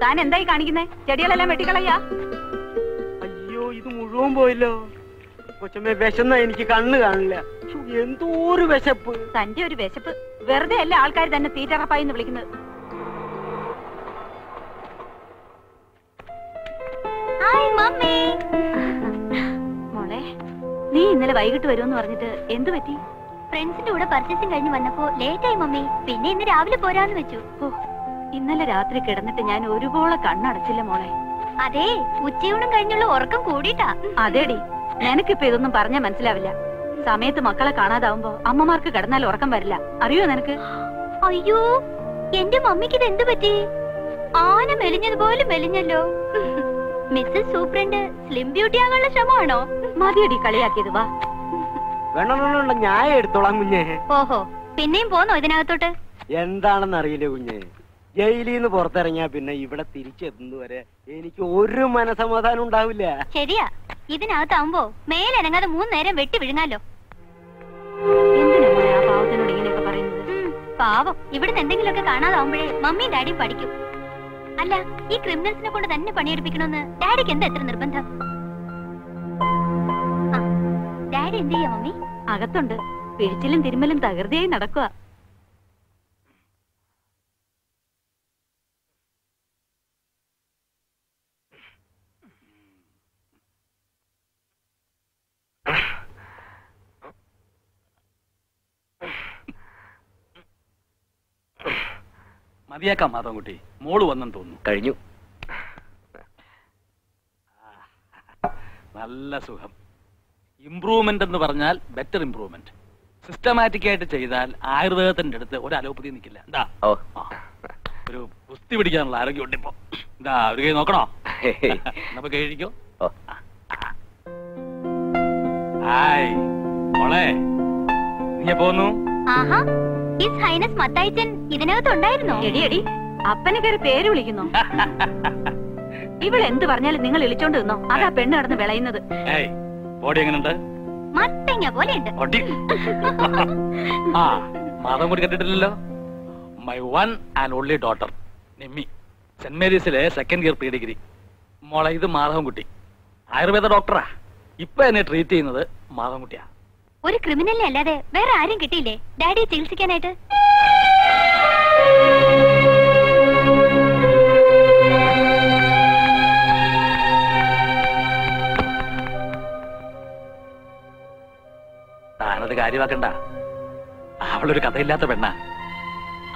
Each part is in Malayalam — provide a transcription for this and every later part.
താൻ എന്തായി കാണിക്കുന്നേ? ചെടികളെല്ലാം വെട്ടിക്കളയാ? അയ്യോ, ഇത് മുഴുവൻ പോയല്ലോ. കൊച്ചമ്മേ, വിശന്ന എനിക്ക് കണ്ണ് കാണില്ല. എന്തോ ഒരു വിശപ്പ്. തന്റെ ഒരു വിശപ്പ് വെറുതെ അല്ല ആൾക്കാർ തന്നെ തീറ്ററപ്പായി എന്ന് വിളിക്കുന്നത്. മോളെ, നീ ഇന്നലെ വൈകിട്ട് വരുമെന്ന് പറഞ്ഞിട്ട് എന്തു പറ്റി? ഫ്രണ്ട്സിന്റെ കൂടെ പർച്ചേസിംഗ് കഴിഞ്ഞ് വന്നപ്പോ ലേറ്റ് ആയി മമ്മി. പിന്നെ ഇന്ന് രാവിലെ പോരാന്ന് വെച്ചു. ഇന്നലെ രാത്രി കിടന്നിട്ട് ഞാൻ ഒരുപോലെ കണ്ണടച്ചില്ല മോളെ. അതെ, ഉച്ചയൂണും കഴിഞ്ഞുള്ള ഉറക്കം കൂടിയിട്ടാ. അതേടി, നിനക്കിപ്പോ ഇതൊന്നും പറഞ്ഞാൽ മനസ്സിലാവില്ല. സമയത്ത് മക്കളെ കാണാതാവുമ്പോ അമ്മമാർക്ക് കിടന്നാൽ ഉറക്കം വരില്ല, അറിയോ നിനക്ക്? അയ്യോ, എന്റെ മമ്മിക്ക് ഇത് എന്ത് പറ്റി? ആന മെലിഞ്ഞതുപോലെ മെലിഞ്ഞല്ലോ. മിസ്സസ് സൂപ്രണ്ട് സ്ലിം ബ്യൂട്ടി ആകാനുള്ള ശ്രമമാണോ? മതിയടി കളിയാക്കിയത്. വാ, വേണമെന്നുള്ള ഞാൻ എടുത്തോളാം കുഞ്ഞെ. ഓഹോ, പിന്നെയും പോന്നോ ഇതിനകത്തോട്ട്? എന്താണെന്ന് അറിയില്ല കുഞ്ഞെ. ജയിലിൽ നിന്ന് പുറത്തിറങ്ങിയാ പിന്നെ ഇവിടെ തിരിച്ചെത്തുന്നവരെ എനിക്ക് ഒരു മനസമാധാനം ഉണ്ടാവില്ല. ശരിയാ, ഇതിനകത്താവുമ്പോ മേലനങ്ങാതെ 3 നേരം വെട്ടി വിഴുങ്ങാലോ. എന്തിനാ മോളെ ആ പാവത്തിനോട് ഇങ്ങനെയൊക്കെ പറയുന്നത്? പാവം, ഇവിടുന്ന് എന്തെങ്കിലുമൊക്കെ കാണാതാവുമ്പോഴേ മമ്മിയും ഡാഡിയും പഠിക്കും. അല്ല, ഈ ക്രിമിനൽസിനെ കൊണ്ട് തന്നെ പണിയെടുപ്പിക്കണമെന്ന് ഡാഡിക്ക് എന്താ എത്ര നിർബന്ധം? ഡാഡി എന്ത് ചെയ്യാ മമ്മി? അകത്തുണ്ട്, പിഴിച്ചിലും തിരുമ്മലും തകൃതിയായി നടക്കുക. മതിയാക്കാം മാധവൻകുട്ടി, മോള് വന്നെന്ന് തോന്നുന്നു. കഴിഞ്ഞു. നല്ല സുഖം. ഇംപ്രൂവ്മെന്റ് എന്ന് പറഞ്ഞാൽ ബെറ്റർ ഇംപ്രൂവ്മെന്റ്. സിസ്റ്റമാറ്റിക് ആയിട്ട് ചെയ്താൽ ആയുർവേദത്തിന്റെ അടുത്ത് ഒരു അലോപ്പതി നിൽക്കില്ല. എന്താ ഒരു കുസ്തി പിടിക്കാനുള്ള ആരോഗ്യം ഉണ്ട് ഇപ്പൊ. എന്താ ഒരു കൈ നോക്കണോ? നമുക്ക് കഴിക്കോ? ഹായ് മോളെ, നീ പോന്നു? ആഹാ, ഹിസ് ഹൈനസ് മത്തായിച്ചൻ ഇതിനകത്തുണ്ടായിരുന്നോ? എടി, അപ്പനെ കയറി പേര് വിളിക്കുന്നു. ഇവളെന്ത് പറഞ്ഞാലും നിങ്ങൾ ഇളിച്ചോണ്ട് നിന്നോ? അതാ പെണ്ണ് കിടന്ന് വിളയുന്നത്. ബോഡി എങ്ങനെയുണ്ട്? മത്തങ്ങ പോലെയുണ്ട്. ആ, മാധവൻ കൂടി കണ്ടിട്ടില്ലല്ലോ. My one and only daughter Nimmi, saint മേരീസിലെ 2nd ഇയർ പ്രീ ഡിഗ്രി. മോളെ, ഇത് മാധവൻകുട്ടി, ആയുർവേദ ഡോക്ടറാ. ഇപ്പൊ എന്നെ ട്രീറ്റ് ചെയ്യുന്നത് മാധവൻകുട്ടിയാ. ഒരു ക്രിമിനലിനെ അല്ലാതെ വേറെ ആരും കിട്ടിയില്ലേ ഡാഡിയെ ചികിത്സിക്കാനായിട്ട്? താനത് കാര്യമാക്കണ്ട. അവളൊരു കഥയില്ലാത്ത പെണ്ണാ.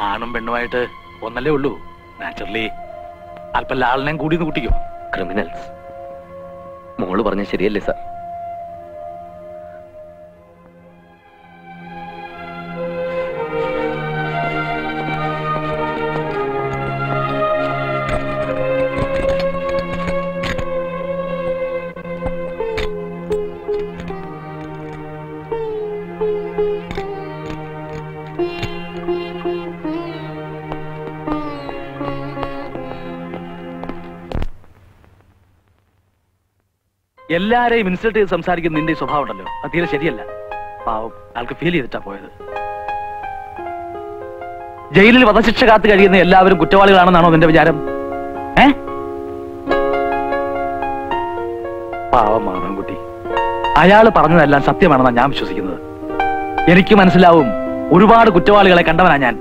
ആണും പെണ്ണുമായിട്ട് ഒന്നല്ലേ ഉള്ളൂ. നാച്ചുറലി അല്പം ലാളിനെയും കൂടി കൂട്ടിക്കോ. ക്രിമിനൽസ്. മോള് പറഞ്ഞ ശരിയല്ലേ സാർ? എല്ലാരെയും ഇൻസൾട്ട് ചെയ്ത് സംസാരിക്കുന്ന നിന്റെ സ്വഭാവം ഉണ്ടല്ലോ, അത് തീരെ ശരിയല്ല. പാവം, ആൾക്ക് ഫീൽ ചെയ്തിട്ടാ പോയത്. ജയിലിൽ വധശിക്ഷ കാത്തു കഴിയുന്ന എല്ലാവരും കുറ്റവാളികളാണെന്നാണോ നിന്റെ വിചാരം? പാവം മാധവൻകുട്ടി, അയാൾ പറഞ്ഞതെല്ലാം സത്യമാണെന്നാണ് ഞാൻ വിശ്വസിക്കുന്നത്. എനിക്ക് മനസ്സിലാവും, ഒരുപാട് കുറ്റവാളികളെ കണ്ടവനാ ഞാൻ.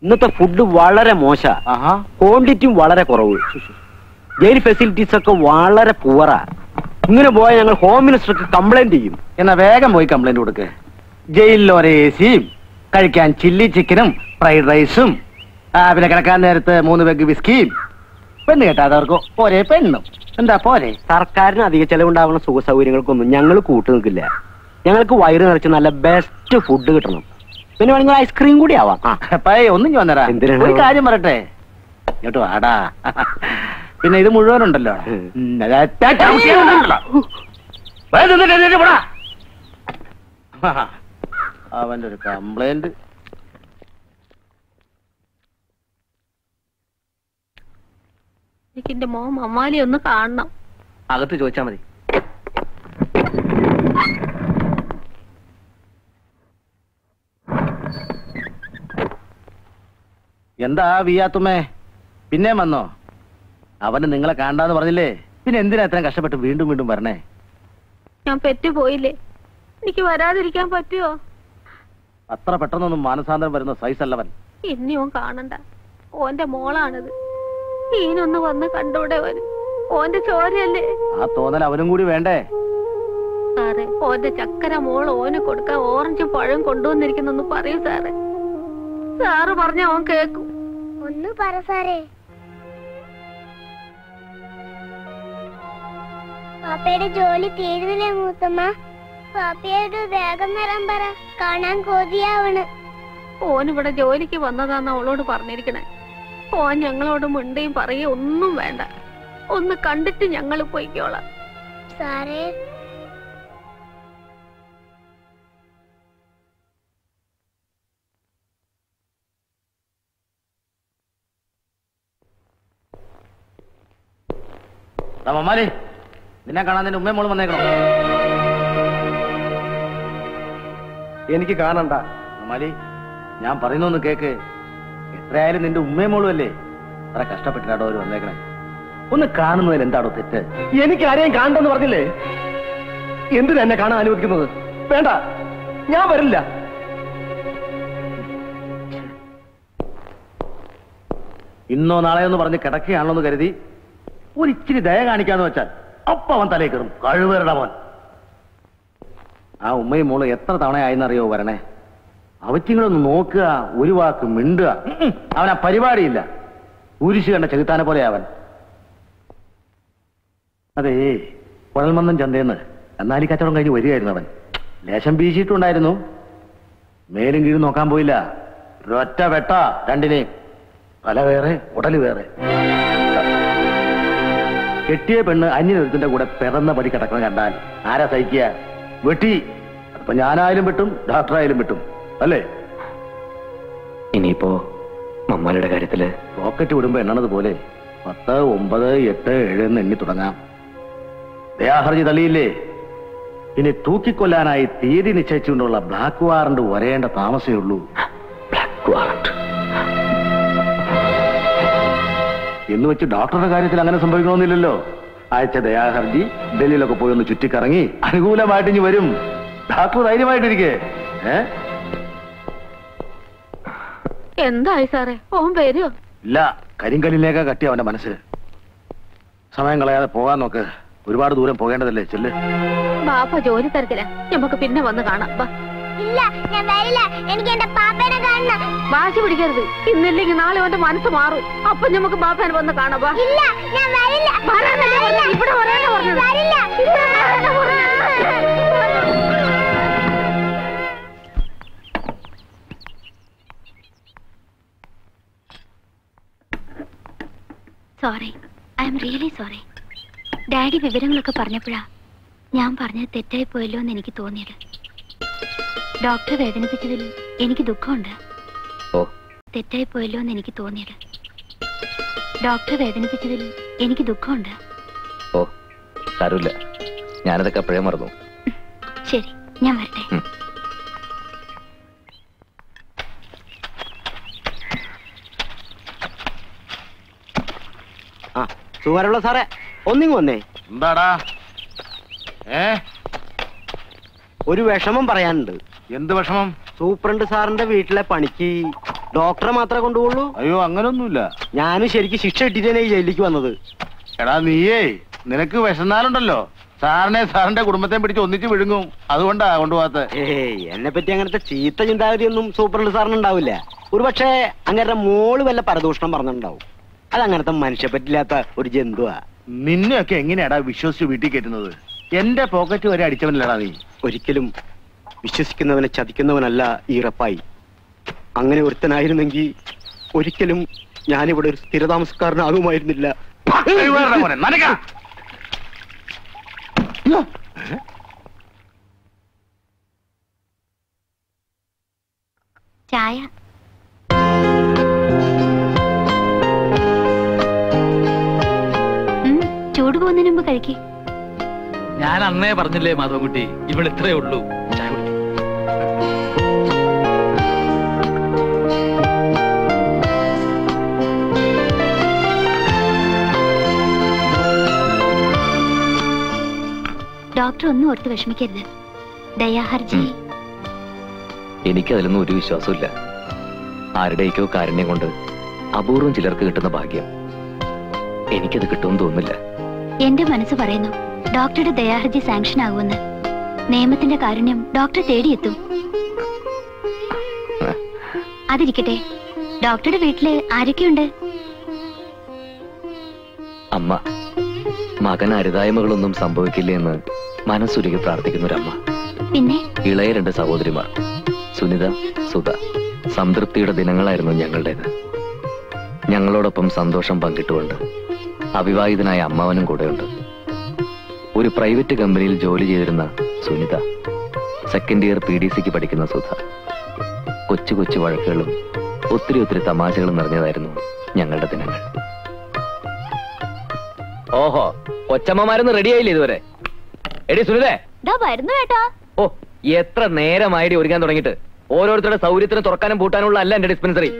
ഇന്നത്തെ ഫുഡ് വളരെ മോശ, ക്വാണ്ടിറ്റിയും വളരെ കുറവ്. ജയിൽ ഫെസിലിറ്റീസ് ഒക്കെ വളരെ പുവറാ. ഇങ്ങനെ പോയാൽ ഞങ്ങൾ ഹോം മിനിസ്റ്റർക്ക് കംപ്ലൈന്റ് ചെയ്യും. എന്നാ വേഗം പോയി കംപ്ലൈന്റ് കൊടുക്ക്. ജയിലിൽ ഒരേ എസിയും, കഴിക്കാൻ ചില്ലി ചിക്കനും ഫ്രൈഡ് റൈസും, പിന്നെ കിടക്കാൻ നേരത്ത് 3 പെഗ് വിസ്കിയും, പെണ്ണ് കേട്ടാതവർക്ക് ഒരേ പെണ്ണും. എന്താ പോരെ? സർക്കാരിന് അധിക ചെലവുണ്ടാവുന്ന സുഖ സൗകര്യങ്ങൾക്കൊന്നും ഞങ്ങൾ കൂട്ടു നിൽക്കില്ല. ഞങ്ങൾക്ക് വയറ് നിറച്ച് നല്ല ബെസ്റ്റ് ഫുഡ് കിട്ടണം. പിന്നെ വേണമെങ്കിൽ ഐസ്ക്രീം കൂടി ആവാം. ഒന്നും ചോന്നരാ, ഒരു കാര്യം പറയട്ടെ, ഇങ്ങോട്ട് വാടാ. പിന്നെ ഇത് മുഴുവനുണ്ടല്ലോ. അവന്റെ ഒരു കംപ്ലൈന്റ്. എനിക്ക് എന്റെ മോൻ മമ്മാലി ഒന്ന് കാണണം. അകത്ത് ചോദിച്ചാ മതി. എന്താ വിയാത്തുമ്മേ, പിന്നെ വന്നോ? അവന് നിങ്ങളെ കാണാന്ന് പറഞ്ഞില്ലേ, പിന്നെ എന്തിനാ ഇത്രയും കഷ്ടപ്പെട്ട് വീണ്ടും വീണ്ടും വരണേ? ഞാൻ പെറ്റുപോയില്ലേ, എനിക്ക് വരാതിരിക്കാൻ പറ്റുമോ? അത്ര പെട്ടെന്നൊന്നും മാനസാന്തരം വരുന്ന സൈസ് അല്ലവൻ. ഇനി ഓൻ കാണണ്ട, ഓന്റെ മോളാണിത്. ഈനൊന്ന് വന്ന് കണ്ടൂടെ വരും. ഓന്റെ ചോരയല്ലേ. ആ തോന്നൽ അവനും കൂടി വേണ്ടേ? സാറേ, ഓന്റെ ചക്കര മോൾ ഓന് കൊടുക്കാൻ ഓറഞ്ചും പഴം കൊണ്ടുവന്നിരിക്കുന്നെന്ന് പറയൂ സാറേ. സാറ് പറഞ്ഞ അവൻ കേക്കും. ഒന്ന് പറ സാറേ. പാപ്പയുടെ ജോലി തീരുന്നില്ലേ മൂത്തമ്മ? പാപ്പയോട് വേഗം വരാൻ പറ, കാണാൻ കൊതിയാവണ്. ഓനിവിടെ ജോലിക്ക് വന്നതാന്ന് അവളോട് പറഞ്ഞിരിക്കണേ. ഓൻ ഞങ്ങളോട് മിണ്ടിയും പറയുകയും ഒന്നും വേണ്ട. ഒന്ന് കണ്ടിട്ട് ഞങ്ങൾ പോയിക്കോളാം. സാറേ, മമ്മാലി, നിന്നെ കാണാൻ നിന്റെ ഉമ്മയും മോളും വന്നേക്കണോ? എനിക്ക് കാണണ്ട. മമ്മാലി, ഞാൻ പറയുന്നൊന്ന് കേക്ക്. എത്രയായാലും നിന്റെ ഉമ്മയും മോളും അല്ലേ? അത്ര കഷ്ടപ്പെട്ടിട്ടാടോ അവര് വന്നേക്കണേ. ഒന്ന് കാണുന്നതിൽ എന്താണോ തെറ്റ്? എനിക്ക് ആരെയും കാണണ്ടെന്ന് പറഞ്ഞില്ലേ? എന്തിനാ എന്നെ കാണാൻ അനുവദിക്കുന്നത്? വേണ്ട, ഞാൻ വരില്ല. ഇന്നോ നാളെയോ എന്ന് പറഞ്ഞ് കിടക്കുകയാണല്ലോ എന്ന് കരുതി ഒരിച്ചിരി ദയ കാണിക്കാന്ന് വെച്ചാൽ അപ്പ അവൻ തലേ കയറും. കഴിവേറുടെ മോൻ. ആ ഉമ്മയും മോള് എത്ര തവണയായെന്നറിയോ വരണേ? അവറ്റിങ്ങളൊന്ന് നോക്കുക, ഒരു വാക്ക് മിണ്ടുക. അവനാ പരിപാടിയില്ല. കുരിശ് കണ്ട ചെകുത്താനെ പോലെ അവൻ. അതേ, കുഴൽമന്ദം ചന്തേന്ന് എന്നാലി കച്ചവടം കഴിഞ്ഞ് വരികയായിരുന്നു അവൻ. ലേശം വീശിയിട്ടുണ്ടായിരുന്നു. മേലും കീഴും നോക്കാൻ പോയില്ല. ഒരൊറ്റ വെട്ട രണ്ടിനെയും. തല വേറെ, ഉടല് വേറെ. കെട്ടിയ പെണ്ണ് അന്യനൊരുത്തിന്റെ കൂടെ പിറന്ന പടി കിടക്കണം കണ്ടാൽ ആരാ സഹിക്കുക? വെട്ടി. അപ്പൊ ഞാനായാലും വെട്ടും, ഡോക്ടറായാലും വെട്ടും, അല്ലേ? ഇനിയിപ്പോ മമ്മാലിയുടെ കാര്യത്തില് റോക്കറ്റ് വിടുമ്പോ എണ്ണണത് പോലെ 10, 9, 8, 7 എന്ന് എണ്ണി തുടങ്ങാം. ദയാഹർജി തള്ളിയില്ലേ? ഇനി തൂക്കിക്കൊല്ലാനായി തീയതി നിശ്ചയിച്ചുകൊണ്ടുള്ള ബ്ലാക്ക് വാറണ്ട് വരേണ്ട താമസമേ ഉള്ളൂ. ബ്ലാക്ക് വാറണ്ട് എന്ന് വെച്ച് ഡോക്ടറുടെ കാര്യത്തിൽ അങ്ങനെ സംഭവിക്കണമെന്നില്ലല്ലോ. അയച്ച ദയാഹർജി ഡൽഹിയിലൊക്കെ പോയി ഒന്ന് ചുറ്റിക്കറങ്ങി അനുകൂലമായിട്ട് ഇനി വരും. ഡോക്ടർ ധൈര്യമായിട്ടിരിക്കേ. എന്തായി സാറേ, ഓൻ വരുമോ? ഇല്ല, കരിങ്കല്ലിലേക്കാ കട്ടി അവന്റെ മനസ്സ്. സമയം കളയാതെ പോകാൻ നോക്ക്. ഒരുപാട് ദൂരം പോകേണ്ടതല്ലേ. ചെല്ല്. ബാപ്പ ജോലി തരത്തില്ല. നമുക്ക് പിന്നെ വന്ന് കാണാം. ഇല്ല, ഞാൻ വരില്ല. എനിക്ക് എന്റെ പാപ്പേനെ കാണണം. വാശി പിടിക്കരുത്. ഇന്നില്ലെങ്കിൽ നാളെ അവന്റെ മനസ്സ് മാറും. അപ്പൊ നമുക്ക് ബാപ്പേനെ വന്ന് കാണാം. ഇല്ല, ഞാൻ വരില്ല. ഇവിടെ വരാനാ പറഞ്ഞത്. വരില്ല. Sorry, I am really sorry. Daddy വിവരങ്ങളൊക്കെ പറഞ്ഞപ്പോഴാ ഞാൻ പറഞ്ഞത് തെറ്റായി പോയല്ലോ എന്ന് എനിക്ക് തോന്നിയത്. ഡോക്ടറെ വേദനിപ്പിച്ചതിൽ എനിക്ക് ദുഃഖമുണ്ട്. തെറ്റായി പോയല്ലോ എന്ന് എനിക്ക് തോന്നിയത്. ഡോക്ടറെ വേദനിപ്പിച്ചതിൽ എനിക്ക് ദുഃഖമുണ്ട്. ഓ, സാരമില്ല. ഞാനതൊക്കെ അപ്പോഴേ മറന്നു. ശരി, ഞാൻ വരട്ടെ. ആ, സുമാരുള്ള സാറേ, ഒന്നിങ്ങ് വന്നേ. എന്താടാ? ഒരു വിഷമം പറയാനുണ്ട്. എന്ത് വിഷമം? സൂപ്രണ്ട് സാറിന്റെ വീട്ടിലെ പണിക്ക് ഡോക്ടറെ മാത്രമേ കൊണ്ടുപോകുള്ളൂ? അയ്യോ, അങ്ങനൊന്നുമില്ല. ഞാനും ശരിക്കും ശിക്ഷ ഇട്ടിട്ടേ ഈ ജയിലിലേക്ക് വന്നത്. എടാ നീയേ, നിനക്ക് വിശന്നാലുണ്ടല്ലോ സാറിനെ സാറിന്റെ കുടുംബത്തെ പിടിച്ച് ഒന്നിച്ച് വിഴുങ്ങും. അതുകൊണ്ടാ കൊണ്ടുപോകാത്ത. എന്നെ പറ്റി അങ്ങനത്തെ ചീത്ത ചിന്താഗതിയൊന്നും സൂപ്രണ്ട് സാറിന് ഉണ്ടാവില്ല. ഒരു പക്ഷേ അങ്ങനത്തെ മോള് വല്ല പരദൂഷണം പറഞ്ഞിട്ടുണ്ടാവും. അതങ്ങനത്തെ മനുഷ്യ പറ്റില്ലാത്ത ഒരു ജന്തുവാ. നിന്നെയൊക്കെ എങ്ങനെയാടാ വിശ്വസിച്ച് വീട്ടിൽ കയറ്റുന്നത്? എന്റെ പോക്കറ്റ് വരെ അടിച്ചവനല്ലടാ നീ. ഒരിക്കലും വിശ്വസിക്കുന്നവനെ ചതിക്കുന്നവനല്ല ഈ റപ്പായി. അങ്ങനെ ഒരുത്തനായിരുന്നെങ്കിൽ ഒരിക്കലും ഞാനിവിടെ ഒരു സ്ഥിരതാമസക്കാരനാകുമായിരുന്നില്ല. ചായ. ചൂട് പോകുന്നതിന് മുമ്പ് കഴിക്കേ. ഞാൻ അന്നേ പറഞ്ഞില്ലേ മാധവൻകുട്ടി, ഇവിടെ ഇത്രേ ഉള്ളൂ. ചായ കുടിക്കും. ഡോക്ടർ ഒന്നും ഓർത്ത് വിഷമിക്കരുത്. ദയാഹർജി. എനിക്കതിലൊന്നും ഒരു വിശ്വാസമില്ല. ആരുടെയൊക്കെയോ കാരുണ്യം കൊണ്ട് അപൂർവം ചിലർക്ക് കിട്ടുന്ന ഭാഗ്യം എനിക്കത് കിട്ടുമെന്ന് തോന്നുന്നില്ല. എന്റെ മനസ്സ് പറയുന്നു ഡോക്ടറുടെ ദയാഹർജി സാങ്ഷൻ ആകുമെന്ന്. നിയമത്തിന്റെ കാരുണ്യം ഡോക്ടറെ തേടിയെത്തും. അതിരിക്കട്ടെ, ഡോക്ടറുടെ വീട്ടില് ആരൊക്കെയുണ്ട്? അമ്മ. മകൻ അരുതായ്മകളൊന്നും സംഭവിക്കില്ല എന്ന് മനസ്സുരുകി പ്രാർത്ഥിക്കുന്നൊരമ്മ. പിന്നെ ഇളയ 2 സഹോദരിമാർ, സുനിത, സുധ. സംതൃപ്തിയുടെ ദിനങ്ങളായിരുന്നു ഞങ്ങളുടേത്. ഞങ്ങളോടൊപ്പം സന്തോഷം പങ്കിട്ടുകൊണ്ട് അവിവാഹിതനായ അമ്മാവനും കൂടെയുണ്ട്. ഒരു പ്രൈവറ്റ് കമ്പനിയിൽ ജോലി ചെയ്തിരുന്ന സുനിത, സെക്കൻഡ് ഇയർ PDCക്ക് പഠിക്കുന്ന സുധ. കൊച്ചു കൊച്ചു വഴക്കുകളും ഒത്തിരി തമാശകളും നിറഞ്ഞതായിരുന്നു ഞങ്ങളുടെ ദിനങ്ങൾ. ഓഹോ, ഒച്ചമ്മമാരൊന്നും റെഡിയായില്ലേ ഇതുവരെ? എടി സുനിതേ. വരുന്നു കേട്ടോ. ഓ, എത്ര നേരമായിട്ട് ഒരുങ്ങാൻ തുടങ്ങിയിട്ട്. ഓരോരുത്തരുടെ സൗകര്യത്തിന് തുറക്കാനും പൂട്ടാനുള്ള അല്ല എന്റെ ഡിസ്പെൻസറി.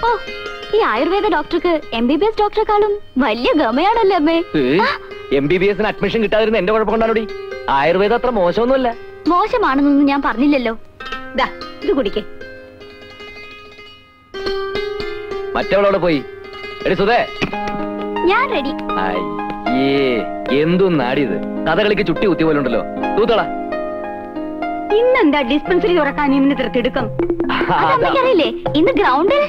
ഓ, ഈ ആയുർവേദ ഡോക്ടർക്ക് MBBS ഡോക്ടറെക്കാളും വലിയ ഗമയാണല്ലേ അമ്മേ? MBBS അഡ്മിഷൻ കിട്ടാതിരുന്ന എന്റെ കുഴപ്പം കൊണ്ടാണോടി. ആയുർവേദം അത്ര മോശമൊന്നുമല്ല. മോശമാണെന്നൊന്നും ഞാൻ പറഞ്ഞില്ലല്ലോ. ഇത് കുടിക്കേ. മറ്റവളോടെ പോയി. എടി സുധേ. ഞാൻ റെഡി. എന്തും നാടിയത്. കഥകളിക്ക് ചുട്ടി കുത്തിയ പോലെ ഉണ്ടല്ലോ. തൂത്തള. ഇന്നെന്താ ഡിസ്പെൻസറി തുറക്കാൻ ഇന്ന് ഇത്ര തിടുക്കം? അറിയില്ലേ, ഇന്ന് ഗ്രൗണ്ടിൽ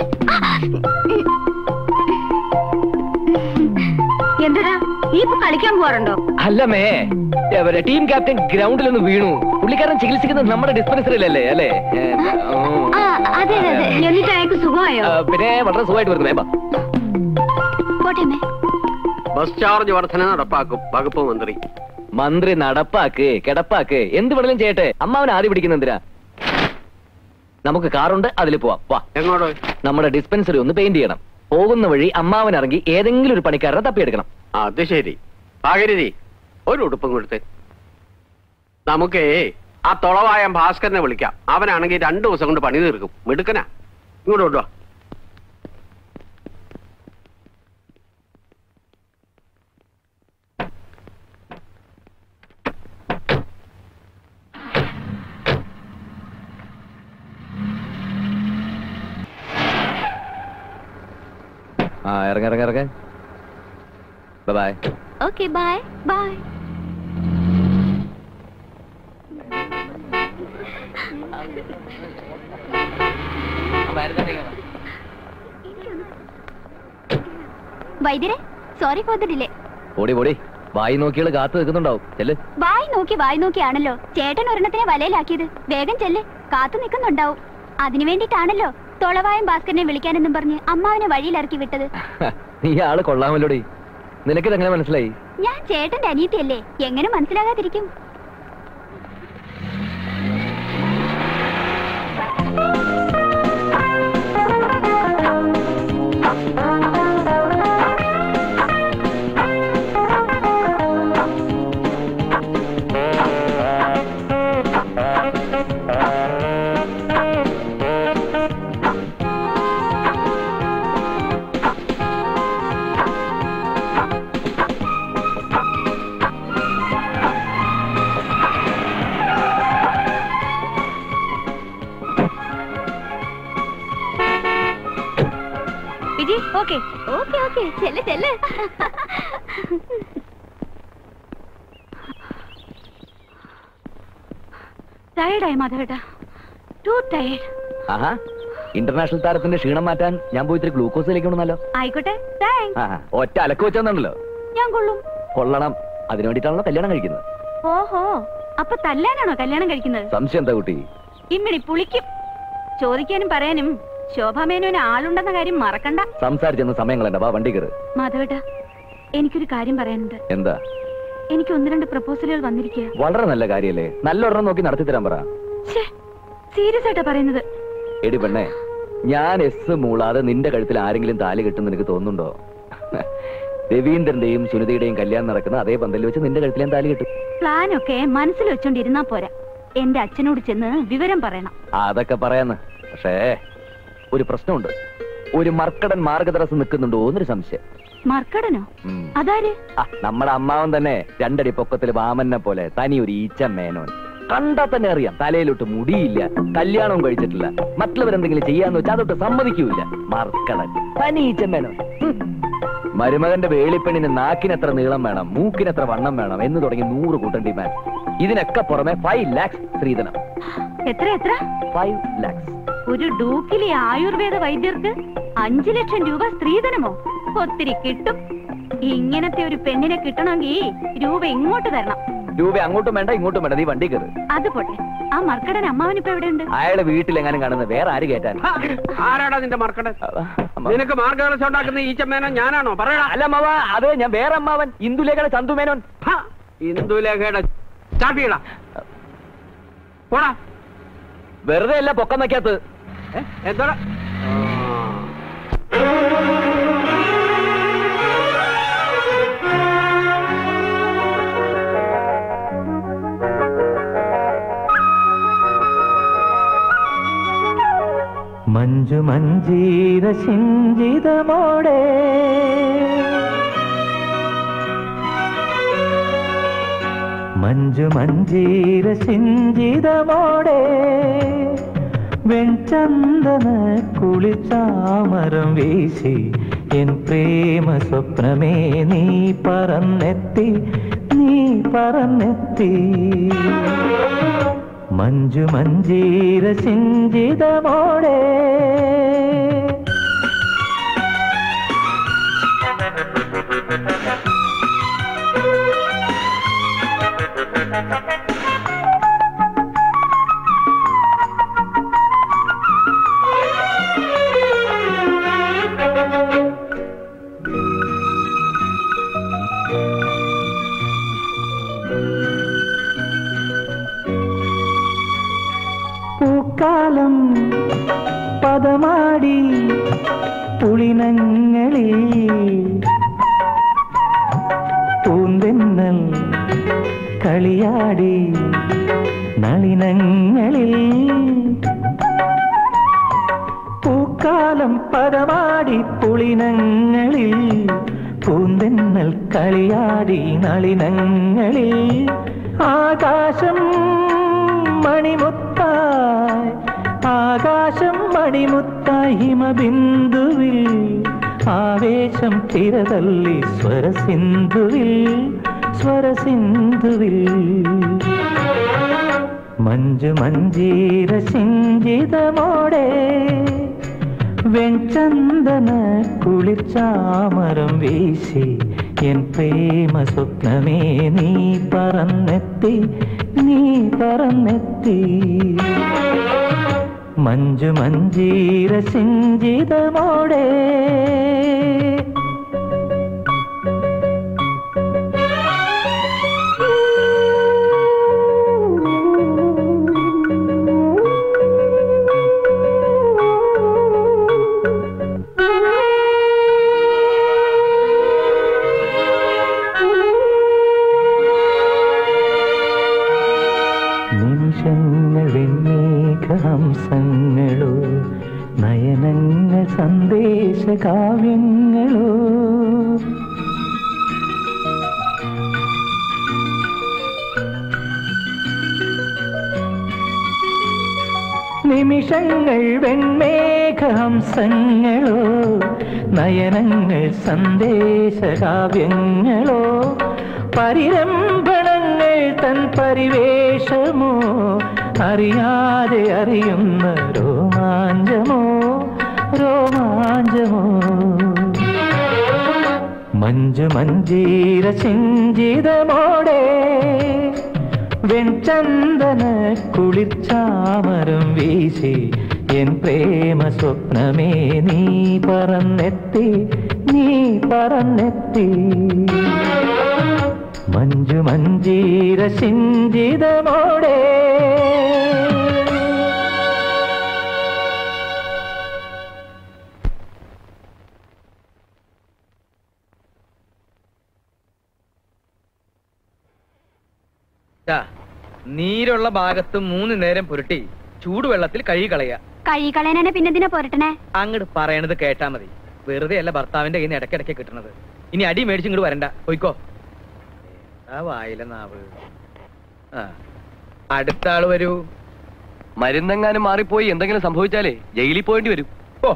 എന്താ നീ ഇപ്പൊ കളിക്കാൻ പോവാറുണ്ടോ? അല്ലമ്മേ, ടീം ക്യാപ്റ്റൻ ഗ്രൗണ്ടിൽ ഒന്ന് വീണു. പുള്ളിക്കാരൻ ചികിത്സിക്കുന്നത് നമ്മുടെ ഡിസ്പെൻസറിയിലല്ലേ? അല്ലേ? അതെ അതെ. എന്നിട്ട് അയാൾക്ക് സുഖമായോ? പിന്നെ വളരെ സുഖമായിട്ട് വരുന്നു. ബസ് ചാർജ് വർധന നടപ്പാക്കും വകുപ്പ് മന്ത്രി. മന്ത്രി നടപ്പാക്ക് കിടപ്പാക്ക് എന്ത് വേണേലും ചെയ്യട്ടെ. അമ്മാവൻ ആദ്യം പിടിക്കുന്ന എന്തിനാ? നമുക്ക് കാറുണ്ട്, അതിൽ പോവാം. വാ. എങ്ങോട്ട്? നമ്മുടെ ഡിസ്പെൻസറി ഒന്ന് പെയിന്റ് ചെയ്യണം. പോകുന്ന വഴി അമ്മാവൻ ഇറങ്ങി ഏതെങ്കിലും ഒരു പണിക്കാരനെ തപ്പിയെടുക്കണം. അത് ശരി. ഭാഗരതി, ഒരു ഉടുപ്പും കൊടുത്ത്. നമുക്ക് ആ തൊളവായ ഭാസ്കരനെ വിളിക്കാം. അവനാണെങ്കിൽ 2 ദിവസം കൊണ്ട് പണി തീർക്കും. മിടുക്കനാ. ഇങ്ങോട്ട് കൊണ്ടുവാ. ഇറങ്ങ. ബൈ. Okay, bye bye. വൈദ്യരെ, സോറി ഫോർ ദ ഡിലേ. ഓടി വായി നോക്കിയാൽ കാത്തു നിൽക്കുന്നുണ്ടാവും. ചെല്ല്. വായി നോക്കിയാണല്ലോ ചേട്ടൻ ഒരെണ്ണത്തിനെ വലയിലാക്കിയത്. വേഗം ചെല്ല്, കാത്തു നിൽക്കുന്നുണ്ടാവും. അതിനു വേണ്ടിട്ടാണല്ലോ തൊളവായം ഭാസ്കരനെ വിളിക്കാനെന്നും പറഞ്ഞ് അമ്മാവനെ വഴിയിലിറക്കി വിട്ടത്. നീ ആള് കൊള്ളാമല്ലോടി. നിനക്കിതെങ്ങനെ മനസ്സിലായി? ഞാൻ ചേട്ടന്റെ അനിയത്തിയല്ലേ, എങ്ങനെ മനസ്സിലാകാതിരിക്കും? ഓക്കെ ഓക്കെ ഓക്കെ, ചെല്ല് ചെല്ല്. ടയർഡായി മാധവേട്ടാ, ടു ടയർഡ്. ആഹാ, ഇന്റർനാഷണൽ താരത്തിന്റെ ക്ഷീണം മാറ്റാൻ ഞാൻ പോയി ഇത്തിരി ഗ്ലൂക്കോസ് കഴിക്കണമെന്നല്ലോ. ആയിക്കോട്ടെ, താങ്ക്സ്. ഒറ്റ അലക്ക് വെച്ചെന്നുണ്ടല്ലോ. ഞാൻ കൊള്ളും. കൊള്ളണം, അതിനു വേണ്ടിട്ടാണല്ലോ കല്യാണം കഴിക്കുന്നത്. ഓഹോ, അപ്പൊ തല്ലാനാണോ കല്യാണം കഴിക്കുന്നത്? സംശയം എന്താ കുട്ടി? ഇമ്മിണി പുളിക്കും. ചോദിക്കാനും പറയാനും ശോഭാമേനോന് ആളുണ്ടെന്ന കാര്യം മറക്കണ്ട. സംസാരിച്ചെന്ന് സമയങ്ങളെന്താ? വണ്ടി കയറ്. മാധവേട്ടാ, എനിക്കൊരു കാര്യം പറയാനുണ്ട്. എന്താ? എനിക്ക് 1-2 പ്രപ്പോസലുകൾ വന്നിരിക്കുക. വളരെ നല്ല കാര്യല്ലേ, നല്ലൊരെണ്ണം നോക്കി നടത്തി തരാൻ പറ. സീരിയസ് ആയിട്ടാ പറയുന്നത്. എടി പെണ്ണേ, ഞാൻ എസ് മൂളാതെ നിന്റെ കഴുത്തിൽ ആരെങ്കിലും താലി കെട്ടുന്ന നിനക്ക് തോന്നുന്നുണ്ടോ? രവീന്ദ്രന്റെയും സുനിതയുടെയും കല്യാണം നടക്കുന്ന അതേ പന്തലിൽ വെച്ച് നിന്റെ കഴുത്തിൽ ഞാൻ താലി കെട്ടും. പ്ലാനൊക്കെ മനസ്സിൽ വെച്ചോണ്ടിരുന്നാ പോരാ, എന്റെ അച്ഛനോട് ചെന്ന് വിവരം പറയണം. അതൊക്കെ പറയാന്ന്. പക്ഷേ ഒരു പ്രശ്നമുണ്ട്. ഒരു മർക്കടൻ മാർഗതടസ്സം നിൽക്കുന്നുണ്ടോ എന്നൊരു സംശയം. മർക്കടനോ? അതാര്? നമ്മുടെ അമ്മാവൻ തന്നെ 2 അടി പൊക്കത്തിൽ വാമനെ പോലെ തനി ഒരു ഈച്ച മേനോൻ. കണ്ടാൽ തന്നെ അറിയാം തലയിലോട്ട് മുടിയില്ല, കല്യാണവും കഴിച്ചിട്ടില്ല, മറ്റുള്ളവരെന്തെങ്കിലും ചെയ്യാന്ന് വെച്ചാൽ അതൊട്ട് സമ്മതിക്കൂല. മർക്കടൻ തനി ചെമ്മേനോ. മരുമകന്റെ വേളിപ്പെണ്ണിന് നാക്കിനെത്ര നീളം വേണം, മൂക്കിനെത്ര വണ്ണം വേണം എന്ന് തുടങ്ങി 100 കൂട്ടം ഡിമാൻഡ്. ഇതിനൊക്കെ പുറമെ 5 lakhs സ്ത്രീധനം. എത്ര 5 lakhs. ഒരു ഡൂക്കിലെ ആയുർവേദ വൈദ്യർക്ക് 5 ലക്ഷം രൂപ സ്ത്രീധനമോ? ഒത്തിരി കിട്ടും. ഇങ്ങനത്തെ ഒരു പെണ്ണിനെ കിട്ടണമെങ്കിൽ രൂപ ഇങ്ങോട്ട് തരണം. രൂപ അങ്ങോട്ടും വേണ്ട ഇങ്ങോട്ടും വേണ്ട, നീ വണ്ടി കയറ്. അത് പോട്ടെ, ആ മർക്കടൻ അമ്മാവനിപ്പോ എവിടെയുണ്ട്? അയാളെ വീട്ടിലെങ്ങാനും കാണുന്നത് വേറെ ആര് കേട്ടാൻ? ആരാടാ നിന്റെ മാർക്കടൻ? നിനക്ക് മാർഗദർശനം ഉണ്ടാക്കുന്ന ഈ ചെമ്മേനോ ഞാനാണോ? പറയടാ. അല്ല അമ്മാവ, അതെ ഞാൻ വേറെ അമ്മാവൻ, ഇന്ദുലേഖയുടെ ചന്തുമേനോൻ. ഇന്ദുലേഖയുടെ ചാട്ടിയിടാ പോടാ. വെറുതെ അല്ല പൊക്കം വയ്ക്കാത്തത്. എന്താ മഞ്ജു മഞ്ജീര സിഞ്ചിതമോടെ മഞ്ജു മഞ്ജീര സിഞ്ചിതമോടെ വെൺചന്ദന കുളിച്ചാമരം വീശി എൻ പ്രേമ സ്വപ്നമേ നീ പറന്നെത്തി, നീ പറന്നെത്തി. മഞ്ജു മഞ്ജീര സിഞ്ചിതമോടെ പൂക്കാലം പദമാടി പുളിനങ്ങളിൽ പൂന്തെന്നൽ കളിയാടി നളിനങ്ങളിൽ. പൂക്കാലം പദമാടി പുളിനങ്ങളിൽ പൂന്തെന്നൽ കളിയാടി നളിനങ്ങളിൽ. ആകാശം മണിമുത്തായി, ആകാശം മണിമുത്തായി ഹിമബിന്ദുവിൽ ആവേശം തിരതല്ലി സ്വരസിന്ധുവിൽ, സ്വരസിന്ധുവിൽ. മഞ്ജു മഞ്ജീര സിഞ്ചിതമോടെ വെൺചന്ദന കുളിർച്ചാമരം വീശി എൻ പ്രേമ സ്വപ്നമേ നീ പറന്നെത്തി, നീ പറന്നെത്തി. മഞ്ജു മഞ്ജീര സിഞ്ചിതമോടെ നിമിഷങ്ങൾ വെണ്ണീകഹംസങ്ങളോ നയനങ്ങൾ സന്ദേശ കാവ്യങ്ങളോ. നിമിഷങ്ങൾ വെൺമേഘഹംസങ്ങളോ നയനങ്ങൾ സന്ദേശ കാവ്യങ്ങളോ. പരിരംഭണങ്ങൾ തൻ പരിവേഷമോ അറിയാതെ അറിയുന്ന രോമാഞ്ചമോ, രോമാഞ്ചമോ. മഞ്ജു മഞ്ജീര സിഞ്ചിതമോടെ വെൺചന്ദന കുളിർച്ചാമരം വീശി എൻ പ്രേമ സ്വപ്നമേ നീ പറന്നെത്തി, നീ പറന്നെത്തി. മഞ്ജു മഞ്ജീര സിഞ്ചിതമോടെ നീരുള്ള ഭാഗത്ത് 3 നേരം പുരട്ടി ചൂടുവെള്ളത്തിൽ കഴുകി കളയുക. കഴുകി കളയാനെ പിന്നെന്തിനാ പോരട്ടണേ? അങ്ങോട്ട് പറയണത് കേട്ടാ മതി. വെറുതെ അല്ല ഭർത്താവിന്റെ കയ്യിൽ നിന്ന് ഇടയ്ക്കിടയ്ക്ക് കിട്ടണത്. ഇനി അടി മേടിച്ച് ഇങ്ങോട്ട് വരണ്ട, പോയിക്കോ. ആ വായിലെ നാവ്. അടുത്ത ആള് വരൂ. മരുന്നെങ്ങാനും മാറിപ്പോയി എന്തെങ്കിലും സംഭവിച്ചാലേ ജയിലിൽ പോയേണ്ടി വരും. ഓ,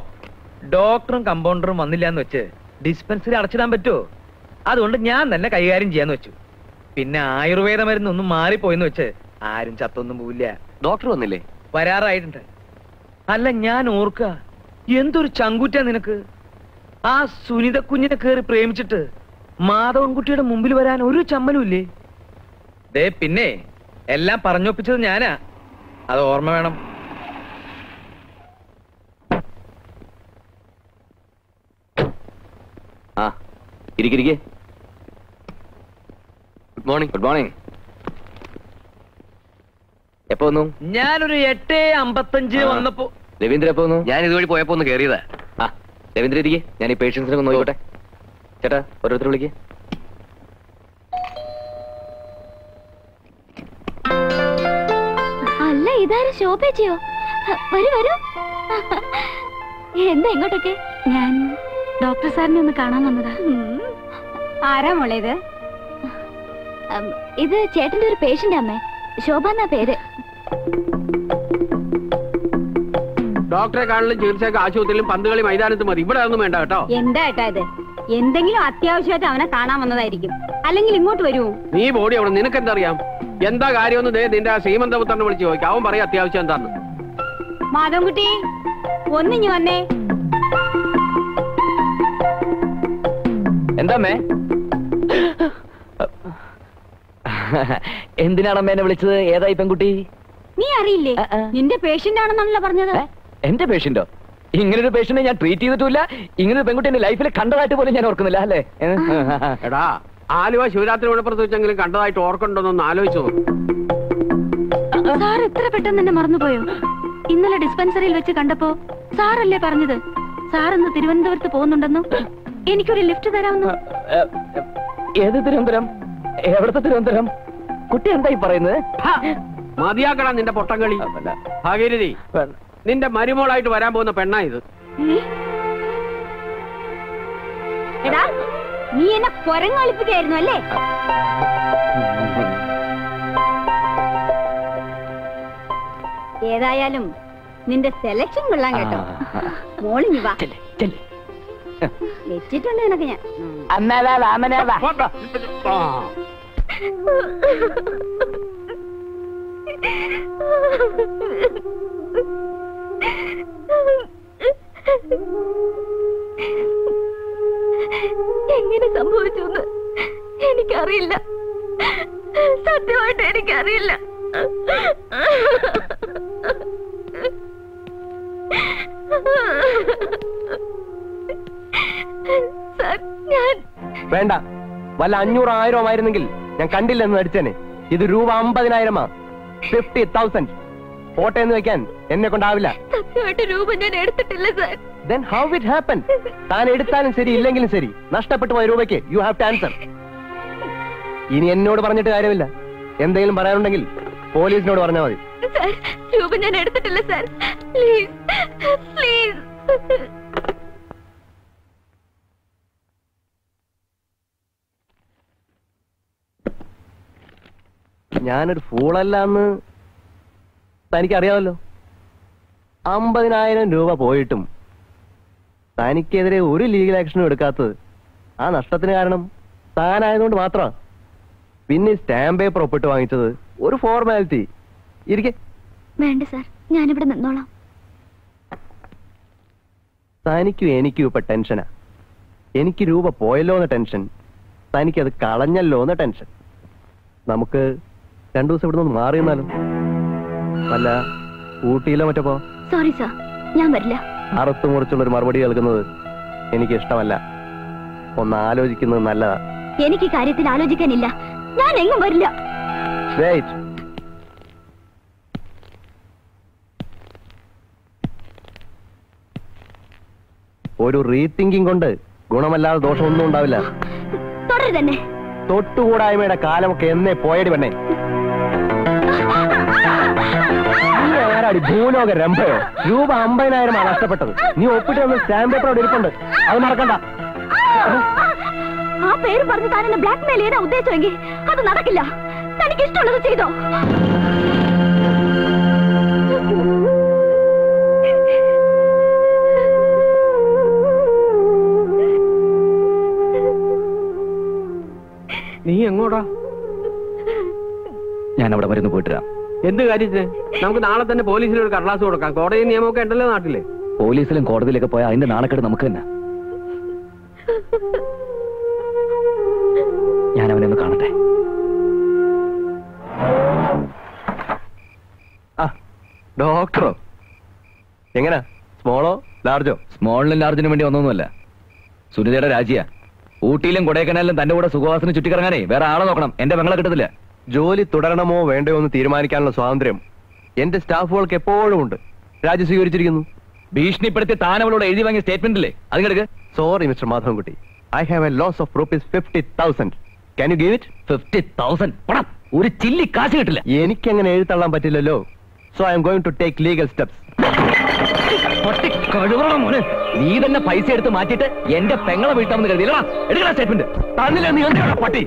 ഡോക്ടറും കമ്പൗണ്ടറും വന്നില്ല എന്ന് വെച്ച് ഡിസ്പെൻസറി അടച്ചിടാൻ പറ്റുമോ? അതുകൊണ്ട് ഞാൻ തന്നെ കൈകാര്യം ചെയ്യാന്ന് വെച്ചു. പിന്നെ ആയുർവേദ മരുന്നൊന്നും മാറിപ്പോയെന്ന് വെച്ച് ആരും ചത്തൊന്നും പോവില്ല. ഡോക്ടർ വന്നില്ലേ? വരാറായിട്ടുണ്ട്. അല്ല, ഞാൻ ഓർക്കുക, എന്തൊരു ചങ്കൂറ്റാ നിനക്ക്. ആ സുനിത കുഞ്ഞിനെ കേറി പ്രേമിച്ചിട്ട് മാധവൻകുട്ടിയുടെ മുമ്പിൽ വരാൻ ഒരു ചമ്മലും ഇല്ലേ? ദേ, പിന്നെ എല്ലാം പറഞ്ഞൊപ്പിച്ചത് ഞാനാ, അത് ഓർമ്മ വേണം. ആ, ഇരിക്കിരിക്കെ. Good morning. Good morning. എപ്പോ വന്നു? ഞാനൊരു 8:55 വന്നപ്പോ. രവീന്ദ്രൻ എപ്പോ വന്നു? ഞാൻ ഇതുവഴി പോയപ്പോ ഒന്ന് കയറിയതാ. ആ, രവീന്ദ്രൻ ഇരിക്കെ, ഞാൻ ഈ പേഷ്യൻസിനെ ഒന്ന് നോക്കട്ടെ. ചേട്ടാ, ഓരോരുത്തർ വിളിക്കേ. അല്ല, ഇതാരും ശോഭേച്ചിയോ? വരൂ വരൂ. എന്താ ഇങ്ങോട്ടൊക്കെ? ഞാൻ ഡോക്ടർ സാറിനെ ഒന്ന് കാണാൻ വന്നതാ. ആരാ മോളെ ഇത്? ഇത് ചേട്ടന്റെ ഒരു പേഷ്യന്റ് അമ്മേ, ശോഭ എന്നാ പേര്. ഡോക്ടറെ കാണലും ചികിത്സയൊക്കെ ആശുപത്രിയിലും പന്തുകളി മൈതാനത്ത് മതി, ഇവിടെ ഒന്നും വേണ്ട കേട്ടോ. എന്താ ഏട്ടാ ഇത്? എന്തെങ്കിലും അത്യാവശ്യമായിട്ട് അവനെ കാണാൻ വന്നതായിരിക്കും, അല്ലെങ്കിൽ ഇങ്ങോട്ട് വരൂ. നീ ബോഡി അവിടെ, നിനക്കെന്തറിയാം? എന്താ കാര്യമൊന്നും നിന്റെ ശ്രീമന്തപുത്രനെ വിളിച്ച് ചോദിക്കാം, അവൻ പറയാം അത്യാവശ്യം എന്താന്ന്. മാധവൻകുട്ടി, ഒന്നിഞ്ഞു വന്നേ. എന്താമ്മേ? എന്തിനാണ് എന്നെ വിളിച്ചത്? ഏതായി പെൺകുട്ടി? നീ അറിയില്ലേ? നിന്റെ പേഷ്യന്റ് ആണെന്നാണല്ലോ പറഞ്ഞത്. എന്റെ പേഷ്യന്റോ? ഇങ്ങനൊരു പേഷ്യന്റിനെ ഞാൻ ട്രീറ്റ് ചെയ്തിട്ടില്ല. ഇങ്ങനൊരു പെൺകുട്ടി എന്റെ ലൈഫിൽ കണ്ടതായിട്ട് പോലും ഞാൻ ഓർക്കുന്നില്ല. അല്ലേ? എടാ, ആലുവ ശിവരാത്രി മണപ്പുറത്ത് വെച്ചെങ്കിലും കണ്ടതായിട്ട് ഓർക്കണ്ടോന്നൊന്ന് ആലോചിച്ചു. സാർ എത്ര പെട്ടെന്ന് എന്നെ മറന്നുപോയോ? ഇന്നലെ ഡിസ്പെൻസറിയിൽ വെച്ച് കണ്ടപ്പോ സാറല്ലേ പറഞ്ഞത് സാർ ഇന്ന് തിരുവനന്തപുരത്ത് പോകുന്നുണ്ടെന്നു? എനിക്കൊരു ലിഫ്റ്റ് തരാമെന്നു. ഏത് തിരുവനന്തപുരം? എവിടത്തെ തിരുവനന്തപുരം? കുട്ടി എന്തായി പറയുന്നത്? മതിയാക്കടാ നിന്റെ പൊട്ടംകളി. ഭാഗീരഥി, നിന്റെ മരുമോളായിട്ട് വരാൻ പോകുന്ന പെണ്ണാ ഇത്. എടാ, നീ എന്നെ കൊരങ്ങളിപ്പിക്കായിരുന്നു അല്ലേ? ഏതായാലും നിന്റെ സെലക്ഷൻ കൊള്ളാൻ കേട്ടോ. മോളിഞ്ഞു വാ, വെച്ചിട്ടുണ്ട് നിനക്ക് ഞാൻ. എങ്ങനെ സംഭവിച്ചു എനിക്കറിയില്ല, സത്യമായിട്ട് എനിക്കറിയില്ല. വേണ്ട, വല്ല 500,000 ആയിരുന്നെങ്കിൽ ഞാൻ കണ്ടില്ലെന്ന് നടിച്ചേനെ. ഇത് രൂപ 50,000. 50,000 പോട്ടെന്ന് വെക്കാൻ എന്നെ കൊണ്ടാവില്ല. സത്യമായിട്ട് രൂപ ഞാൻ എടുത്തിട്ടില്ല sir. Then how it happened? താൻ എടുത്താലും ശരി ഇല്ലെങ്കിലും ശരി, നഷ്ടപ്പെട്ടു പോയ രൂപയ്ക്ക് യു ഹാവ് ടു ആൻസർ. ഇനി എന്നോട് പറഞ്ഞിട്ട് കാര്യമില്ല. എന്തെങ്കിലും പറയാനുണ്ടെങ്കിൽ പോലീസിനോട് പറഞ്ഞാൽ മതി. സാർ, രൂപ ഞാൻ എടുത്തിട്ടില്ല സാർ. Please please. ഞാനൊരു ഫൂളല്ല എന്ന് തനിക്കറിയാമല്ലോ. 50,000 രൂപ പോയിട്ടും തനിക്കെതിരെ ഒരു ലീഗൽ ആക്ഷനും എടുക്കാത്തത് ആ നഷ്ടത്തിന് കാരണം താനായതുകൊണ്ട് മാത്രമാണ്. പിന്നെ സ്റ്റാമ്പ് പേപ്പർ ഒപ്പിട്ട് വാങ്ങിച്ചത് ഒരു ഫോർമാലിറ്റി. ഇരിക്കെ. വേണ്ട സാർ, ഞാനിവിടെ നിന്നോളാം. തനിക്കും എനിക്കും ഇപ്പൊ ടെൻഷനാ. എനിക്ക് രൂപ പോയല്ലോ എന്ന ടെൻഷൻ, തനിക്കത് കളഞ്ഞല്ലോ എന്ന ടെൻഷൻ. നമുക്ക് 2 ദിവസം ഇവിടെ നിന്ന് മാറി നിന്നാലും അല്ല, ഊട്ടിയിലോ മറ്റോ പോ. സോറി സാർ, ഞാൻ വരില്ല. അറുത്തു മുറിച്ചുള്ളൊരു മറുപടി കേൾക്കുന്നത് എനിക്ക് ഇഷ്ടമല്ല. ഒന്ന് ആലോചിക്കുന്നത് നല്ലതാ. എനിക്ക് കാര്യത്തിൽ ആലോചിക്കാനില്ല. ഞാൻ എങ്ങും വരില്ല. ഒരു റീതിങ്കിങ് കൊണ്ട് ഗുണമല്ലാതെ ദോഷമൊന്നും ഉണ്ടാവില്ല. തുടരു തന്നെ. തൊട്ടുകൂടായ്മയുടെ കാലമൊക്കെ എന്നേ പോയടി പെണ്ണേ. നീ ആരാടി? ഭൂലോക രംഭയോ? രൂപ 50,000 നഷ്ടപ്പെട്ടത്. നീ ഒപ്പിട്ട് വന്ന് സ്റ്റാമ്പ് പേപ്പർ അവിടെ ഇരിപ്പുണ്ട്, അത് മറക്കണ്ട. ആ പേര് പറഞ്ഞ് താൻ എന്നെ ബ്ലാക്ക് മെയിൽ ചെയ്യാൻ ഉദ്ദേശിച്ചെങ്കിൽ അത് നടക്കില്ല. തനിക്ക് ഇഷ്ടമുള്ളത് ചെയ്തോ. നീ എങ്ങോട്ടാ? ഞാൻ അവിടെ മരുന്ന് പോയിട്ടാ. എന്ത് കാര്യത്തിന്? നമുക്ക് നാളെ തന്നെ പോലീസിൽ ഒരു കടലാസ് കൊടുക്കാം. കോടതി നിയമമൊക്കെ ഉണ്ടല്ലോ നാട്ടില്. പോലീസിലും കോടതിയിലൊക്കെ പോയാൽ അതിന്റെ നാണക്കേട് നമുക്ക് തന്നെ. ഞാൻ അവനെ ഒന്ന് കാണട്ടെ. ഡോക്ടറോ? എങ്ങനാ? സ്മോളോ ലാർജോ? സ്മോളിനും ലാർജിനും വേണ്ടി ഒന്നൊന്നുമല്ല. സുനിതയുടെ രാജിയാ. ഊട്ടിയിലും കൊടൈക്കനാലിലും തന്റെ കൂടെ സുഖവാസിന് ചുറ്റിക്കറങ്ങാനേ വേറെ ആളെ നോക്കണം. എന്റെ പെങ്ങളെ കിട്ടത്തില്ല. ജോലി തുടരണമോ വേണ്ടയോ എന്ന് തീരുമാനിക്കാനുള്ള സ്വാതന്ത്ര്യം എന്റെ സ്റ്റാഫുകൾക്ക് എപ്പോഴും ഉണ്ട്. രാജി സ്വീകരിച്ചിരിക്കുന്നു. ഭീഷണിപ്പെടുത്തി താനവളോട് എഴുതി വാങ്ങിയ സ്റ്റേറ്റ്മെന്റ് ഇല്ലേ, അത് കിടക്ക്. Sorry mister Madhavankutti, I have a loss of ₹50,000. Can you give it? 50,000? ഒരു ചില്ലി കാശ് കിട്ടില്ല. എനിക്കങ്ങനെ എഴുതള്ളാൻ പറ്റില്ലല്ലോ. So I am going to take legal steps. മോനെ, നീ തന്നെ പൈസ എടുത്ത് മാറ്റിയിട്ട് എന്റെ പെങ്ങളെ വീട്ടാമെന്ന് കരുതിയില്ല. എടുക്കണ സ്റ്റേറ്റ്മെന്റ്. തന്നില്ല നീ എന്തിനാ പട്ടി?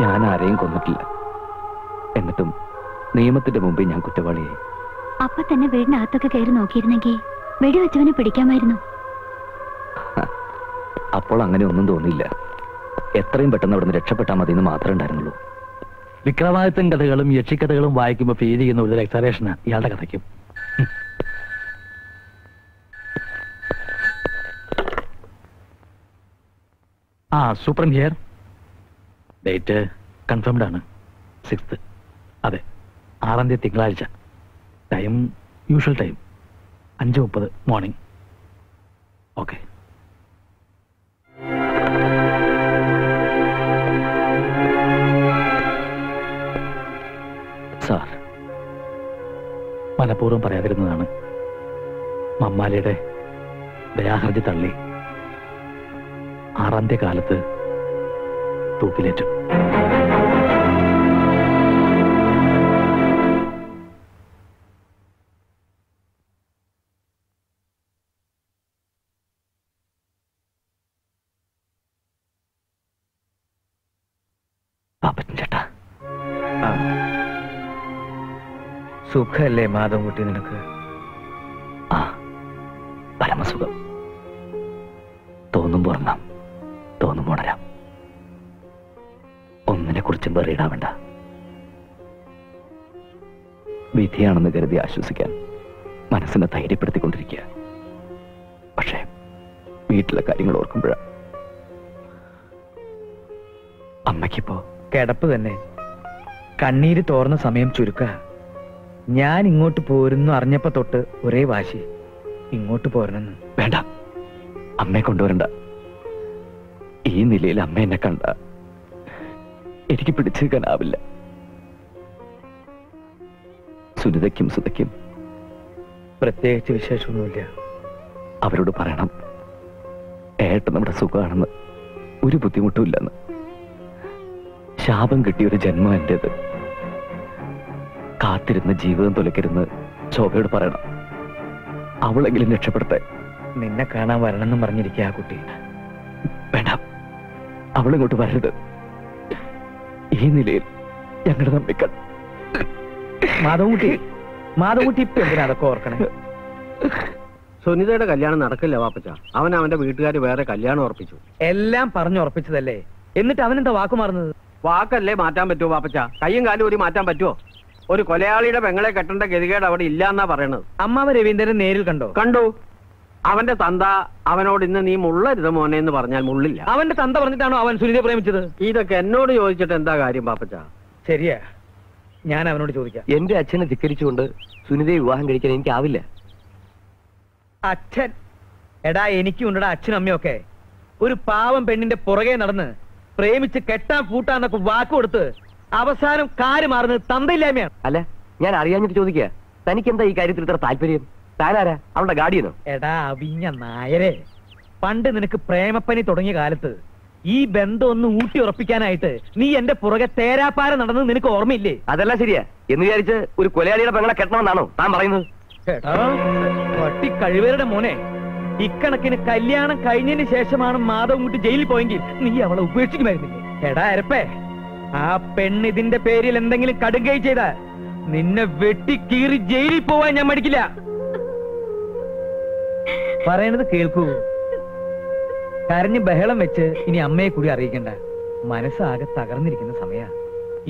ഞാൻ ആരെയും കൊന്നിട്ടില്ല. എന്നിട്ടും നിയമത്തിന്റെ മുമ്പിൽ ഞാൻ കുറ്റവാളിയായി. അപ്പൊ തന്നെ വീടിനകത്തൊക്കെ കയറി നോക്കിയിരുന്നെങ്കിൽ വെടിവെച്ചവനെ പിടിക്കാമായിരുന്നു. അപ്പോൾ അങ്ങനെ ഒന്നും തോന്നിയില്ല. എത്രയും പെട്ടെന്ന് അവിടെ നിന്ന് രക്ഷപ്പെട്ടാൽ മതി എന്ന് മാത്രമേ ഉണ്ടായിരുന്നുള്ളൂ. വിക്രമാദിത്യൻ കഥകളും യക്ഷിക്കഥകളും വായിക്കുമ്പോൾ ഫീൽ ചെയ്യുന്ന ഒരു എക്സറേഷന് ഇയാളുടെ കഥയ്ക്കും. Superintendent here. ഡേറ്റ് കൺഫേംഡ് ആണ്. 6th. അതെ, 6ാം തീയതി തിങ്കളാഴ്ച. Time usual time 5:30 morning. Okay. Sir, മനഃപൂർവ്വം പറയാതിരുന്നതാണ്. മമ്മാലിയുടെ ദയാഹർജി തള്ളി 6ാം തീയതി കാലത്ത് തൂക്കിലേറ്റു. പാപ്പച്ചൻ ചേട്ടാ, സുഖല്ലേ മാധവൻകുട്ടി നിനക്ക്? ആ, പരമസുഖം. തോന്നുമ്പോ ഉറങ്ങാം, തോന്നുമ്പോ ഉണരാം. ഒന്നിനെ കുറിച്ചും വെറിയിടാവണ്ട. വിധിയാണെന്ന് കരുതി ആശ്വസിക്കാൻ മനസ്സിനെ ധൈര്യപ്പെടുത്തിക്കൊണ്ടിരിക്കുക. പക്ഷേ വീട്ടിലെ കാര്യങ്ങൾ ഓർക്കുമ്പോഴാണ്. അമ്മയ്ക്കിപ്പോ കിടപ്പ് തന്നെ. കണ്ണീര് തോർന്ന സമയം ചുരുക്ക. ഞാൻ ഇങ്ങോട്ട് പോരുന്നു അറിഞ്ഞപ്പോ തൊട്ട് ഒരേ വാശി, ഇങ്ങോട്ട് പോരണമെന്ന്. വേണ്ട, അമ്മയെ കൊണ്ടുവരണ്ട. ഈ നിലയിൽ അമ്മ എന്നെ കണ്ട എനിക്ക് പിടിച്ചേക്കാനാവില്ല. സുനിതയ്ക്കും സുതയ്ക്കും പ്രത്യേകിച്ച് വിശേഷമൊന്നുമില്ല. അവരോട് പറയണം ഏട്ടൻ നമ്മുടെ സുഖമാണെന്ന്, ഒരു ബുദ്ധിമുട്ടുമില്ലെന്ന്. ശാപം കിട്ടിയൊരു ജന്മം എന്റേത്. കാത്തിരുന്ന് ജീവിതം തുലക്കരുന്ന് ശോഭയോട് പറയണം. അവളെങ്കിലും രക്ഷപ്പെടുത്തേ. നിന്നെ കാണാൻ വരണമെന്നും പറഞ്ഞിരിക്കുക ആ കുട്ടി. വേണ്ട, അവളിങ്ങോട്ട് വരരുത്. ഈ നിലയിൽ ഞങ്ങളുടെ നമ്പിക്കൾ. മാധവൻകുട്ടി ഇപ്പൊ എന്തിനാ അതൊക്കെ ഓർക്കണേ? സുനിതയുടെ കല്യാണം നടക്കില്ല വാപ്പച്ച. അവൻ അവന്റെ വീട്ടുകാർ വേറെ കല്യാണം ഉറപ്പിച്ചു. എല്ലാം പറഞ്ഞുറപ്പിച്ചതല്ലേ, എന്നിട്ട് അവനെന്താ വാക്ക് മാറുന്നത്? വാക്കല്ലേ മാറ്റാൻ പറ്റുമോ വാപ്പച്ച? കയ്യും കാലും ഒരു മാറ്റാൻ പറ്റുമോ? ഒരു കൊലയാളിയുടെ പെങ്ങളെ കെട്ടേണ്ട ഗതികേട് അവിടെ ഇല്ലാന്നാ പറയണത്. അമ്മാവ രവീന്ദ്രൻ നേരിൽ കണ്ടോ? കണ്ടു. അവന്റെ തന്ത അവനോട് ഇന്ന് നീ മുള്ളരുത് മോനെ എന്ന് പറഞ്ഞാൽ മുള്ളില്ല. അവന്റെ തന്ത പറഞ്ഞിട്ടാണോ അവൻ സുനിതയെ പ്രേമിച്ചത്? ഇതൊക്കെ എന്നോട് ചോദിച്ചിട്ട് എന്താ കാര്യം പാപ്പച്ച? ശരിയാ, ഞാൻ അവനോട് ചോദിക്കാം. എന്റെ അച്ഛനെ ധിക്കരിച്ചുകൊണ്ട് സുനിതയെ വിവാഹം കഴിക്കാൻ എനിക്കാവില്ല. അച്ഛൻ? എടാ, എനിക്കും ഉണ്ടടാ അച്ഛനും അമ്മയൊക്കെ. ഒരു പാവം പെണ്ണിന്റെ പുറകെ നടന്ന് പ്രേമിച്ച് കെട്ടാൻ പൂട്ടാന്നൊക്കെ വാക്ക് കൊടുത്ത് അവസാനം കാര് മാറുന്നത് തന്തയില്ലായ്മയാണ്. അല്ല, ഞാൻ അറിയാഞ്ഞിട്ട് ചോദിക്കുക, തനിക്ക് എന്താ ഈ കാര്യത്തിൽ ഇത്ര താല്പര്യം? താനാരാ, അവളുടെ ഗാഡിയനോ? എടാ അവിഞ്ഞ നായരെ, പണ്ട് നിനക്ക് പ്രേമപ്പനി തുടങ്ങിയ കാലത്ത് ഈ ബന്ധം ഒന്ന് ഊട്ടി ഉറപ്പിക്കാനായിട്ട് നീ എന്റെ പുറകെ തേരാപ്പാര നടന്നത് നിനക്ക് ഓർമ്മയില്ലേ? അതെല്ലാം ശരിയാ. എന്ന് വിചാരിച്ച് ഒരു കൊലയാളിയുടെ പെങ്ങളെ കെട്ടണമെന്നാണോ താൻ പറയുന്നത്? എടാ പട്ടി കഴിവേരുടെ മോനെ, ഇക്കണക്കിന് കല്യാണം കഴിഞ്ഞതിന് ശേഷമാണ് മാധവൻകുട്ടി ജയിലിൽ പോയെങ്കിൽ നീ അവളെ ഉപേക്ഷിക്കുമായിരുന്നില്ലേ? എടാ അരപ്പേ, ആ പെണ്ണ് ഇതിന്റെ പേരിൽ എന്തെങ്കിലും കടുകൈ ചെയ്ത നിന്നെ വെട്ടിക്കീറി ജയിലിൽ പോവാൻ ഞാൻ മടിക്കില്ല. പറയണത് കേൾക്കൂ. കരഞ്ഞ് ബഹളം വെച്ച് ഇനി അമ്മയെ കൂടി അറിയിക്കണ്ട. മനസ്സാകെ തകർന്നിരിക്കുന്ന സമയ.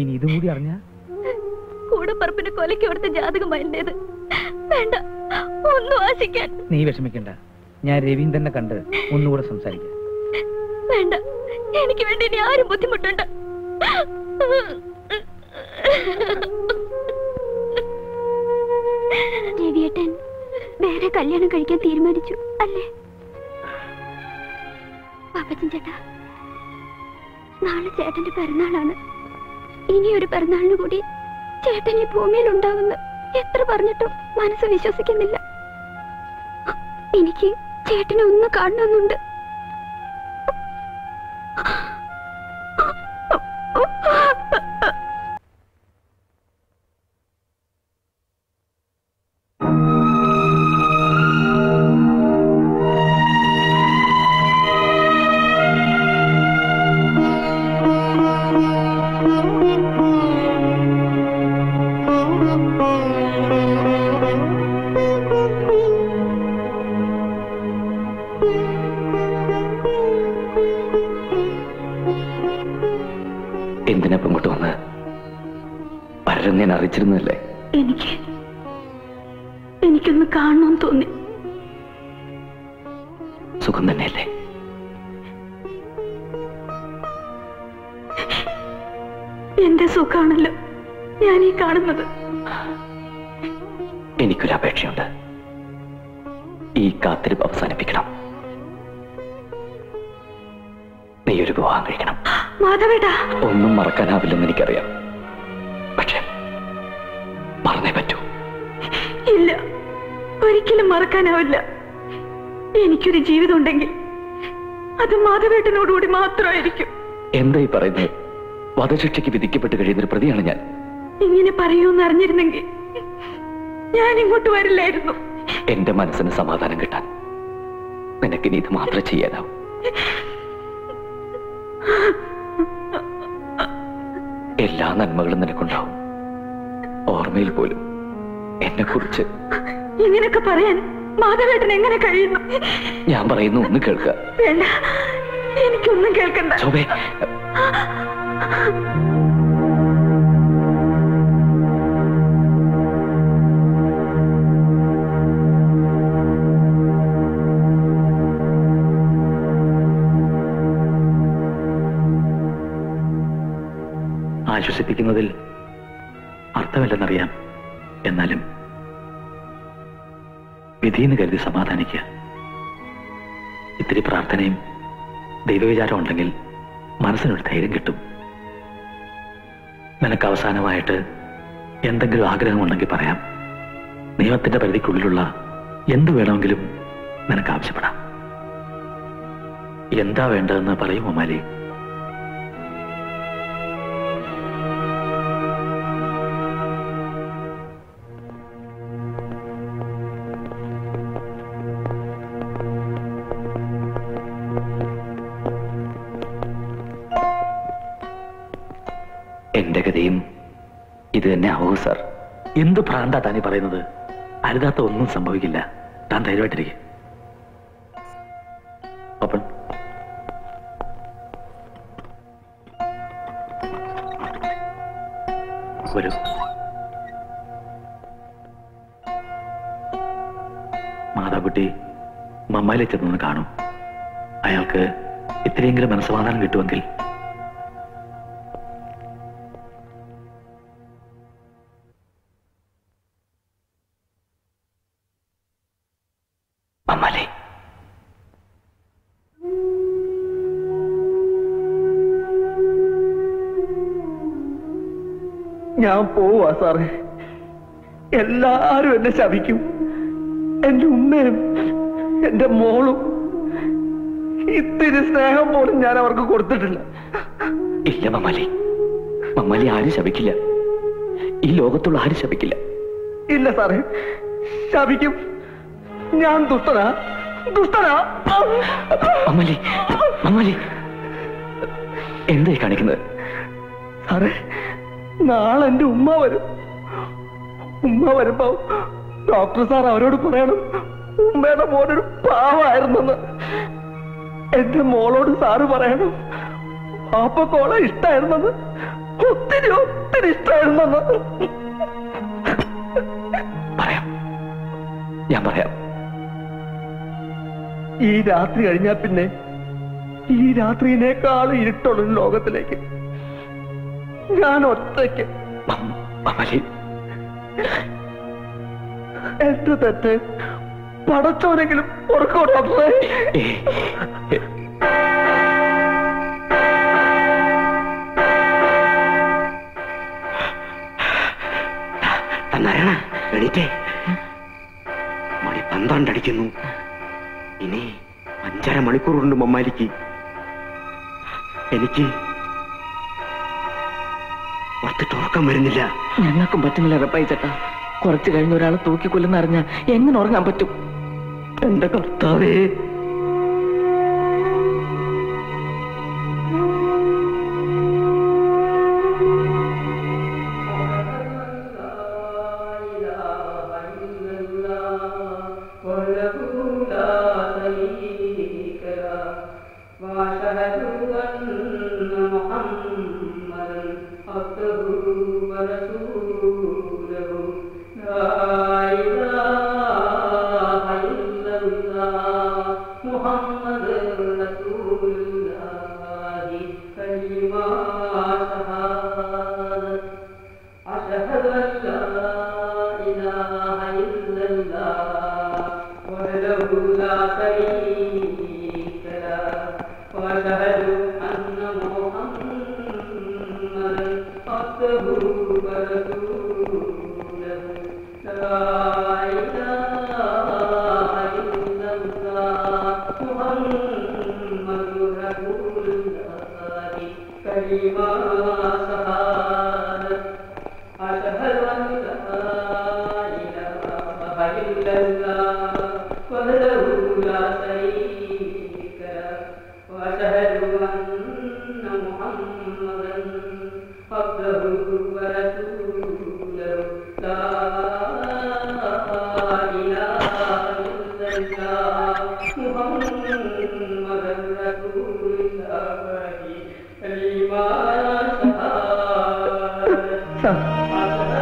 ഇനി ഇതും കൂടി അറിഞ്ഞ കൂടപ്പറപ്പിന്റെ കൊലയ്ക്ക് അവിടുത്തെ ജാതകമായിരുന്നത്. വേണ്ട, ഒന്നും ആശിക്കാൻ. നീ വിഷമിക്കണ്ട, ഞാൻ രവീന്ദ്രനെ കണ്ട് ഒന്നുകൂടെ സംസാരിക്കാം. വേണ്ട, എനിക്ക് വേണ്ടി ഇനി ആരും ബുദ്ധിമുട്ടുണ്ട്. രവിയേട്ടൻ വേറെ കല്യാണം കഴിക്കാൻ തീരുമാനിച്ചു അല്ലേ? പാപ്പച്ചൻ ചേട്ടാ, നാളെ ചേട്ടന്റെ പിറന്നാളാണ്. ഇനിയൊരു പിറന്നാളിന് കൂടി ചേട്ടൻ ഈ ഭൂമിയിൽ ഉണ്ടാവുമെന്ന് എത്ര പറഞ്ഞിട്ടും മനസ്സ് വിശ്വസിക്കുന്നില്ല. എനിക്ക് ചേട്ടനെ ഒന്ന് കാണണമെന്നുണ്ട്. എന്തിനപ്പം ഇങ്ങോട്ട് വന്ന് പലരും ഞാൻ അറിയിച്ചിരുന്നല്ലേ? എനിക്കൊന്ന് കാണണം തോന്നി. സുഖം തന്നെയല്ലേ? എന്റെ സുഖാണല്ലോ ഞാൻ ഈ കാണുന്നത്. എനിക്കൊരു അപേക്ഷയുണ്ട്. ഈ കാത്തിരിപ്പ് അവസാനിപ്പിക്കണം. നീ ഒരു വിവാഹം കഴിക്കണം. മാധവേട്ടാ, ഒന്നും മറക്കാനാവില്ലെന്ന് എനിക്കറിയാം. പക്ഷെ മറന്നേ പറ്റൂ. ഇല്ല, ഒരിക്കലും മറക്കാനാവില്ല. എനിക്കൊരു ജീവിതം ഉണ്ടെങ്കിൽ അത് മാധവേട്ടനോടുകൂടി മാത്രമായിരിക്കും. എന്തായി പറയുന്നത്? വധശിക്ഷയ്ക്ക് വിധിക്കപ്പെട്ട് കഴിയുന്നൊരു പ്രതിയാണ് ഞാൻ. ഇങ്ങനെ പറയൂന്ന് അറിഞ്ഞിരുന്നെങ്കിൽ ഞാൻ ഇങ്ങോട്ട് വരില്ലായിരുന്നു. എന്റെ മനസ്സിന് സമാധാനം കിട്ടാൻ നിനക്കിനി ഇത് മാത്രമേ ചെയ്യാനാവൂ. എല്ലാ നന്മകളും നിനക്കുണ്ടാവും. ഓർമ്മയിൽ പോലും എന്നെ കുറിച്ച് ഇങ്ങനെയൊക്കെ പറയാൻ മാധവേട്ടൻ എങ്ങനെ കഴിയുന്നു? ഞാൻ പറയുന്നു, ഒന്ന് കേൾക്കുക. വേണ്ട, എനിക്കൊന്നും കേൾക്കണ്ട. ശോഭേ, ആശ്വസിപ്പിക്കുന്നതിൽ അർത്ഥമില്ലെന്നറിയാം. എന്നാലും വിധിയെന്ന് കരുതി സമാധാനിക്കുക. ഇത്തിരി പ്രാർത്ഥനയും ദൈവവിചാരം ഉണ്ടെങ്കിൽ മനസ്സിനൊരു ധൈര്യം കിട്ടും. നിനക്ക് അവസാനമായിട്ട് എന്തെങ്കിലും ആഗ്രഹമുണ്ടെങ്കിൽ പറയാം. നിയമത്തിന്റെ പരിധിക്കുള്ളിലുള്ള എന്ത് വേണമെങ്കിലും നിനക്ക് ആവശ്യപ്പെടാം. എന്താ വേണ്ടതെന്ന് പറയും ഒമാലി. എന്റെ ഗതിയും ഇത് തന്നെ ആവൂ സർ. എന്ത് ഭ്രാന്താ താനീ പറയുന്നത്? അരുതാത്ത ഒന്നും സംഭവിക്കില്ല. താൻ ധൈര്യമായിട്ടിരിക്കെ. ഓപ്പൺ. വരൂ. മാതാകുട്ടി മമ്മായിലെ ചെന്നൊന്ന് കാണും. അയാൾക്ക് ഇത്രയെങ്കിലും മനസ്സമാധാനം കിട്ടുമെങ്കിൽ. മമ്മാലേ, ഞാൻ പോവാ സാറേ. എല്ലാരും എന്നെ ശപിക്കും. എന്റെ ഉമ്മയും എന്റെ മോളും ഇത്തിരി സ്നേഹം പോലും ഞാൻ അവർക്ക് കൊടുത്തിട്ടില്ല. ഇല്ല മമ്മാലി, മമ്മാലി ആരും ശപിക്കില്ല. ഈ ലോകത്തുള്ള ആരും ശപിക്കില്ല. ഇല്ല സാറേ, ശപിക്കും. ഞാൻ ദുഷ്ടനാ. മമ്മാലി, മമ്മാലി എന്തായി കാണിക്കുന്നത്? സാറേ, നാളെ എന്റെ ഉമ്മ വരും. ഉമ്മ വരുമ്പോ ഡോക്ടർ സാർ അവരോട് പറയണം ഉമ്മയുടെ മോനൊരു പാവമായിരുന്നെന്ന്. എന്റെ മോളോട് സാറ് പറയണം പാപ്പക്കോളെ ഇഷ്ടായിരുന്നെന്ന്. ഒത്തിരി ഇഷ്ടായിരുന്നെന്ന് പറയാം. ഞാൻ പറയാം. ഈ രാത്രി കഴിഞ്ഞാ പിന്നെ ഈ രാത്രിയിനേക്കാൾ ഇരുട്ടുള്ള ലോകത്തിലേക്ക് ഞാൻ ഒറ്റയ്ക്ക്. എന്റെ തെറ്റ് പടച്ചോനെങ്കിലും ഓർക്കോ ഡോക്ടറെ? എണീറ്റേ. മണി 12 അടിക്കുന്നു. ഇനി 5.5 മണിക്കൂറുണ്ട് മമ്മാലിക്ക്. എനിക്ക് പുറത്തിട്ട് ഉറക്കം വരുന്നില്ല. ഞങ്ങൾക്കും പറ്റുന്നില്ല റപ്പായി ചേട്ടാ. കുറച്ചു കഴിഞ്ഞ് ഒരാളെ തൂക്കിക്കൊല്ലുന്ന അറിഞ്ഞാൽ എങ്ങനെ ഉറങ്ങാൻ പറ്റും? എന്റെ കർത്താവേ,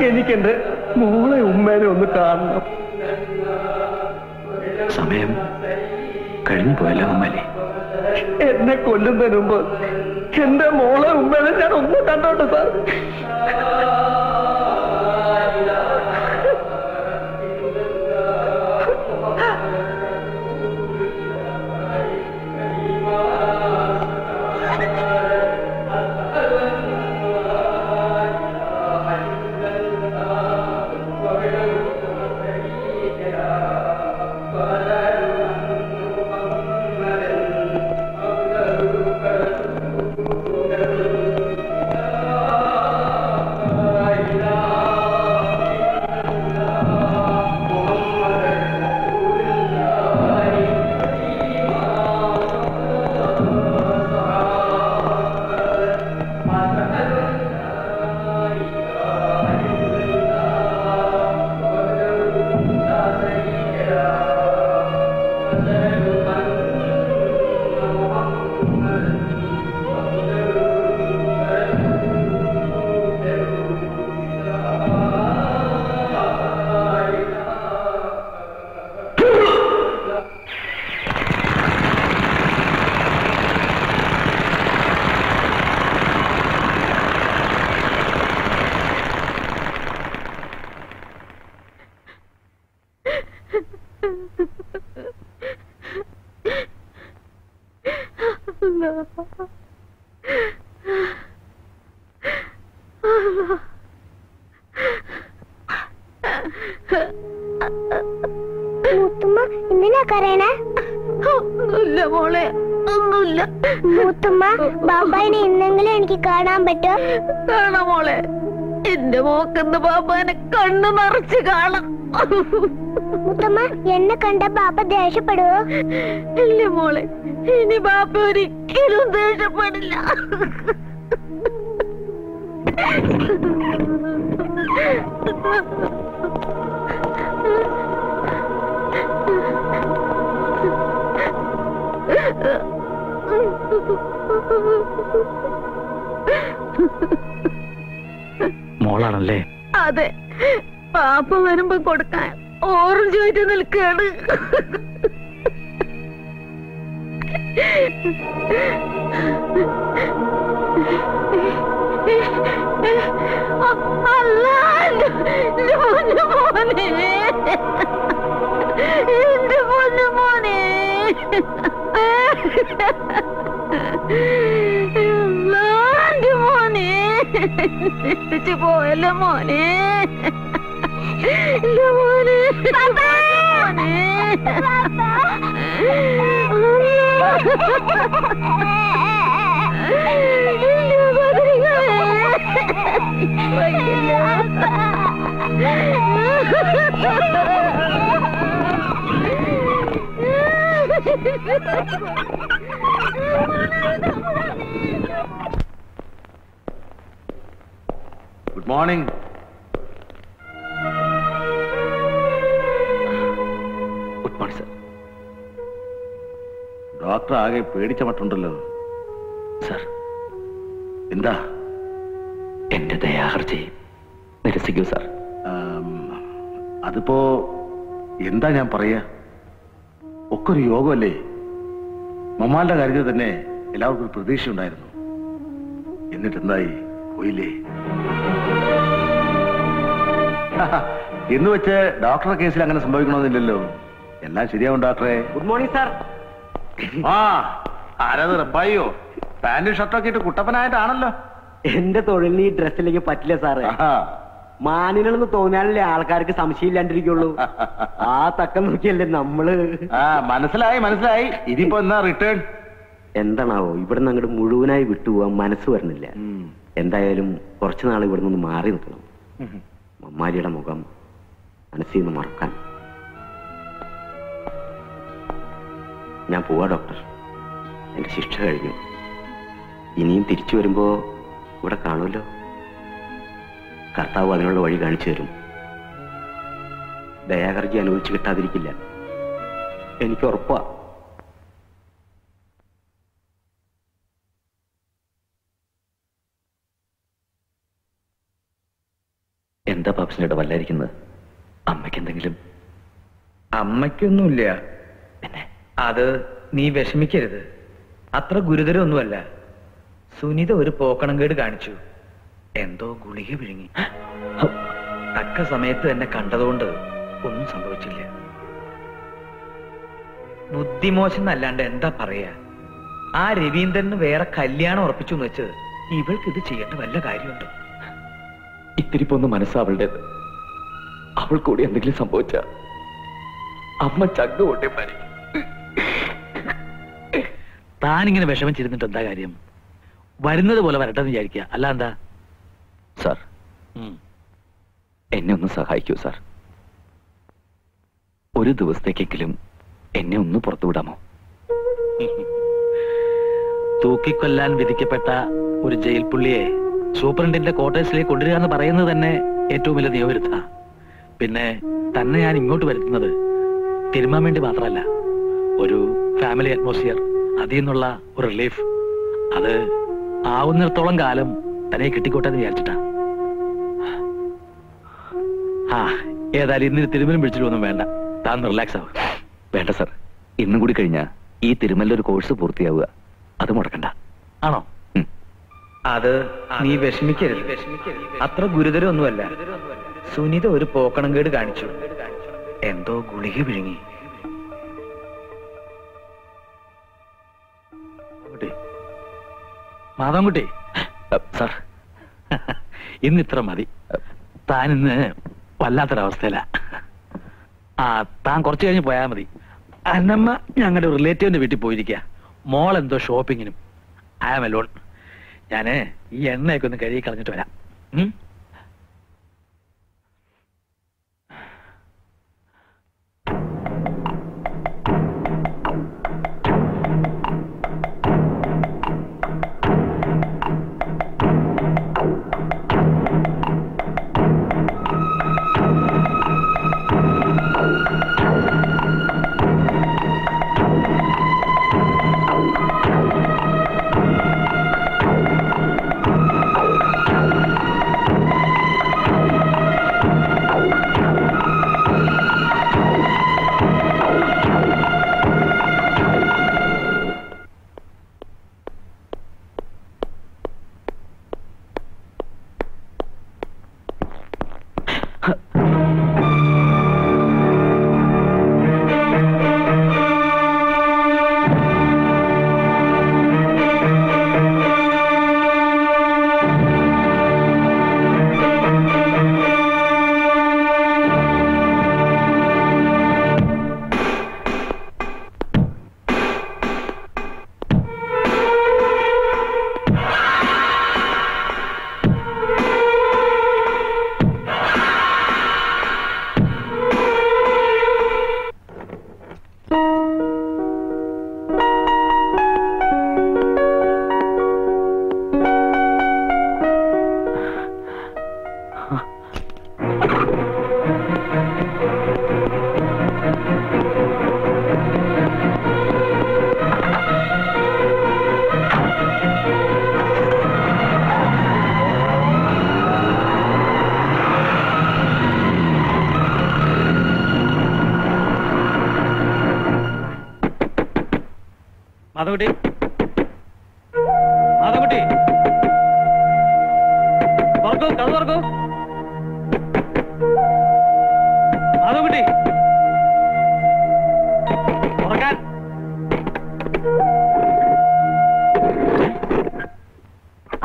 എനിക്കെന്റെ മോളെ ഉമ്മേനെ ഒന്ന് കാണണം. സമയം കഴിഞ്ഞു പോയല്ലോ മമ്മാലി. എന്നെ കൊല്ലുന്നതിന് മുമ്പ് എന്റെ മോളെ ഉമ്മേനെ ഞാൻ ഒന്ന് കണ്ടോട്ടെ സാർ. മൂത്തുമ്മ എന്തിനാ കരയണേ? ഒന്നുമില്ല മോളെ, ഒന്നുമില്ല. മൂത്തുമ്മ, ബാബായിനെ ഇന്നെങ്കിലും എനിക്ക് കാണാൻ പറ്റോ? കാണാം മോളെ, എന്റെ മോക്കെന്ന് ബാബാനെ കണ്ണു നിറച്ച് കാണാം. മൂത്തുമ്മ, എന്നെ കണ്ട ബാബ ദേഷ്യപ്പെടുവോ? ഇല്ല മോളെ, ഇനി ബാബ ഒരിക്കലും ദേഷ്യപ്പെടില്ല. മോളാണല്ലേ? അതെ, പാപ്പ വരുമ്പോ കൊടുക്കാൻ ഓറഞ്ച് ആയിട്ട് നിൽക്കാണ്. അല്ല, എന്റെ പൊന്നു മോനെ, എന്റെ പൊന്നു മോനെ, എന്റെ മോനെ തിരിച്ചു പോയല്ലോ മോനെ, എന്റെ മോനെ, good morning. Good morning sir. Doctor ആകെ പേടിച്ച മട്ടുണ്ടല്ലോ. സർ, എന്താ? എന്റെ ദയാഹർജി നിരസിക്കൂ സർ. അതിപ്പോ എന്താ ഞാൻ പറയാ, ഒക്കെ ഒരു യോഗമല്ലേ. മമ്മാന്റെ കാര്യത്തിൽ തന്നെ എല്ലാവർക്കും ഒരു പ്രതീക്ഷ ഉണ്ടായിരുന്നു. എന്നിട്ട് എന്തായി? പോയില്ലേ. എന്ന് വെച്ച് ഡോക്ടറുടെ കേസിൽ അങ്ങനെ സംഭവിക്കണമെന്നില്ലല്ലോ. എല്ലാം ശരിയാവും ഡോക്ടറെ. Good morning sir. ആ, ആരാത് റബ്ബായിയോ? പാന്റും ഷർട്ടൊക്കെ ഇട്ട് കുട്ടപ്പനായിട്ടാണല്ലോ. എന്റെ തൊഴിലിന് ഈ ഡ്രസ്സിലേക്ക് പറ്റില്ല സാറ്. മാനിനെന്ന് തോന്നിയാലല്ലേ ആൾക്കാർക്ക് സംശയമില്ലാണ്ടിരിക്കുള്ളൂ. ആ തക്കം നോക്കിയല്ലേ നമ്മള്. മനസ്സിലായി മനസ്സിലായി. ഇതിപ്പോ എന്നാ റിട്ടേൺ? എന്താണാവോ, ഇവിടുന്ന് അങ്ങോട്ട് മുഴുവനായി വിട്ടുപോവാൻ മനസ്സ് വരണില്ല. എന്തായാലും കുറച്ചു നാൾ ഇവിടെ നിന്ന് മാറി നിൽക്കണം. മമ്മാരിയുടെ മുഖം മനസ്സിൽ നിന്ന് മറക്കാൻ. ഞാൻ പോവാ ഡോക്ടർ. എന്റെ ശിക്ഷ കഴിഞ്ഞു. ഇനിയും തിരിച്ചു വരുമ്പോ ഇവിടെ കാണുമല്ലോ. കർത്താവ് അതിനുള്ള വഴി കാണിച്ചു തരും. ദയാഹർജി അനുഭവിച്ചു കിട്ടാതിരിക്കില്ല, എനിക്ക് ഉറപ്പാ. എന്താ പാപ്പസിനോട് വല്ലായിരിക്കുന്നത്? അമ്മയ്ക്ക് എന്തെങ്കിലും? അമ്മയ്ക്കൊന്നുമില്ല. പിന്നെ അത് നീ വിഷമിക്കരുത്. അത്ര ഗുരുതരമൊന്നുമല്ല. സുനിത ഒരു പോക്കണം കേട് കാണിച്ചു. എന്തോ ഗുളിക വിഴുങ്ങി. തക്ക സമയത്ത് തന്നെ കണ്ടതുകൊണ്ട് ഒന്നും സംഭവിച്ചില്ല. ബുദ്ധിമോശം എന്നല്ലാണ്ട് എന്താ പറയാ. ആ രവീന്ദ്രന് വേറെ കല്യാണം ഉറപ്പിച്ചു എന്ന് വെച്ച് ഇവൾക്ക് ഇത് ചെയ്യേണ്ട വല്ല കാര്യമുണ്ടോ? ഇത്തിരി പോന്ന മനസ്സാവളുടേത്. അവൾ കൂടി എന്തെങ്കിലും സംഭവിച്ച അമ്മ ചങ്ക കൊണ്ടേ മരിക്കും. താനിങ്ങനെ വിഷമിച്ചിരുന്നിട്ട് എന്താ കാര്യം? വരുന്നത് പോലെ വരട്ടെന്ന് വിചാരിക്കുക, അല്ല എന്താ? സാർ, എന്നെ ഒന്ന് സഹായിക്കൂ സാർ. ഒരു ദിവസത്തേക്കെങ്കിലും എന്നെ ഒന്ന് പുറത്തുവിടാമോ? തൂക്കിക്കൊല്ലാൻ വിധിക്കപ്പെട്ട ഒരു ജയിൽ പുള്ളിയെ സൂപ്രണ്ടിന്റെ ക്വാർട്ടേഴ്സിലേക്ക് കൊണ്ടുവരിക എന്ന് പറയുന്നത് തന്നെ ഏറ്റവും വലിയ നിയമവിരുദ്ധ. പിന്നെ തന്നെ ഞാൻ ഇങ്ങോട്ട് വരുത്തുന്നത് തിരുമാൻ വേണ്ടി മാത്രമല്ല, ഒരു ഫാമിലി അറ്റ്മോസ്ഫിയർ, അതിൽ നിന്നുള്ള ഒരു റിലീഫ്, അത് ആവുന്നിടത്തോളം കാലം തന്നെ കിട്ടിക്കോട്ടെ എന്ന് വിചാരിച്ചിട്ടാ. ഏതായാലും ഇന്നിന് തിരുമലും പിടിച്ചിട്ടൊന്നും വേണ്ട, താൻ റിലാക്സ് ആവുക. വേണ്ട സാർ, ഇന്നും കൂടി കഴിഞ്ഞാ ഈ തിരുമല്ലൊരു കോഴ്സ് പൂർത്തിയാവുക. അത് മുടക്കണ്ട. ആണോ? അത് നീ വിഷമിക്കരുത്. അത്ര ഗുരുതരമൊന്നുമല്ല. സുനിത ഒരു പോക്കണം കേട് കാണിച്ചു. എന്തോ ഗുളിക വിഴുങ്ങി. മാധവൻകുട്ടി സാർ, ഇന്നിത്ര മതി. താനിന്ന് വല്ലാത്തൊരവസ്ഥയില. താൻ കുറച്ചു കഴിഞ്ഞ് പോയാൽ മതി. അന്നമ്മ ഞങ്ങളുടെ റിലേറ്റീവിന്റെ വീട്ടിൽ പോയിരിക്കുക. മോളെന്തോ ഷോപ്പിങ്ങിനും. I am alone. ഞാന് ഈ എണ്ണയൊക്കെ ഒന്ന് കഴുകി കളഞ്ഞിട്ട് വരാം. മാധവൻകുട്ടി, മാധവൻകുട്ടി, തുറക്കൂ, കഥ തുറക്കൂ. മാധവൻകുട്ടി, തുറക്കാൻ.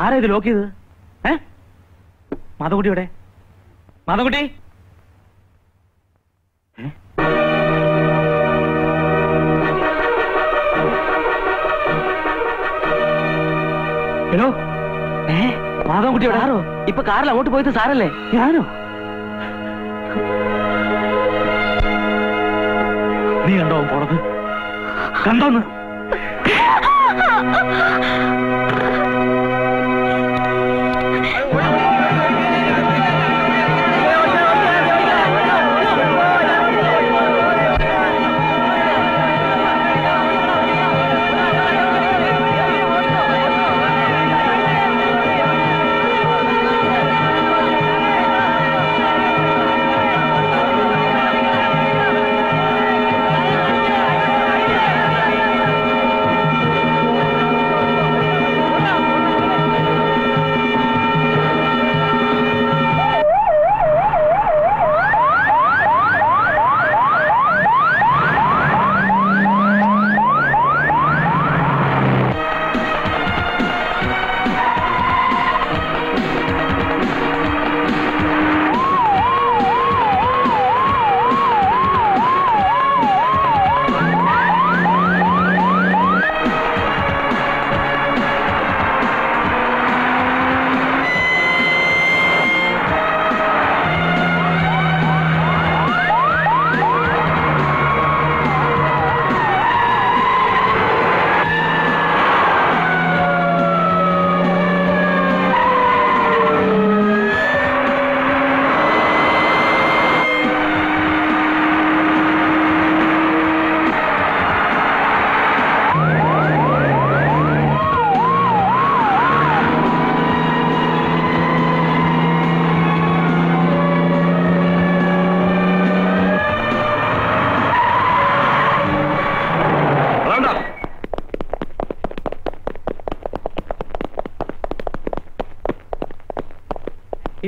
ആരാ ഇത് ലോക്ക് ചെയ്തത്? മാധവൻകുട്ടി എവിടെ? മാധവൻകുട്ടി, ഹലോ, മാധവൻകുട്ടി എവിടെ? ആരോ ഇപ്പൊ കാറിൽ അങ്ങോട്ട് പോയത് സാറല്ലേ? ഞാനോ? നീ കണ്ടോ പോണത്? കണ്ടോന്ന്?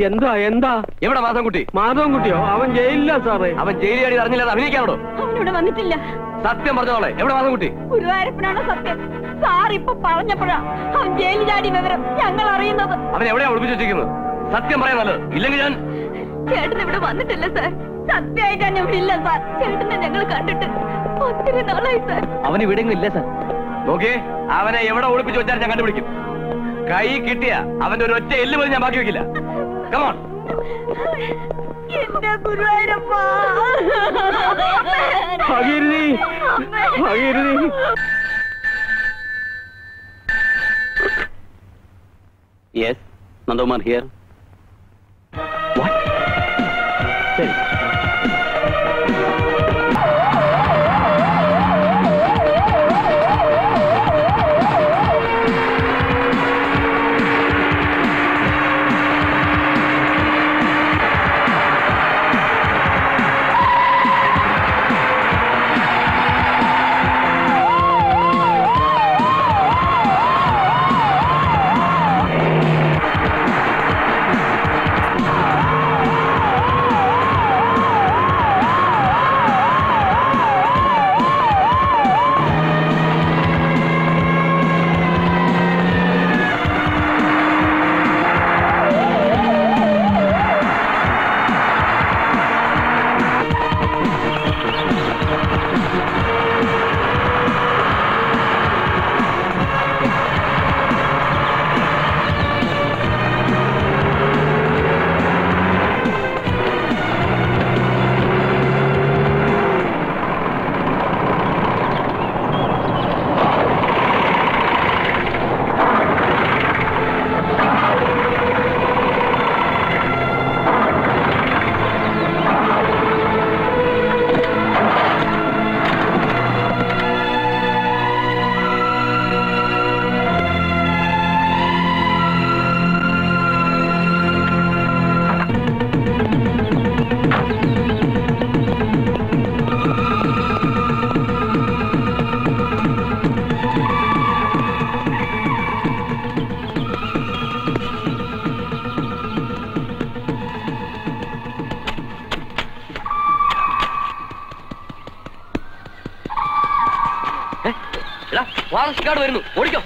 എന്താ എന്താ? എവിടെ മാധവൻകുട്ടി? മാധവൻകുട്ടിയോ? അവൻ ജയിലില്ല സാറേ. അവൻ ജയിലിൽ അറിഞ്ഞില്ല, അഭിനയിക്കാനോടോ? അവനിവിടെ വന്നിട്ടില്ല. സത്യം പറഞ്ഞോളെ, എവിടെ മാധവൻകുട്ടി? ഗുരുവായൂരപ്പനാണോ സത്യം? സാർ സാർ ഇപ്പൊ പറഞ്ഞപ്പോഴാ അവൻ ജയിലിൽ ചാടി വിവരം ഞങ്ങൾ അറിയുന്നത്. അവൻ എവിടെയാ ഒളിപ്പിച്ചു വെച്ചിരിക്കുന്നത്? സത്യം പറയാൻ നല്ലത്, ഇല്ലെങ്കിൽ ഞാൻ... ചേട്ടൻ ഇവിടെ വന്നിട്ടില്ല സാർ. സത്യമായിട്ടാ ഞാൻ ഇവിടെ ഇല്ല സാർ. ചേട്ടനെ ഞങ്ങൾ കണ്ടിട്ട് ഒത്തിരി നാളായി സാർ. അവൻ ഇവിടെ ഇല്ല സാർ. നോക്കിയേ, അവനെ എവിടെ ഒളിപ്പിച്ചു വെച്ചാൽ ഞാൻ കണ്ടുപിടിക്കും. കൈ കിട്ടിയ അവന്റെ ഒരു ഒറ്റ എല്ല് പോലും ഞാൻ ബാക്കി വെക്കില്ല. കമോൺ. എന്റെ ഗുരുവായൂരപ്പാ. Yes, Nandakumar here. ശരി. വാറസ്കാട് വരുന്നു, ഓടിക്കോ.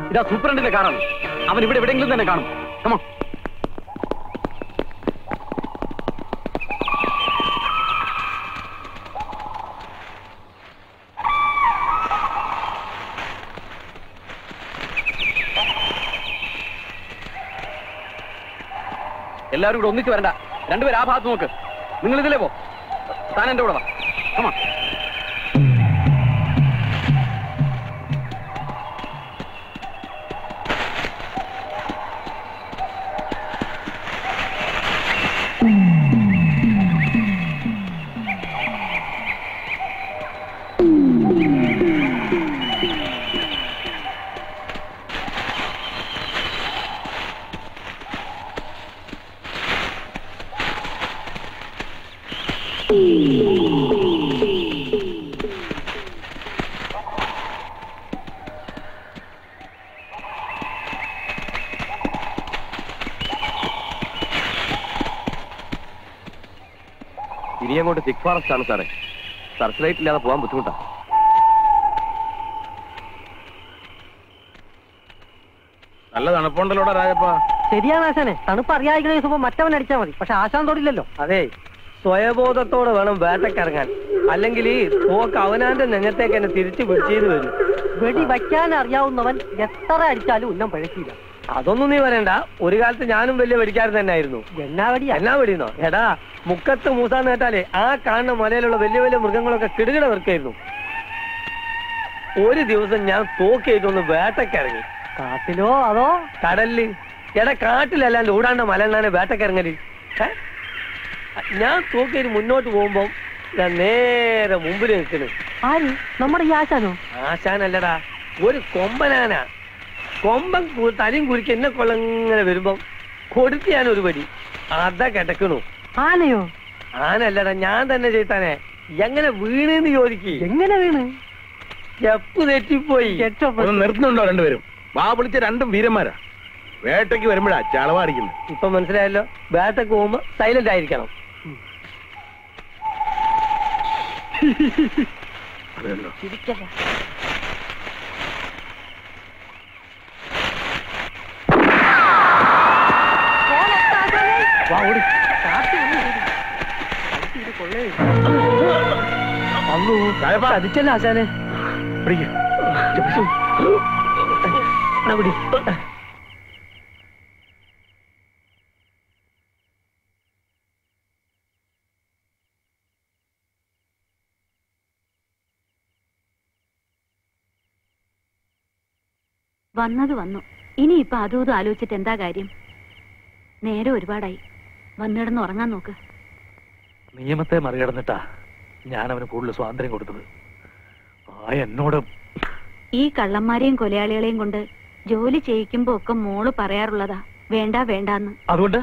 ഇതാ സൂപ്രണ്ടിന്റെ കാറാണ്. അവൻ ഇവിടെ എവിടെയെങ്കിലും തന്നെ കാണും. കമോൺ. എല്ലാവരും കൂടെ ഒന്നിച്ച് വരണ്ട. രണ്ടുപേരും ആ ഭാഗത്ത് നോക്ക്. നിങ്ങൾ ഇതിലേ പോ. താൻ എന്റെ കൂടെ വാ. കമാ. ഇനി അങ്ങോട്ട് തിക് ഫോറസ്റ്റ് ആണ് സാറേ. സർച്ച് ലൈറ്റ് ഇല്ലാതെ പോകാൻ ബുദ്ധിമുട്ടാണ്. നല്ല തണുപ്പുണ്ടല്ലോടാ രാജപ്പ. ശരിയാണ് ആശാനെ. തണുപ്പ് അറിയാതിരിക്കുന്ന ദിവസം മറ്റവൻ അടിച്ചാൽ മതി. പക്ഷെ ആശാൻ തൊടില്ലല്ലോ. അതെ, സ്വയബോധത്തോടെ വേണം വേട്ടക്കിറങ്ങാൻ. അല്ലെങ്കിൽ പോക്ക് അവനാന്റെ നെഞ്ഞത്തേക്ക് എന്നെ തിരിച്ചു പിടിച്ചത് വരും. വെടി വയ്ക്കാൻ അറിയാവുന്നവൻ എത്ര അടിച്ചാലും ഉന്നം പഴക്കില്ല. അതൊന്നും നീ പറയണ്ട. ഒരു കാലത്ത് ഞാനും വലിയ വെടിക്കാരൻ തന്നെ ആയിരുന്നു. എന്നാ വെടിയെന്നോ? എടാ, മുക്കത്ത് മൂസാന്ന് കേട്ടാലേ ആ കാണുന്ന മലയിലുള്ള വലിയ വലിയ മൃഗങ്ങളൊക്കെ കിടുകിട വെറുക്കായിരുന്നു. ഒരു ദിവസം ഞാൻ തോക്കേറ്റൊന്ന് വേട്ടക്കിറങ്ങി. കാട്ടിലോ അതോ കടലില്? എടാ, കാട്ടിലല്ലാണ്ട് ഓടാണ്ട മല എന്നാണ് വേട്ടക്കിറങ്ങല്. ഞാൻ തോക്കേറ്റ് മുന്നോട്ട് പോകുമ്പോ ഞാൻ നേരെ മുമ്പിൽ നിൽക്കണ്. ആര്? നമ്മുടെ ഈ ആശാനോ? ആശാനല്ലടാ, ഒരു കൊമ്പനാന. കൊമ്പൻ തലയും കുരിക്ക് എന്നെ കൊള്ളങ്ങനെ വരുമ്പം കൊടുത്ത് ഞാൻ ഒരു പടി അതാ കിടക്കണു. ആനയോ? ആനല്ലടാ, ഞാൻ തന്നെ ചെയ്താനെ. എങ്ങനെ വീണെന്ന് ചോദിക്ക്. എങ്ങനെ വീണ്? സ്റ്റെപ്പ് തെറ്റിപ്പോയി. നിർത്തുന്നുണ്ടോ രണ്ടുപേരും? വാ വിളിച്ച രണ്ടും വീരന്മാരാ. വേട്ടയ്ക്ക് വരുമ്പോഴാ ചളവാടിക്കുന്നത്. ഇപ്പൊ മനസ്സിലായല്ലോ, വേട്ടക്ക് പോകുമ്പോ സൈലന്റ് ആയിരിക്കണം. അതിച്ചല്ല ആശാനെ. വന്നത് വന്നു. ഇനിയിപ്പൊ അതും ഇതും ആലോചിച്ചിട്ട് എന്താ കാര്യം? നേരെ ഒരുപാടായി. വന്നിടന്ന് ഉറങ്ങാൻ നോക്ക്. നിയമത്തെ മറികടന്നിട്ടാ ഞാൻ അവന് കൂടുതൽ സ്വാതന്ത്ര്യം കൊടുത്തത്. എന്നോട് ഈ കള്ളന്മാരെയും കൊലയാളികളെയും കൊണ്ട് ജോലി ചെയ്യിക്കുമ്പോ ഒക്കെ മോള് പറയാറുള്ളതാ വേണ്ട വേണ്ടാന്ന്. അതുകൊണ്ട്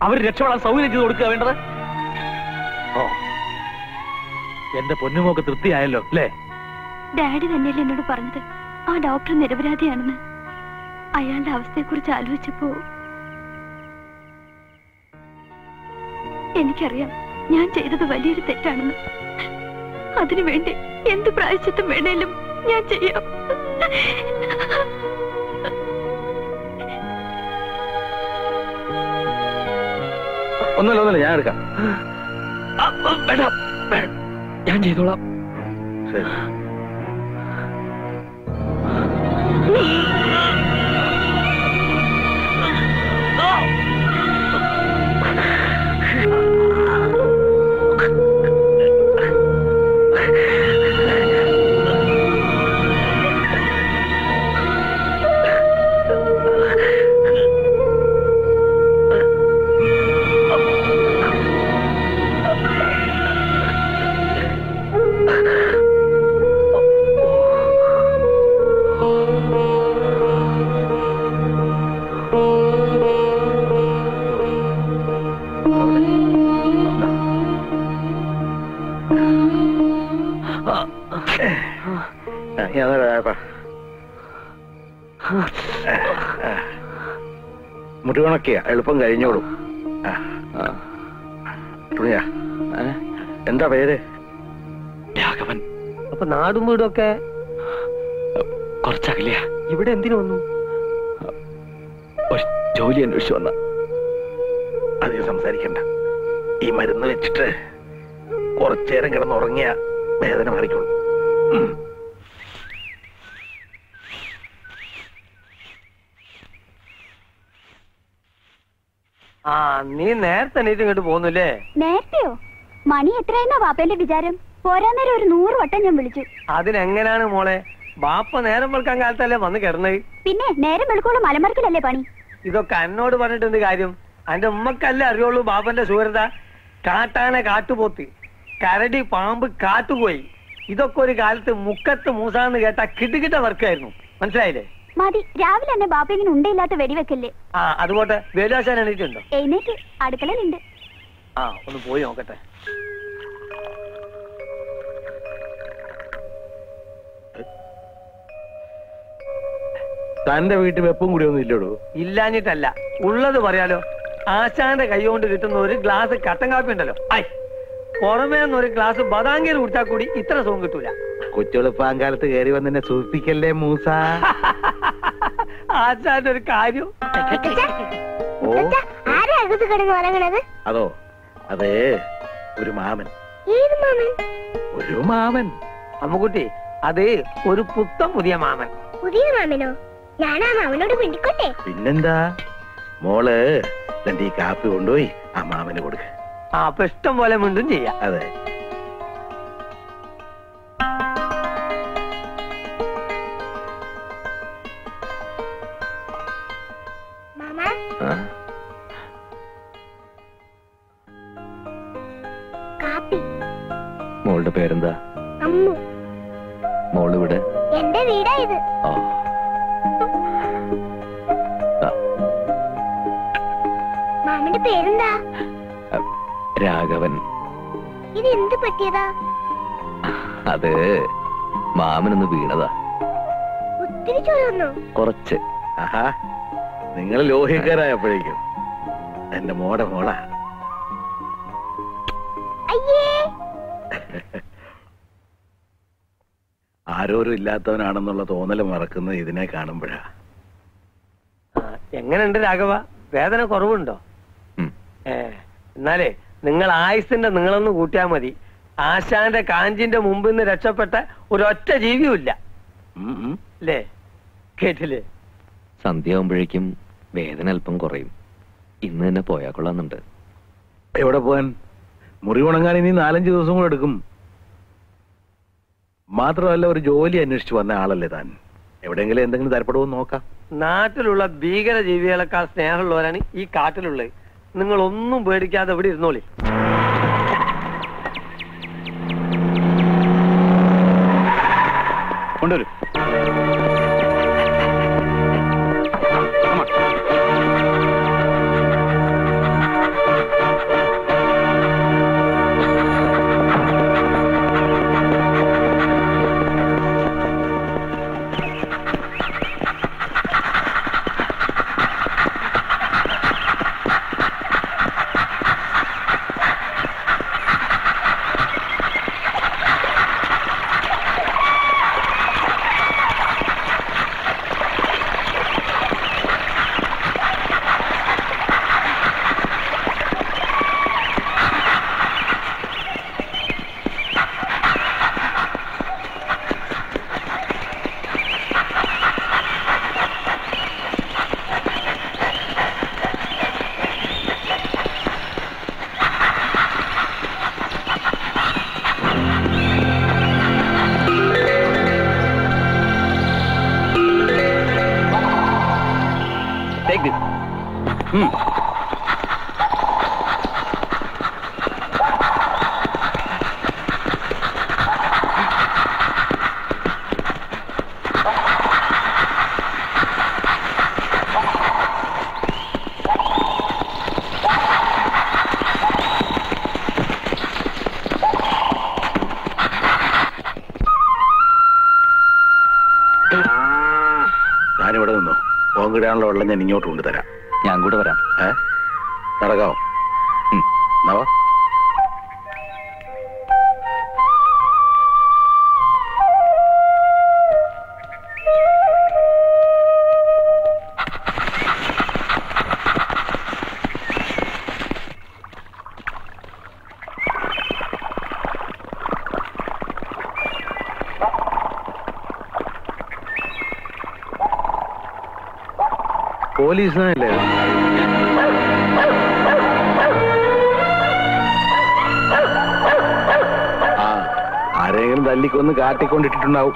അവർ രക്ഷപ്പെടാൻ സൗകര്യം ചെയ്ത് കൊടുക്കുക വേണ്ടത്. ഓ, എന്റെ പൊന്നുമോക്ക് തൃപ്തിയായല്ലോ അല്ലേ? ഡാഡി തന്നെയല്ലേ എന്നോട് പറഞ്ഞത് ആ ഡോക്ടർ നിരപരാധിയാണെന്ന്. അയാളുടെ അവസ്ഥയെക്കുറിച്ച് ആലോചിച്ചപ്പോ എനിക്കറിയാം ഞാൻ ചെയ്തത് വലിയൊരു തെറ്റാണെന്ന്. അതിനുവേണ്ടി എന്ത് പ്രായശ്ചിത്തം വേണേലും ഞാൻ ചെയ്യാം. ഒന്നല്ല ഞാൻ എടുക്കാം. ഞാൻ ചെയ്തോളാം. ശരി. മുറിവണക്കിയ എളുപ്പം കഴിഞ്ഞോളും. എന്താ പേര്? രാഘവൻ. അപ്പൊ നാടും വീടും ഒക്കെ കുറച്ചകലെയാ. ഇവിടെ എന്തിനു വന്നു? ഒരു ജോലി അന്വേഷിച്ചു വന്ന. അധികം സംസാരിക്കണ്ട. ഈ മരുന്ന് വെച്ചിട്ട് കുറച്ചേരം കിടന്നുറങ്ങിയ വേദന മാറിക്കോളൂ. ആ, നീ നേരത്തെ എണീറ്റ് ഇങ്ങോട്ട് പോന്നില്ലേ? നേരത്തെയോ? മണി എത്രയെന്നാ വാപ്പേന്റെ വിചാരം? പോരാ നേരം ഒരു 100 വട്ടം ഞാൻ വിളിച്ചു. അതിനെങ്ങനാണ് മോളെ? ബാപ്പ നേരം വെളുക്കാൻ കാലത്തല്ലേ വന്ന് കിടന്നത്? പിന്നെ നേരം വെളുക്കോളം മലമറിക്കലല്ലേ പണി? ഇതൊക്കെ എന്നോട് പറഞ്ഞിട്ട് എന്ത് കാര്യം? അന്റെ ഉമ്മക്കല്ലേ അറിയുള്ളൂ ബാപ്പന്റെ സൂര്യത. കാട്ടാന കാട്ടുപോത്ത്, കരടി പാമ്പ് കാട്ടുപോയി. ഇതൊക്കെ ഒരു കാലത്ത് മുക്കത്ത് മൂസാന്ന് കേട്ട കിട്ടുകിട്ട വർക്കായിരുന്നു. മനസ്സിലായില്ലേ? മതി, രാവിലെ തന്നെ ബാപ്പ ഇങ്ങനെ ഉണ്ടയില്ലാത്ത വെടിവെക്കല്ലേ. ആ, അതുപോട്ടെ. വേലാശാൻ എണീറ്റുണ്ടോ? എഴുന്നേറ്റ് അടുക്കളയിലുണ്ട്. ആ, ഒന്ന് പോയി നോക്കട്ടെ. തന്റെ വീട്ടിൽ വെപ്പും കൂടി ഒന്നും ഇല്ലടോ? ഇല്ലാഞ്ഞിട്ടല്ല, ഉള്ളത് പറയാലോ. ആശാന്റെ കൈ കൊണ്ട് കിട്ടുന്ന ഒരു ഗ്ലാസ് കട്ടൻ കാപ്പി ഉണ്ടല്ലോ, പുറമേ ഒരു ഗ്ലാസ് ബദാങ്കേൽ കുടിച്ചാൽ കൂടി ഇത്ര സുഖം കിട്ടൂല. കൊച്ചുളുപ്പാങ്കാലത്ത് കയറി വന്നെ സൂചിപ്പിക്കല്ലേ മൂസ. ആശാന്റെ ഒരു കാര്യം. അതോ, അതെ, ഒരു മാമൻ. ഒരു മാമൻ? അമ്മുക്കുട്ടി, അത് ഒരു പുത്തം പുതിയ മാമൻ. പുതിയ മാമനോ? ഞാനാ മാമനോട് പിണ്ടിക്കോട്ടെ? പിന്നെന്താ, മോള് ഈ കാപ്പി കൊണ്ടുപോയി ആ മാമന് കൊടുക്ക. ആ, അപ്പൊ ഇഷ്ടം പോലെ വീണ്ടും ചെയ്യാം. അതെ. മോളുടെ പേരെന്താ? അമ്മു. മോള് ഇവിടെ? എന്റെ വീടാ ഇത്. മോന്റെ പേരെന്താ? രാഘവൻ. ഇത് എന്ത് പറ്റിയതാ? അത് മാമനൊന്ന് വീണതാ. ഒത്തിരി ചൊല്ലുന്നു. കുറച്ച്. ആഹാ, നിങ്ങൾ ലോഹിക്കാരായപ്പോഴേക്കും എന്റെ മോടെ മോളാ. അയ്യേ, ആരോരും ഇല്ലാത്തവനാണെന്നുള്ള തോന്നല് മറക്കുന്നത് ഇതിനെ കാണുമ്പോഴാ. എങ്ങനെയുണ്ട് രാഘവ? വേദന കുറവുണ്ടോ? എന്നാലേ നിങ്ങൾ ആയുസിന്റെ നിങ്ങളൊന്ന് കൂട്ടിയാ മതി. ആശാന്റെ കാഞ്ചിന്റെ മുമ്പിൽ നിന്ന് രക്ഷപ്പെട്ട ഒരൊറ്റ ജീവിയുമില്ല. അല്ലേ? കേട്ടില്ലേ? സന്ധ്യയാവുമ്പോഴേക്കും വേദന അല്പം കുറയും. ഇന്ന് തന്നെ പോയാ കൊള്ളാന്നുണ്ട്. എവിടെ പോവാൻ? മുറി ഉണങ്ങാൻ ഇനി 4-5 ദിവസം കൂടെ എടുക്കും. മാത്രമല്ല, ഒരു ജോലി അന്വേഷിച്ചു വന്ന ആളല്ലേ താൻ. എവിടെയെങ്കിലും എന്തെങ്കിലും തരപ്പെടുമോ നോക്കാം. നാട്ടിലുള്ള ഭീകര ജീവികളെക്കാൾ സ്നേഹമുള്ളവരാണ് ഈ കാട്ടിലുള്ളത്. നിങ്ങൾ ഒന്നും പേടിക്കാതെ ഇവിടെ ഇരുന്നോളി. കൊണ്ടുവരും. ഞാനിവിടെ നിന്നു. പോങ്കിടാനുള്ള വെള്ളം ഞാൻ ഇങ്ങോട്ട് കൊണ്ടുതരാം. ഞാൻ കൂടെ വരാം. നടക്കാവോ? നവാ. പോലീസിനല്ലേ? ആരെങ്കിലും തല്ലിക്കൊന്ന് കാട്ടിക്കൊണ്ടിട്ടുണ്ടാവും.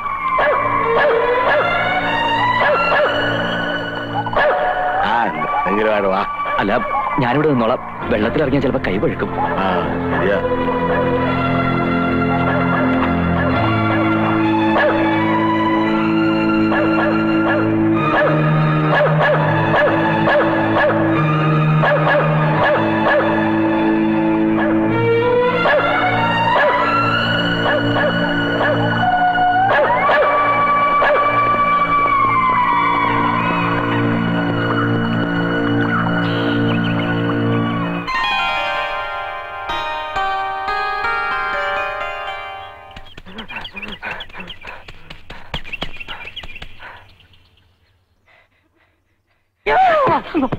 എന്തെങ്കിലും ആടുവാ. അല്ല, ഞാനിവിടെ നിന്നോളാം. വെള്ളത്തിലിറങ്ങിയാൽ ചിലപ്പോ കൈ പഴുക്കും. ശരിയാ.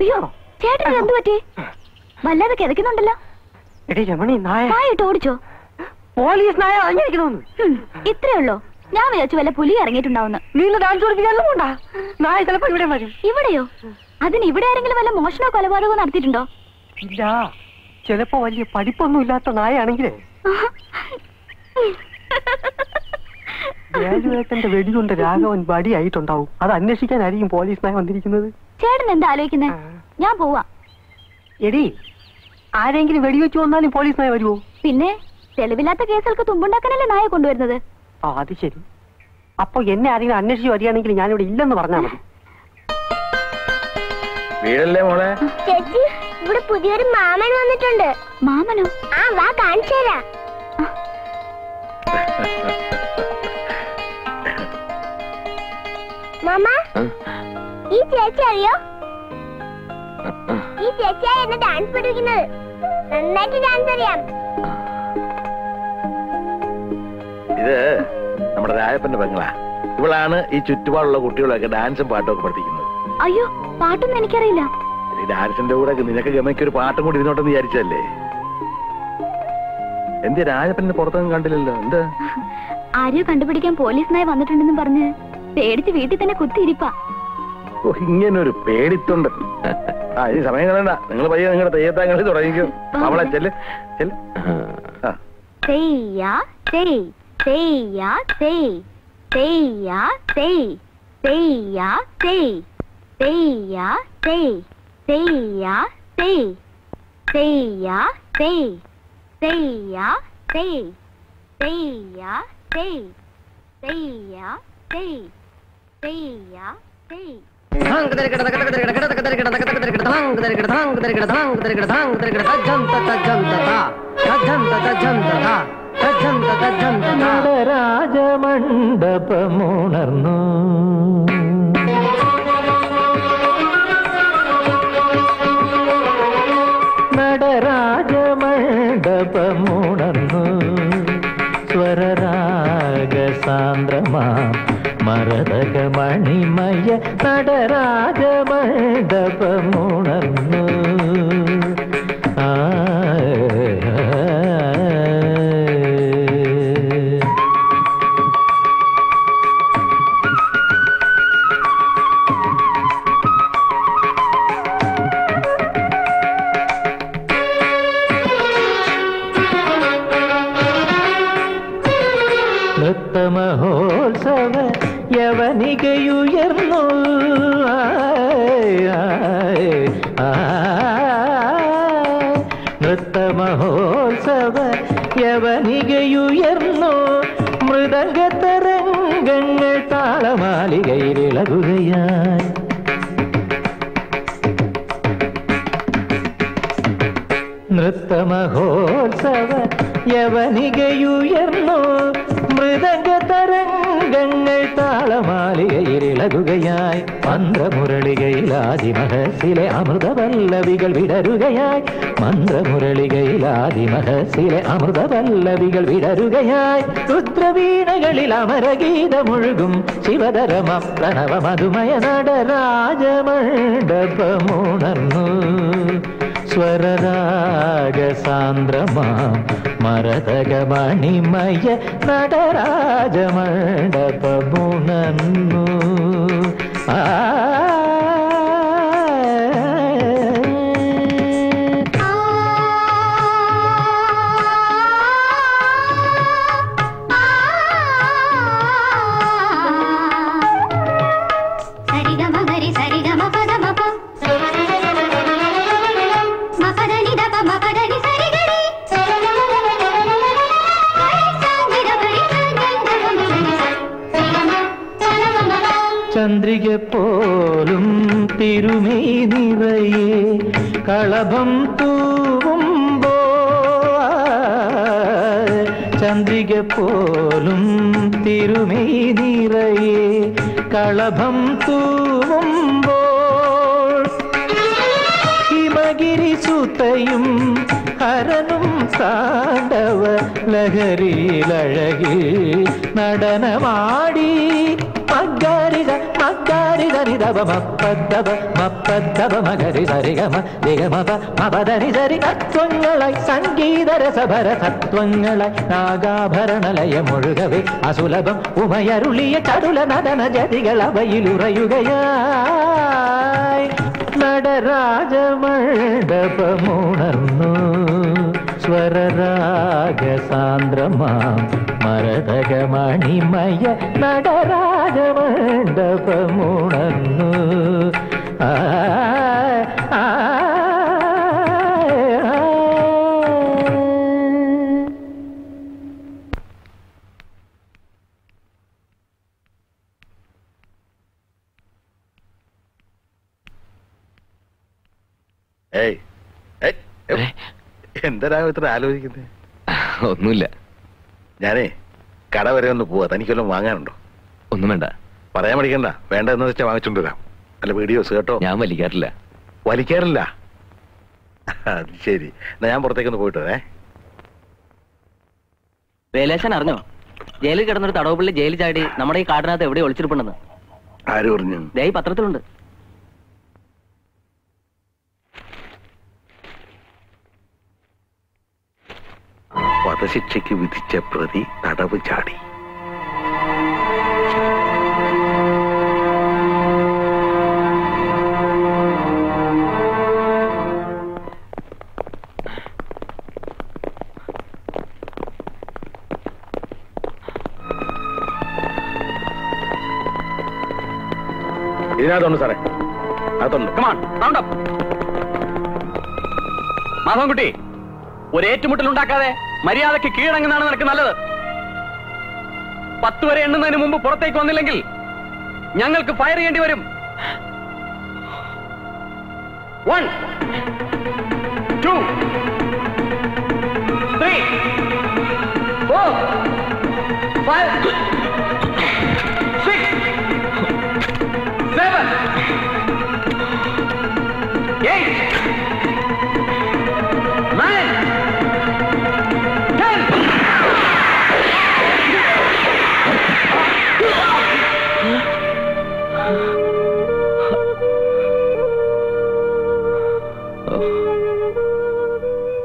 അയ്യോ, ചേട്ടൻ എന്ത് പറ്റി? വല്ലാതെ കിതക്കുന്നുണ്ടല്ലോ. നായിട്ട് ഓടിച്ചോ? പോലീസ് നായ അങ്ങിരിക്കുന്നു. ഇത്രേ ഉള്ളോ? ഞാൻ വിചാരിച്ചു വല്ല പുലി ഇറങ്ങിയിട്ടുണ്ടാവുന്ന. നായ ചിലപ്പോ ഇവിടെ വരും. ഇവിടെയോ? അതിന് ഇവിടെ ആരെങ്കിലും വല്ല മോഷണോ കൊലപാതകമോ നടത്തിയിട്ടുണ്ടോ? ഇല്ല, ചിലപ്പോ വലിയ പഠിപ്പൊന്നും ഇല്ലാത്ത നായാണെങ്കിലേ ഗ്രാജുവേറ്റന്റെ വെടികൊണ്ട് രാഘവൻ വടിയായിട്ടുണ്ടാവും. അത് അന്വേഷിക്കാനായിരിക്കും പോലീസ് നായ വന്നിരിക്കുന്നത്. ചേട്ടൻ എന്താ ആലോചിക്കുന്നേ? ഞാൻ പോവാ. എടി, ആരെങ്കിലും വെടിവെച്ചു വന്നാലും പോലീസ് നായ വരുമോ? പിന്നെ തെളിവില്ലാത്ത കേസുകൾക്ക് തുമ്പുണ്ടാക്കാനല്ലേ നായ കൊണ്ടുവരുന്നത്. അത് ശരി. അപ്പൊ എന്നെ ആരെങ്കിലും അന്വേഷിച്ച് വരികയാണെങ്കിൽ ഞാനിവിടെ ഇല്ലെന്ന് പറഞ്ഞാൽ മതി. വീടല്ലേ മോളെ? ചേച്ചി ഇവിടെ പുതിയൊരു മാമൻ വന്നിട്ടുണ്ട്. മാമനോ? ആ വാ കാണിച്ചു തരാം. മാമ ഈ ചേച്ചി അറിയോ? ഈ ചേച്ചിയാ എന്നെ ഡാൻസ് പഠിപ്പിക്കുന്നത്. നന്നായിട്ട് ഡാൻസ് അറിയാം. ഇത് നമ്മുടെ രായപ്പന്റെ പെങ്ങളാ. ഇവളാണ് ഈ ചുറ്റുപാടുള്ള കുട്ടികളൊക്കെ ഡാൻസും പാട്ടും ഒക്കെ പഠിപ്പിക്കുന്നത്. അയ്യോ, പാട്ടൊന്നും എനിക്കറിയില്ല. ഈ ഡാൻസിന്റെ കൂടെ നിനക്ക് ഗമയ്ക്ക് ഒരു പാട്ടും കൂടി ഇരുന്നോട്ടെന്ന് വിചാരിച്ചല്ലേ? എന്ത് രാജപ്പനെ പുറത്തൊന്നും കണ്ടില്ലല്ലോ? എന്താ ആരെയോ കണ്ടുപിടിക്കാൻ പോലീസ് നായ വന്നിട്ടുണ്ടെന്ന് പറഞ്ഞ് പേടിച്ച് വീട്ടിൽ തന്നെ കുത്തിയിരിപ്പാ. ഇങ്ങനൊരു പേടിത്തൊണ്ട്. ആ ഈ സമയം കളയണ്ട, നിങ്ങൾ പയ്യെ നിങ്ങളുടെ തെയ്യത്താങ്കളി തുടങ്ങിക്കും. അവളെ ചെല്ല് ചെല്ല്. തെയ്യാ തെയ് തെയ്യാ തെയ് തെയ്യാ തെയ് തെയ്യാ തെയ് തെയ്യാ തെയ് തെയ്യാ തെയ് തെയ്യാ തെയ് തെയ്യാ തെയ് തെയ്യാ തെയ് തെയ്യാ തെയ് തെയ്യാ തെയ്. നടരാജമണ്ഡപമുണർന്നു നടരാജമണ്ഡപമുണർന്നു സ്വരരാഗസാന്ദ്രമാ മരതകമണിമയ നടരാജമണ്ഡപമുണർന്നു. നൃത്തമഹോത്സവ യവനികയുയർന്നു നൃത്തമഹോത്സവ യവനികയുയർന്നു മൃദംഗതരംഗങ്ങൾ താളമാലികയിലിളകുകയായി. നൃത്തമഹോത്സവ യവനികയുയർന്നു മൃദംഗതരംഗങ്ങൾ താളമാലികയിലിളകുകയായി. മന്ത്രമുരളികയിലാദിമഹസിലെ അമൃതപല്ലവികൾ വിടരുകയായി. മന്ത്രമുരളികയിലാദിമഹസിലെ അമൃതപല്ലവികൾ വിടരുകയായി. രുദ്രവീണകളിൽ അമരഗീതമൊഴുകും ശിവധരമ പ്രണവ മധുമയ നടരാജമണ്ഡപമുണർന്നു സ്വരരാഗസാന്ദ്രമാ മരതകമണിമയ നടരാജമണ്ഡപമുണർന്നു. ചന്ദ്രിക പോലും തിരുമൈ നിറയെ കളഭം തൂവുമ്പോ ചന്ദ്രിക പോലും തിരുമൈ നിറയെ കളഭം തൂവുമ്പോൾ ഹിമഗിരി സുതയും ഹരനും താണ്ഡവ ലഹരിയിലഴകി നടനമാടി. മഗ്ഗരിത മഗ്ഗരിത നിദവ മപ്പദ്ദവ മപ്പദ്ദവ മഗരി സരിഗമ ദിഗമപ മപദനി സരി തത്വങ്ങളായി സംഗീതരസഭര തത്വങ്ങളായി നാഗാഭരണലയമൊഴുകവേ അസുലഭം ഉമയരുളിയ ചടുല നടന ജതികൾ അവയിലുറയുകയായി. നടരാജമണ്ഡപമുണർന്നു സ്വരരാഗസാന്ദ്രമാ മരതകമണിമയ നടരാജമണ്ഡപമുണർന്നു. ഏയ് എന്താ ഇത്ര ആലോചിക്കുന്നത്? ഒന്നുമില്ല. ഞാനേ കട വരെ ഒന്ന് പോവാ. തനിക്കൊല്ലം വാങ്ങാനുണ്ടോ? ഒന്നും വേണ്ട. പറയാൻ പഠിക്കണ്ട. വേണ്ട എന്ന് വെച്ചാൽ വാങ്ങിച്ചോണ്ട് വരാം. അല്ല വീഡിയോസ് കേട്ടോ. ഞാൻ വലിക്കാറില്ല. വലിക്കാറില്ല? അത് ശരി. എന്നാ ഞാൻ പുറത്തേക്കൊന്ന് പോയിട്ട് വരേ. വേലേശൻ അറിഞ്ഞോ? ജയിലിൽ കിടന്നൊരു തടവുപള്ളി ജയിൽ ചാടി നമ്മുടെ ഈ കാടിനകത്ത് എവിടെ ഒളിച്ചിരിപ്പുണ്ടെന്ന്? ആര് പറഞ്ഞു? ദേ ഈ പത്രത്തിലുണ്ട്. വധശിക്ഷയ്ക്ക് വിധിച്ച പ്രതി തടവ് ചാടി. ഇതിനകത്തുണ്ട് സാറേ, അകത്തുണ്ട്. മാധവൻകുട്ടി, ഒരു ഏറ്റുമുട്ടൽ ഉണ്ടാക്കാതെ മര്യാദയ്ക്ക് കീഴടങ്ങുന്നതാണ് നിനക്ക് നല്ലത്. 10 വരെ എണ്ണുന്നതിന് മുമ്പ് പുറത്തേക്ക് വന്നില്ലെങ്കിൽ ഞങ്ങൾക്ക് ഫയർ ചെയ്യേണ്ടി വരും. 1 2 3 4 5 6 7 8 9 10.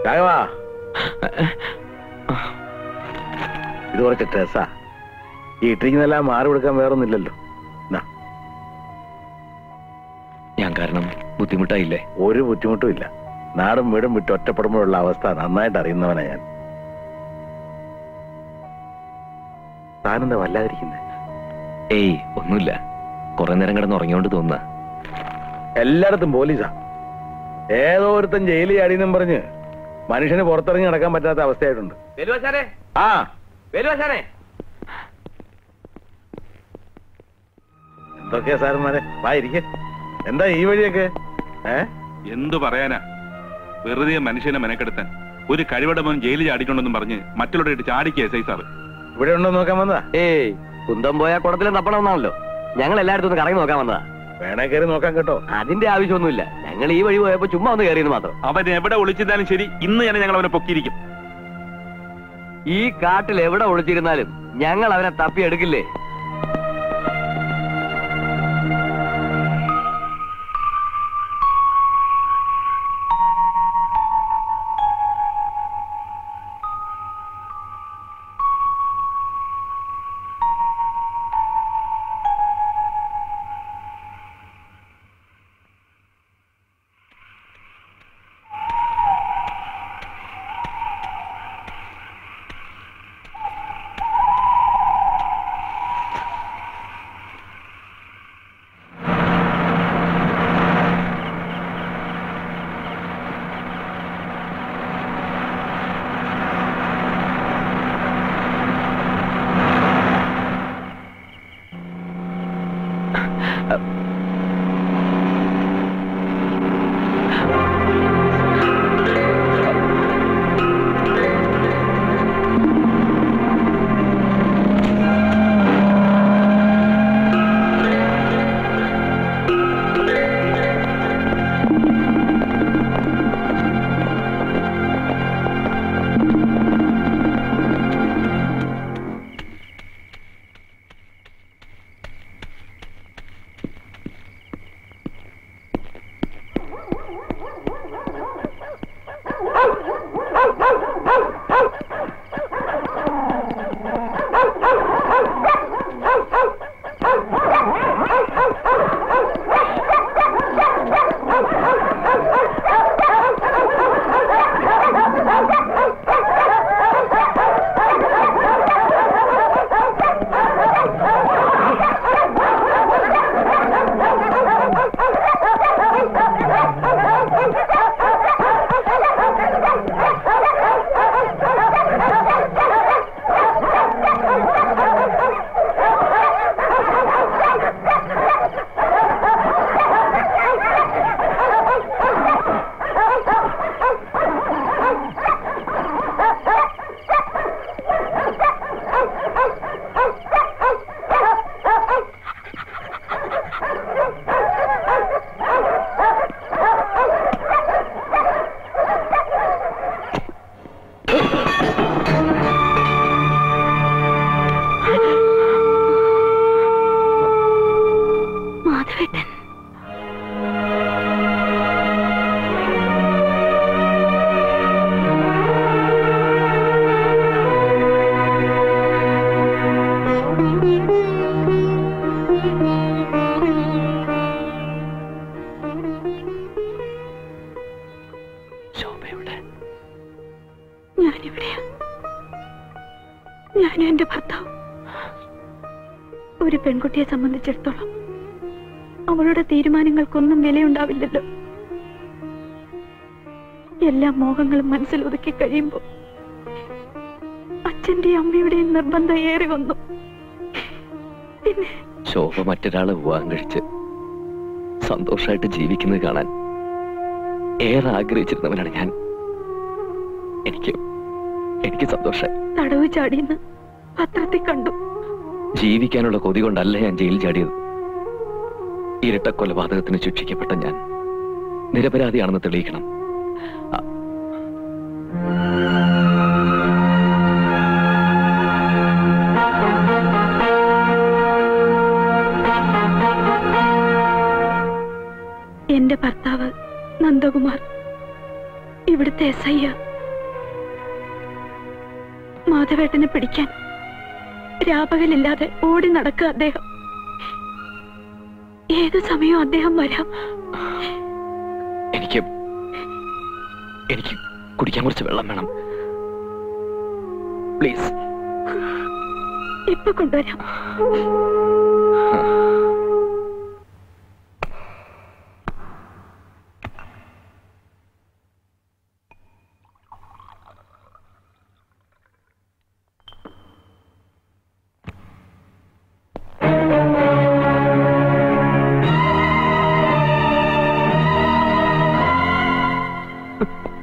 രാഘവാ, ഇത് കുറച്ച് ഡ്രസ്സാ. ഈ ഇട്ടിരിക്കുന്നെല്ലാം മാറി കൊടുക്കാൻ വേറൊന്നുമില്ലല്ലോ. ഞാൻ കാരണം ബുദ്ധിമുട്ടായില്ലേ? ഒരു ബുദ്ധിമുട്ടും ഇല്ല. നാടും വീടും വിട്ട് ഒറ്റപ്പെടുമ്പോഴുള്ള അവസ്ഥ നന്നായിട്ട് അറിയുന്നവനാ ഞാൻ. താനെന്താ വല്ലാതിരിക്കുന്നേ? ഏയ് ഒന്നുമില്ല. കുറെ നേരം കിടന്ന് ഉറങ്ങിയോണ്ട് തോന്നുക. എല്ലായിടത്തും പോലീസാ. ഏതോ ഒരുത്തൻ ജയിലിൽ ചാടിയെന്നും പറഞ്ഞ് മനുഷ്യന് പുറത്തിറങ്ങി നടക്കാൻ പറ്റാത്ത അവസ്ഥയായിട്ടുണ്ട്. ആ എന്തൊക്കെയാ സാറന്മാരെ, വായിരിക്കെ. എന്താ ഈ വഴിയൊക്കെ? എന്തു പറയാനാ, വെറുതെ മനുഷ്യനെ മെനക്കെടുത്താൻ. ഒരു കഴിവടമോൻ ജയിലിൽ ചാടിക്കൊണ്ടെന്നും പറഞ്ഞ് മറ്റുള്ളവരുടെ ചാടിക്കുക എസ് ഐ സാറ്. ഇവിടെ ഉണ്ടോ നോക്കാൻ വന്നതാ? ഏയ്, കുന്തം പോയാൽ കുടത്തിലും തപ്പണമെന്നാണല്ലോ. ഞങ്ങൾ എല്ലായിടത്തും ഒന്ന് കറങ്ങി നോക്കാൻ വന്നതാ. വേണേ കയറി നോക്കാൻ കേട്ടോ. അതിന്റെ ആവശ്യമൊന്നുമില്ല. ഞങ്ങൾ ഈ വഴി പോയപ്പോ ചുമ്മാ ഒന്ന് കയറിയെന്ന് മാത്രം. അവൻ എവിടെ ഒളിച്ചിരുന്നാലും ശരി, ഇന്ന് തന്നെ ഞങ്ങൾ അവനെ പൊക്കിയിരിക്കും. ഈ കാട്ടിൽ എവിടെ ഒളിച്ചിരുന്നാലും ഞങ്ങൾ അവനെ തപ്പിയെടുക്കില്ലേ? ഞാനും എന്റെ ഭർത്താവും. ഒരു പെൺകുട്ടിയെ സംബന്ധിച്ചിടത്തോളം അവളുടെ തീരുമാനങ്ങൾക്കൊന്നും വിലയുണ്ടാവില്ലല്ലോ. എല്ലാ മോഹങ്ങളും മനസ്സിൽ ഒതുക്കി കഴിയുമ്പോൾ അച്ഛന്റെയും അമ്മയുടെയും നിർബന്ധം ഏറി വന്നു. പിന്നെ ശോഭ മറ്റൊരാളെ വിവാഹം കഴിച്ച് സന്തോഷമായിട്ട് ജീവിക്കുന്നത് കാണാൻ ഏറെ ആഗ്രഹിച്ചിരുന്നവനാണ് ഞാൻ. എനിക്ക് സന്തോഷമായി. തടവ് ചാടിയെന്ന് പത്രത്തിൽ കണ്ടു. ജീവിക്കാനുള്ള കൊതി കൊണ്ടല്ല ഞാൻ ജയിലിൽ ചാടിയത്. ഇരട്ട കൊലപാതകത്തിന് ശിക്ഷിക്കപ്പെട്ട ഞാൻ നിരപരാധിയാണെന്ന് തെളിയിക്കണം. എന്റെ ഭർത്താവ് നന്ദകുമാർ ഇവിടുത്തെ SI. മാധവേട്ടനെ പിടിക്കാൻ രാപകലില്ലാതെ ഓടി നടക്കുക അദ്ദേഹം. ഏതു സമയവും അദ്ദേഹം വരാം. എനിക്ക് കുടിക്കാൻ കുറച്ച് വെള്ളം വേണം, പ്ലീസ്. ഇപ്പൊ കൊണ്ടുവരാം.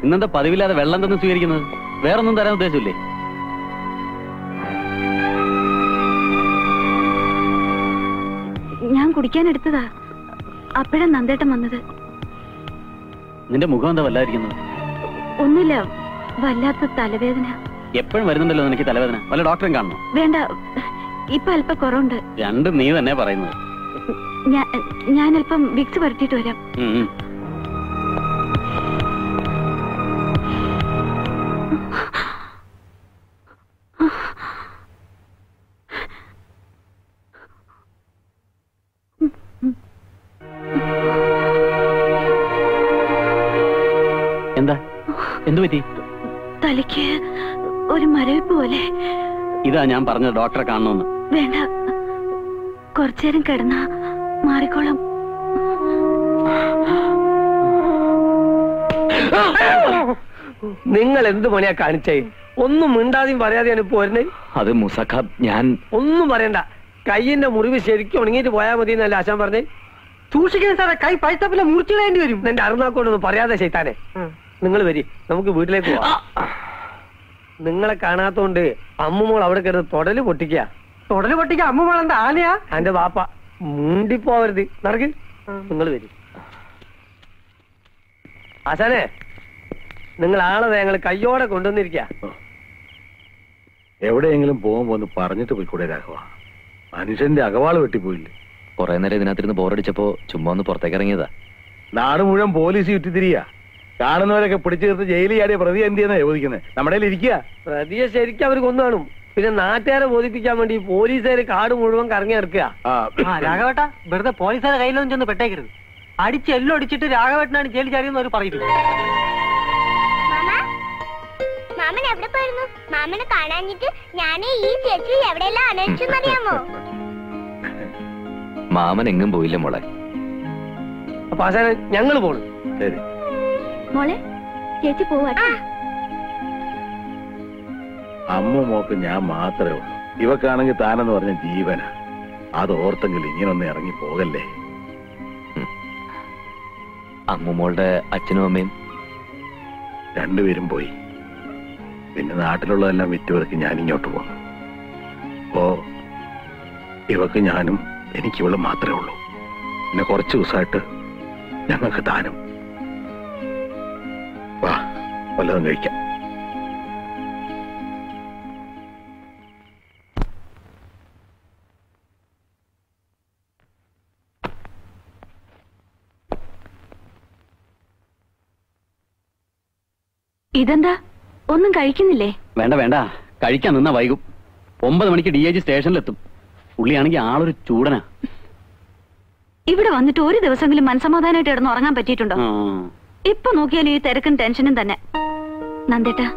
ഇന്നെന്താ പതിവില്ലാതെ വെള്ളം തന്നെ സ്വീകരിക്കുന്നത്? വേറൊന്നും തരാൻ ഉദ്ദേശമില്ലേ? ഞാൻ കുടിക്കാൻ എടുത്തതാ. അപ്പോഴാ നന്ദേട്ടൻ വന്നത്. നിന്റെ മുഖം എന്താ വല്ലാതിരിക്കുന്നത്? ഒന്നുമില്ല, വല്ലാത്ത തലവേദന. എപ്പോഴും വരുന്നുണ്ടല്ലോ നിനക്ക് തലവേദന. വല്ല ഡോക്ടറും കാണണം? വേണ്ട, ഇപ്പൊ അല്പം കുറവുണ്ട്. രണ്ടും നീ തന്നെ പറയുന്നത്. ഞാൻ അല്പം വിക്സ് പുരട്ടിയിട്ട് വരാം. എന്താ? എന്തു പറ്റി? തലയ്ക്ക് ഒരു മരവിപ്പ് പോലെ. ഇതാ ഞാൻ പറഞ്ഞത് ഡോക്ടറെ കാണണമെന്ന്. വേണ്ട, കുറച്ചേരം കിടന്നാ മാറിക്കോളാം. നിങ്ങൾ എന്ത് പണിയാ കാണിച്ചേ? ഒന്നും മിണ്ടാതെയും പറയാതെയാണ് ഇപ്പൊ വരുന്നത്. അത് മുസഖ, ഞാൻ ഒന്നും പറയണ്ട. കൈയിന്റെ മുറിവ് ശരിക്കും ഉണങ്ങിയിട്ട് പോയാൽ മതി എന്നല്ല ആശാൻ പറഞ്ഞേ. സൂക്ഷിക്കണം സാറേ, കൈ പഴുത്തപ്പില്ല മുറിച്ചിടേണ്ടി വരും. എന്റെ അറുനാക്കോടൊന്നും പറയാതെ ചെയ്താനെ. നിങ്ങൾ വരി, നമുക്ക് വീട്ടിലേക്ക് പോവാം. നിങ്ങളെ കാണാത്തോണ്ട് അമ്മുമോൾ അവിടെ കിടന്ന് തൊടല് പൊട്ടിക്കുക. തൊടല് പൊട്ടിക്ക? അമ്മുമോൾ എന്താ ആനയാ? എന്റെ വാപ്പ മുണ്ടിപ്പോവരുത്. നടക്ക്, നിങ്ങൾ വരി. ആശാനെ, നിങ്ങൾ ആളെ ഞങ്ങൾ കയ്യോടെ കൊണ്ടുവന്നിരിക്കുക. എവിടെയെങ്കിലും പോകുമ്പോ ഒന്ന് പറഞ്ഞിട്ട് പോയിക്കൂടെ രാഘവ? മനുഷ്യന്റെ അകവാള് വെട്ടിപ്പോയില്ലേ? കുറെ നേരം ഇതിനകത്തിരുന്ന് ബോറടിച്ചപ്പോ ചുമ്മാ ഒന്ന് പുറത്തേക്ക് ഇറങ്ങിയതാ. നാട് മുഴുവൻ പോലീസ് ചുറ്റിത്തിരിക. കാണുന്നവരൊക്കെ പിടിച്ചു തീർത്ത് ജയിലിൽ ചാടിയ പ്രതി എന്ത് ചെയ്യുന്ന ചോദിക്കുന്നത്? നമ്മുടെ ഇരിക്കുക. പ്രതിയെ ശരിക്കും അവർ കൊന്നു കാണും. പിന്നെ നാട്ടുകാരെ ബോധിപ്പിക്കാൻ വേണ്ടി പോലീസുകാര് കാട് മുഴുവൻ കറങ്ങി ഇറക്കുക. രാഘവേട്ട, വെറുതെ പോലീസുകാരെ കയ്യിലൊന്നും ചെന്ന് പെട്ടേക്കരുത്. അടിച്ച് എല്ലാം അടിച്ചിട്ട് രാഘവേട്ടനാണ് ജയിലിൽ ചാടിയെന്ന് അവർ പറയുന്നു. മാമൻ എവിടെ പോയിരുന്നു? മാമനെ കാണാഞ്ഞിട്ട് ഞാൻ ഈ ചേച്ചി എവിടെയെല്ലാം അന്വേഷിച്ചെന്നറിയാമോ? മാമൻ എങ്ങും പോയില്ല മോളെ. അപ്പൊ ആശാനെ, ഞങ്ങൾ പോണു. ശരി മോളെ, ചേച്ചി പോവാ. അമ്മ മോക്ക് ഞാൻ മാത്രമേ ഉള്ളൂ. ഇവക്കാണെങ്കിൽ താനെന്ന് പറഞ്ഞ ജീവന. അത് ഓർത്തെങ്കിൽ ഇങ്ങനൊന്നും ഇറങ്ങി പോകല്ലേ. അമ്മുമോളുടെ അച്ഛനും അമ്മയും രണ്ടുപേരും പോയി. പിന്നെ നാട്ടിലുള്ളതെല്ലാം വിറ്റുവർക്ക് ഞാൻ ഇങ്ങോട്ട് പോന്നു. അപ്പോ ഇവക്ക് ഞാനും എനിക്കിവള് മാത്രമേ ഉള്ളൂ. പിന്നെ കുറച്ചു ദിവസമായിട്ട് ഞങ്ങൾക്ക് താനും. വാ, വല്ലതും കഴിക്കാം. ഇതെന്താ, ഒന്നും കഴിക്കുന്നില്ലേ? വേണ്ട വേണ്ട, കഴിക്കാൻ നിന്നാ വൈകും. 9 മണിക്ക് DIG സ്റ്റേഷനിലെത്തും. പുള്ളിയാണെങ്കിൽ ആളൊരു ചൂടനാ. ഇവിടെ വന്നിട്ട് ഒരു ദിവസമെങ്കിലും മനസമാധാനമായിട്ട് കിടന്ന് ഉറങ്ങാൻ പറ്റിയിട്ടുണ്ടോ? ഇപ്പൊ നോക്കിയാലും ഈ തിരക്കും ടെൻഷനും തന്നെ. നന്ദേട്ടാ,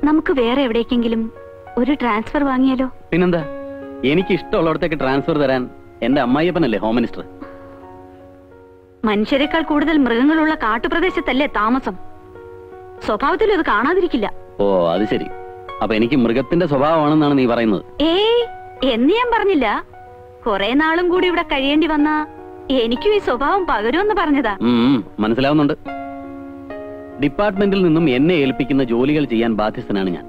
നമുക്ക് വേറെ എവിടേക്കെങ്കിലും ഒരു ട്രാൻസ്ഫർ വാങ്ങിയാലോ? പിന്നെന്താ, എനിക്ക് ഇഷ്ടമുള്ളിടത്തേക്ക് ട്രാൻസ്ഫർ തരാൻ എന്റെ അമ്മായിയപ്പനല്ലേ ഹോം മിനിസ്റ്റർ. മനുഷ്യരെക്കാൾ കൂടുതൽ മൃഗങ്ങളുള്ള കാട്ടുപ്രദേശത്തല്ലേ താമസം. സ്വഭാവത്തിലും അത് കാണാതിരിക്കില്ല. ഓ അത് ശരി. അപ്പൊ എനിക്ക് മൃഗത്തിന്റെ സ്വഭാവമാണെന്നാണ് നീ പറയുന്നത്? ഏയ്, എന്ന് ഞാൻ പറഞ്ഞില്ല. കുറെ നാളും കൂടി ഇവിടെ കഴിയേണ്ടി വന്നാ എനിക്കും ഈ സ്വഭാവം പകരുമെന്ന് പറഞ്ഞതാ. മനസ്സിലാവുന്നുണ്ട്. ഡിപ്പാർട്ട്മെന്റിൽ നിന്നും എന്നെ ഏൽപ്പിക്കുന്ന ജോലികൾ ചെയ്യാൻ ബാധ്യസ്ഥനാണ് ഞാൻ.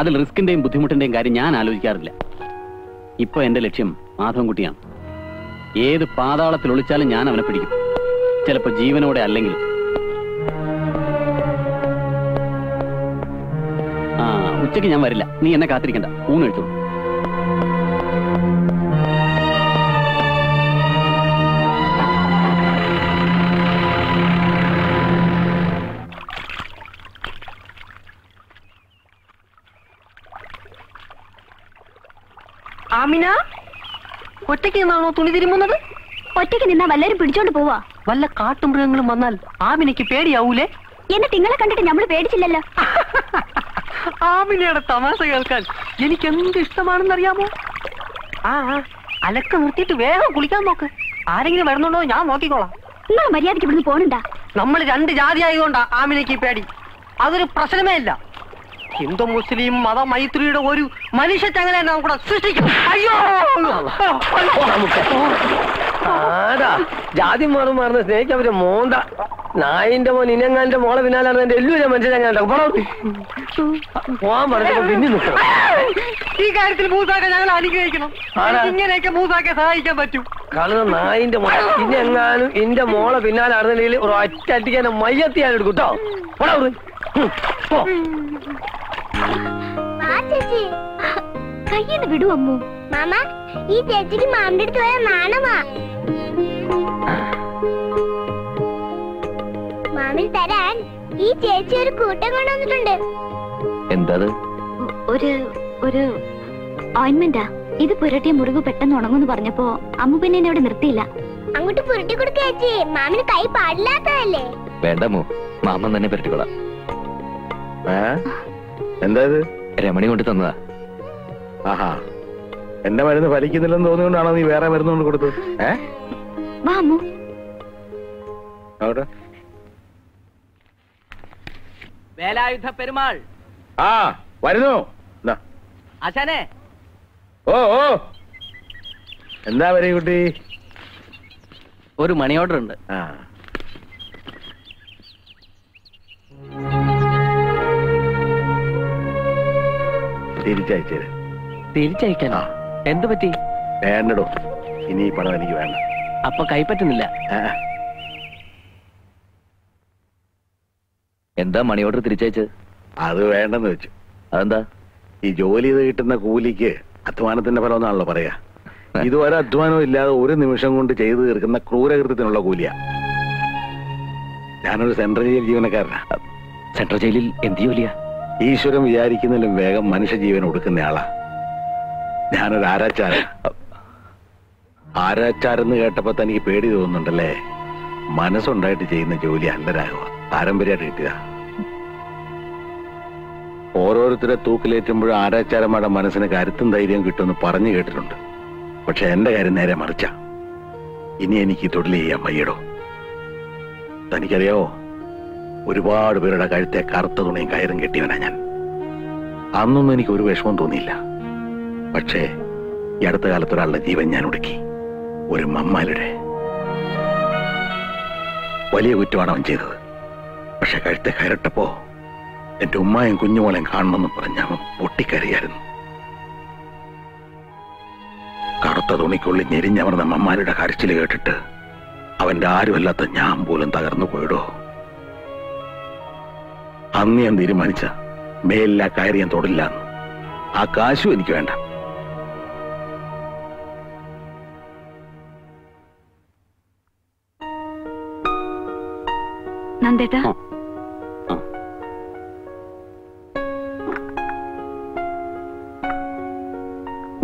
അതിൽ റിസ്കിന്റെയും ബുദ്ധിമുട്ടിന്റെയും കാര്യം ഞാൻ ആലോചിക്കാറില്ല. ഇപ്പൊ എന്റെ ലക്ഷ്യം മാധവൻകുട്ടിയാണ്. ഏത് പാതാളത്തിൽ ഒളിച്ചാലും ഞാൻ അവനെ പിടിക്കും. ചിലപ്പോ ജീവനോടെ അല്ലെങ്കിൽ. ഉച്ചയ്ക്ക് ഞാൻ വരില്ല, നീ എന്നെ കാത്തിരിക്കണ്ട. ഊണ് കഴിച്ചോളൂ. ആമിന, ഒറ്റയ്ക്ക് നിന്നാണോ തുണി തിരുമുന്നത്? ഒറ്റയ്ക്ക് നിന്നാ വല്ലരും പിടിച്ചോണ്ട് പോവാ. വല്ല കാട്ടുമൃഗങ്ങളും വന്നാൽ ആമിനയ്ക്ക് പേടിയാവൂലേ? എന്നിട്ട് നിങ്ങളെ കണ്ടിട്ട് നമ്മള് പേടിച്ചില്ലല്ലോ. ആമിനയുടെ തമാശ കേൾക്കാൻ എനിക്ക് എന്ത് ഇഷ്ടമാണെന്നറിയാമോ? അലക്ക നിർത്തിയിട്ട് വേഗം കുളിക്കാൻ നോക്ക്. ആരെങ്കിലും വരുന്നുണ്ടോ ഞാൻ നോക്കിക്കോളാം. നിങ്ങൾ മര്യാദയ്ക്ക് ഇവിടുന്ന് പോണുണ്ടാ? നമ്മൾ 2 ജാതി ആയതുകൊണ്ടാ ആമിനയ്ക്ക് പേടി. അതൊരു പ്രശ്നമേ ഇല്ല. ഹിന്ദു മുസ്ലിം മത മൈത്രിയുടെ ഒരു മനുഷ്യച്ചങ്ങനെ കൂടെ സൃഷ്ടിക്കും. അയ്യോ, ആടാ ജാതി മാറുന്ന സ്നേഹിച്ചവര് മോന്ത നായിന്റെ മോൻ ഇനങ്ങാന്റെ മോളെ പിന്നാലാണ് എന്റെ എല്ലാവരും മനുഷ്യരങ്ങനെ പോവാൻ പറഞ്ഞപ്പോ പിന്നെ നിൽക്കണം. ഈ കാര്യത്തിൽ മൂസാക്ക ഞങ്ങൾ അനുഗ്രഹിക്കണം. ഇങ്ങനെയൊക്കെ മൂസാക്കെ സഹായിക്കാൻ പറ്റും. കാരണം നായിന്റെ മോളെ ഇനെങ്ങാനും എന്റെ മോളെ പിന്നാലാണെന്നുണ്ടെങ്കിൽ ഒരു ഒറ്റ മയ്യത്തി ഞാൻ എടുക്കും കേട്ടോ. കയ്യെന്ന് വിടൂ അമ്മു. മാമ, ഈ ചേച്ചിക്ക് മാമിന്റെ അടുത്ത് വരാൻ നാണമാ. മാമിന് തരാൻ ഈ ചേച്ചി ഒരു കൂട്ടം കൊണ്ടുവന്നിട്ടുണ്ട്. എന്താ? ഒരു ഓയിന്റ്മെന്റാ. ഇത് പുരട്ടിയ മുറിവ് പെട്ടെന്ന് ഉണങ്ങുന്നു പറഞ്ഞപ്പോ അമ്മു പിന്നെ എന്നെ ഇവിടെ നിർത്തിയില്ല. അങ്ങോട്ട് പുരട്ടി കൊടുക്ക ചേച്ചി. മാമിന് കൈ പാടില്ലാത്തതല്ലേ? വേണ്ടമ്മോ, മാമൻ തന്നെ പുരട്ടിക്കൊള്ളാം. എന്താ ഇത്? രമണി കൊണ്ട് തന്നതാ. ആഹാ, എന്റെ മരുന്ന് ഫലിക്കുന്നില്ലെന്ന് തോന്നിയോണ്ടാണോ നീ വേറെ മരുന്ന് കൊണ്ട് കൊടുത്തത്? അവിടെ വേലായുധ പെരുമാൾ വരുന്നു. ആശാനെ. ഓ എന്താ വരെ കുട്ടി? ഒരു മണി ഓർഡർ ഉണ്ട്. തിരിച്ചയക്കാനോ? എന്തു പറ്റി? വേണ്ടടോ, ഇനി ഈ പണം എനിക്ക് വേണ്ട. അപ്പൊ കൈപ്പറ്റുന്നില്ല. എന്താ മണി ഓർഡർ തിരിച്ചയച്ചത്? അത് വേണ്ടെന്ന് വെച്ചു. അതെന്താ? ഈ ജോലി ചെയ്ത് കിട്ടുന്ന കൂലിക്ക് അധ്വാനത്തിന്റെ ഫലം എന്നാണല്ലോ പറയാ. ഇതുവരെ അധ്വാനം ഇല്ലാതെ ഒരു നിമിഷം കൊണ്ട് ചെയ്തു തീർക്കുന്ന ക്രൂരകൃത്യത്തിനുള്ള കൂലിയാ. ഞാനൊരു സെൻട്രൽ ജയിൽ ജീവനക്കാരനാ. സെൻട്രൽ ജയിലിൽ എന്ത് ജോലിയാ? ഈശ്വരൻ വിചാരിക്കുന്നതിലും വേഗം മനുഷ്യജീവൻ ഒടുക്കുന്നയാളാ. ഞാനൊരു ആരാച്ചാരൻ. ആരാച്ചാരെന്ന് കേട്ടപ്പോ തനിക്ക് പേടി തോന്നുന്നുണ്ടല്ലേ? മനസ്സുണ്ടായിട്ട് ചെയ്യുന്ന ജോലി അല്ലരാകുക, പാരമ്പര്യമായിട്ട് കിട്ടുക. ഓരോരുത്തരെ തൂക്കിലേറ്റുമ്പോഴും ആരാച്ചാരന്മാരുടെ മനസ്സിന് കരുത്തും ധൈര്യം കിട്ടുമെന്ന് പറഞ്ഞു കേട്ടിട്ടുണ്ട്. പക്ഷെ എന്റെ കാര്യം നേരെ മറിച്ച. ഇനി എനിക്ക് തൊഴിൽ ചെയ്യാൻ വയ്യടോ. തനിക്കറിയാവോ, ഒരുപാട് പേരുടെ കഴുത്തെ കറുത്ത തുണിയും കയറും കെട്ടിയവനാ ഞാൻ. അന്നൊന്നും എനിക്ക് ഒരു വിഷമം തോന്നിയില്ല. പക്ഷേ ഈ അടുത്ത കാലത്ത് ഒരാളുടെ ജീവൻ ഞാൻ ഒടുക്കി. ഒരു മമ്മാലിയുടെ. വലിയ കുറ്റമാണ് അവൻ ചെയ്തത്. പക്ഷെ കഴുത്തെ കയറിട്ടപ്പോ എന്റെ ഉമ്മായും കുഞ്ഞുമോളെയും കാണണമെന്ന് പറഞ്ഞ അവൻ പൊട്ടിക്കരയായിരുന്നു. കറുത്ത തുണിക്കുള്ളിൽ ഞെരിഞ്ഞമർന്ന മമ്മാലിയുടെ കരച്ചിൽ കേട്ടിട്ട് അവന്റെ ആരുമല്ലാത്ത ഞാൻ പോലും തകർന്നു പോയിടോ. അന്ന് ഞാൻ തീരുമാനിച്ച മേലില്ല കയറി ഞാൻ തൊടില്ല. ആ കാശും എനിക്ക് വേണ്ട. നന്ദേട്ടാ,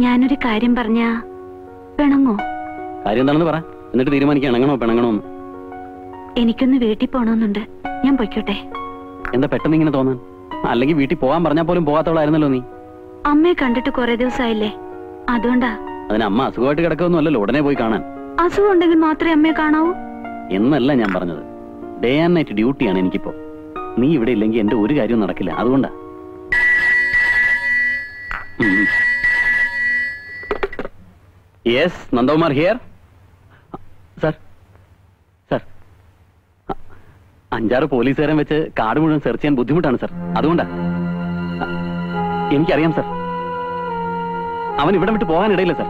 ഞാനൊരു കാര്യം പറഞ്ഞ പിണങ്ങോ? കാര്യം എന്താണെന്ന് പറ, എന്നിട്ട് തീരുമാനിക്കാൻ ഇണങ്ങണോ പിണങ്ങണോന്ന്. എനിക്കൊന്ന് വീട്ടിൽ പോണമെന്നുണ്ട്. ഞാൻ പൊയ്ക്കോട്ടെ? എന്താ പെട്ടെന്ന് ഇങ്ങനെ തോന്നാൻ? അല്ലെങ്കിൽ വീട്ടിൽ പോകാൻ പറഞ്ഞാൽ പോലും പോകാത്തവളായിരുന്നല്ലോ നീ. അമ്മയെ കണ്ടിട്ട് കുറെ ദിവസമായില്ലേ, അതുകൊണ്ടാ. അതിന് അമ്മ അസുഖമായിട്ട് കിടക്കൊന്നും അല്ലല്ലോ ഉടനെ പോയി കാണാൻ. അസുഖം ഉണ്ടെങ്കിൽ മാത്രമേ അമ്മയെ കാണാവൂ എന്നല്ല ഞാൻ പറഞ്ഞത്. ഡേ ആൻഡ് നൈറ്റ് ഡ്യൂട്ടിയാണ് എനിക്കിപ്പോ. നീ ഇവിടെ ഇല്ലെങ്കിൽ എന്റെ ഒരു കാര്യവും നടക്കില്ല. അതുകൊണ്ടാ. Yes, Nandakumar here. Sir sir, 5-6 പോലീസുകാരൻ വെച്ച് കാട് മുഴുവൻ സെർച്ച് ചെയ്യാൻ ബുദ്ധിമുട്ടാണ് സർ. അതുകൊണ്ടാ. എനിക്കറിയാം സർ. അവൻ ഇവിടെ വിട്ട് പോകാനിടയില്ല സർ.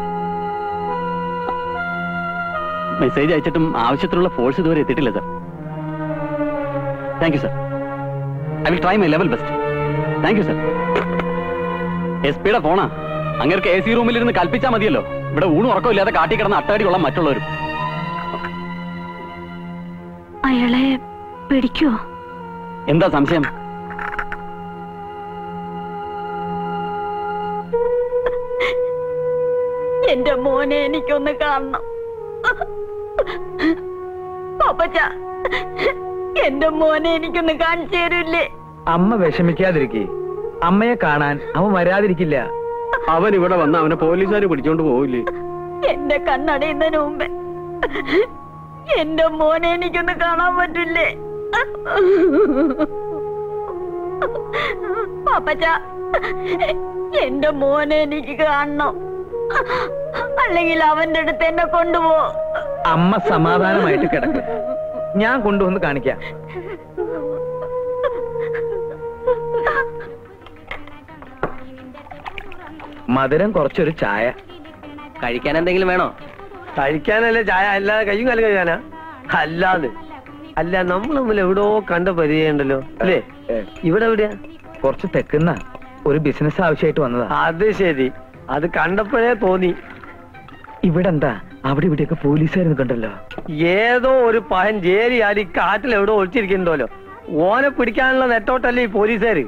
മെസ്സേജ് അയച്ചിട്ടും ആവശ്യത്തിനുള്ള ഫോഴ്സ് ഇതുവരെ എത്തിയിട്ടില്ല sir. Thank you sir. I will try my level best. Thank you sir. SP യുടെ ഫോണാ. അങ്ങേർക്ക് AC റൂമിലിരുന്ന് കൽപ്പിച്ചാൽ മതിയല്ലോ. ഇവിടെ ഊണും ഉറക്കമില്ലാതെ കാട്ടി കിടന്ന് അട്ടാടി കൊള്ളാൻ മറ്റുള്ളവരും. അയാളെ പിടിക്കുവോ? എന്താ സംശയം? എന്റെ മോനെ എനിക്കൊന്ന് കാണണം. പാപ്പച്ച, എന്റെ മോനെ എനിക്കൊന്ന് കാണിച്ചു തരില്ലേ? അമ്മ വിഷമിക്കാതിരിക്കേ. അമ്മയെ കാണാൻ അവൻ വരാതിരിക്കില്ല. അവൻ ഇവിടെ വന്ന അവനെ പോലീസുകാർ പിടിച്ചോണ്ട് പോവില്ലേ? എന്റെ കണ്ണടയുന്നതിന് മുമ്പേ എന്റെ മോനെ എനിക്കൊന്ന് കാണാൻ പറ്റില്ലേ? പാപ്പച്ച, എന്റെ മോനെ എനിക്ക് കാണണം, അല്ലെങ്കിൽ അവന്റെ അടുത്ത് എന്നെ കൊണ്ടുപോ. അമ്മ സമാധാനമായിട്ട് കിടക്ക. ഞാൻ കൊണ്ടുവന്ന് കാണിക്കാം. മധുരം കുറച്ചൊരു ചായ. കഴിക്കാൻ എന്തെങ്കിലും വേണോ? കഴിക്കാനല്ലേ ചായ, അല്ലാതെ കയ്യും കാലും കഴിക്കാനാ? അല്ലാതെ അല്ല, നമ്മൾ തമ്മിൽ എവിടോ കണ്ട പരിചയമുണ്ടല്ലോ അല്ലേ? ഇവിടെ എവിടെയാ? കുറച്ച് തെക്കുന്ന ഒരു ബിസിനസ് ആവശ്യമായിട്ട് വന്നതാ. അത് ശരി, അത് കണ്ടപ്പോഴേ തോന്നി. ഇവിടെ എന്താ അവിടെ ഇവിടെയൊക്കെ പോലീസുകാരെന്ന് കണ്ടല്ലോ. ഏതോ ഒരു പഹൻ ജേരി ആരി കാട്ടിൽ എവിടോ ഒളിച്ചിരിക്കുന്നുണ്ടല്ലോ. ഓനെ പിടിക്കാനുള്ള നെട്ടോട്ടല്ലേ ഈ പോലീസുകാര്.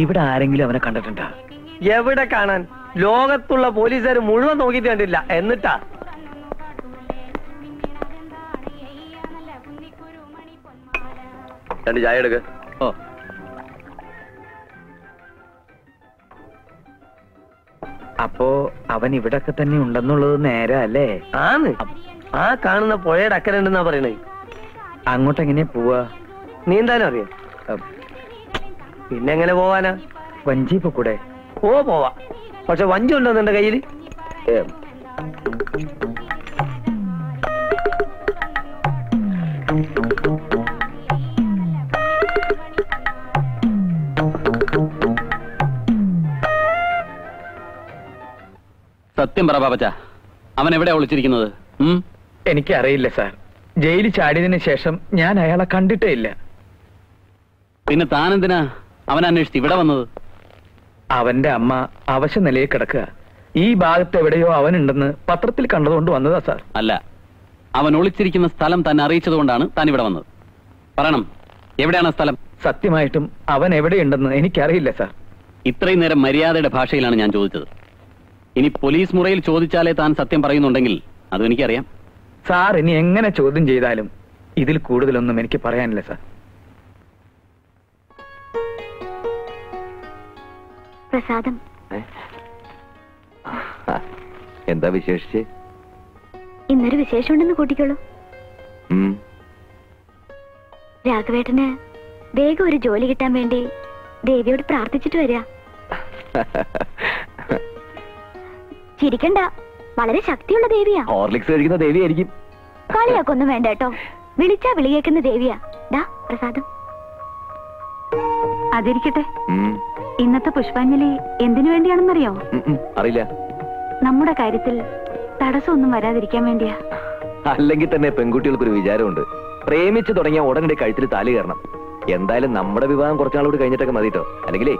ഇവിടെ ആരെങ്കിലും അവനെ കണ്ടിട്ടുണ്ടോ? എവിടെ കാണാൻ? ലോകത്തുള്ള പോലീസുകാർ മുഴുവൻ നോക്കിയിട്ട് കണ്ടില്ല. എന്നിട്ടാ രണ്ട് ചായ എടുക്ക. ഓ, അപ്പോ അവൻ ഇവിടൊക്കെ തന്നെ ഉണ്ടെന്നുള്ളത് നേരെ അല്ലേ? ആണ്. ആ കാണുന്ന പുഴയുടെ അക്കരെ ഉണ്ടെന്നാ പറയണേ. അങ്ങോട്ട് എങ്ങനെയാ പോവാ? നീന്താനും അറിയാം. പിന്നെങ്ങനെ പോവാനാ? വഞ്ചി കൂടെ പോവാ. പക്ഷെ വഞ്ചി ഉണ്ടോ എന്റെ കയ്യില്? സത്യം പറ പാപ്പച്ച, അവൻ എവിടെയാ ഒളിച്ചിരിക്കുന്നത്? എനിക്കറിയില്ല സാർ. ജയിലിൽ ചാടിയതിനു ശേഷം ഞാൻ അയാളെ കണ്ടിട്ടേ ഇല്ല. പിന്നെ താനെന്തിനാ അവൻ അന്വേഷിച്ച് ഇവിടെ വന്നത്? അവന്റെ അമ്മ അവശ നിലയിൽ കിടക്കുക. ഈ ഭാഗത്ത് എവിടെയോ അവനുണ്ടെന്ന് പത്രത്തിൽ കണ്ടതുകൊണ്ട് വന്നതാ സാർ. അല്ല, അവൻ ഒളിച്ചിരിക്കുന്ന സ്ഥലം തന്നെ അറിയിച്ചതുകൊണ്ടാണ് താൻ ഇവിടെ വന്നത്. പറയണം, എവിടെയാണ് സ്ഥലം? സത്യമായിട്ടും അവൻ എവിടെയുണ്ടെന്ന് എനിക്കറിയില്ല സാർ. ഇത്രയും നേരം മര്യാദയുടെ ഭാഷയിലാണ് ഞാൻ ചോദിച്ചത്. ഇനി പോലീസ് മുറയിൽ ചോദിച്ചാലേ താൻ സത്യം പറയുന്നുണ്ടെങ്കിൽ അതും എനിക്കറിയാം. സാർ ഇനി എങ്ങനെ ചോദ്യം ചെയ്താലും ഇതിൽ കൂടുതലൊന്നും എനിക്ക് പറയാനില്ല സാർ. പ്രസാദം, എന്താ വിശേഷിച്ച്? ഇന്നൊരു വിശേഷമുണ്ടെന്ന് കൂട്ടിക്കോളൂ. രാഘവേട്ടന് വേഗം ഒരു ജോലി കിട്ടാൻ വേണ്ടി ദേവിയോട് പ്രാർത്ഥിച്ചിട്ട് വരിക. ചിരിക്കണ്ട, വളരെ ശക്തിയുള്ള ദേവിയാ. ഹോർലിക്സ് കഴിക്കുന്ന ദേവിയായിരിക്കും. കളിയാക്കൊന്നും വേണ്ട കേട്ടോ. വിളിച്ചാ വിളി കേൾക്കുന്ന ദേവിയാ. ദാ പ്രസാദം. അതിരിക്കട്ടെ, ഇന്നത്തെ പുഷ്പാഞ്ജലി എന്തിനു വേണ്ടിയാണെന്നറിയോ? അറിയില്ല. നമ്മുടെ കാര്യത്തിൽ തടസ്സമൊന്നും വരാതിരിക്കാൻ വേണ്ടിയാ. അല്ലെങ്കിൽ തന്നെ പെൺകുട്ടികൾക്കൊരു വിചാരമുണ്ട്, പ്രേമിച്ചു തുടങ്ങിയ ഉടനടി കഴുത്തിൽ താലി കയറണം. എന്തായാലും നമ്മുടെ വിവാഹം കുറച്ചാളോട് കഴിഞ്ഞിട്ടൊക്കെ മതിട്ടോ, അല്ലെങ്കിലേ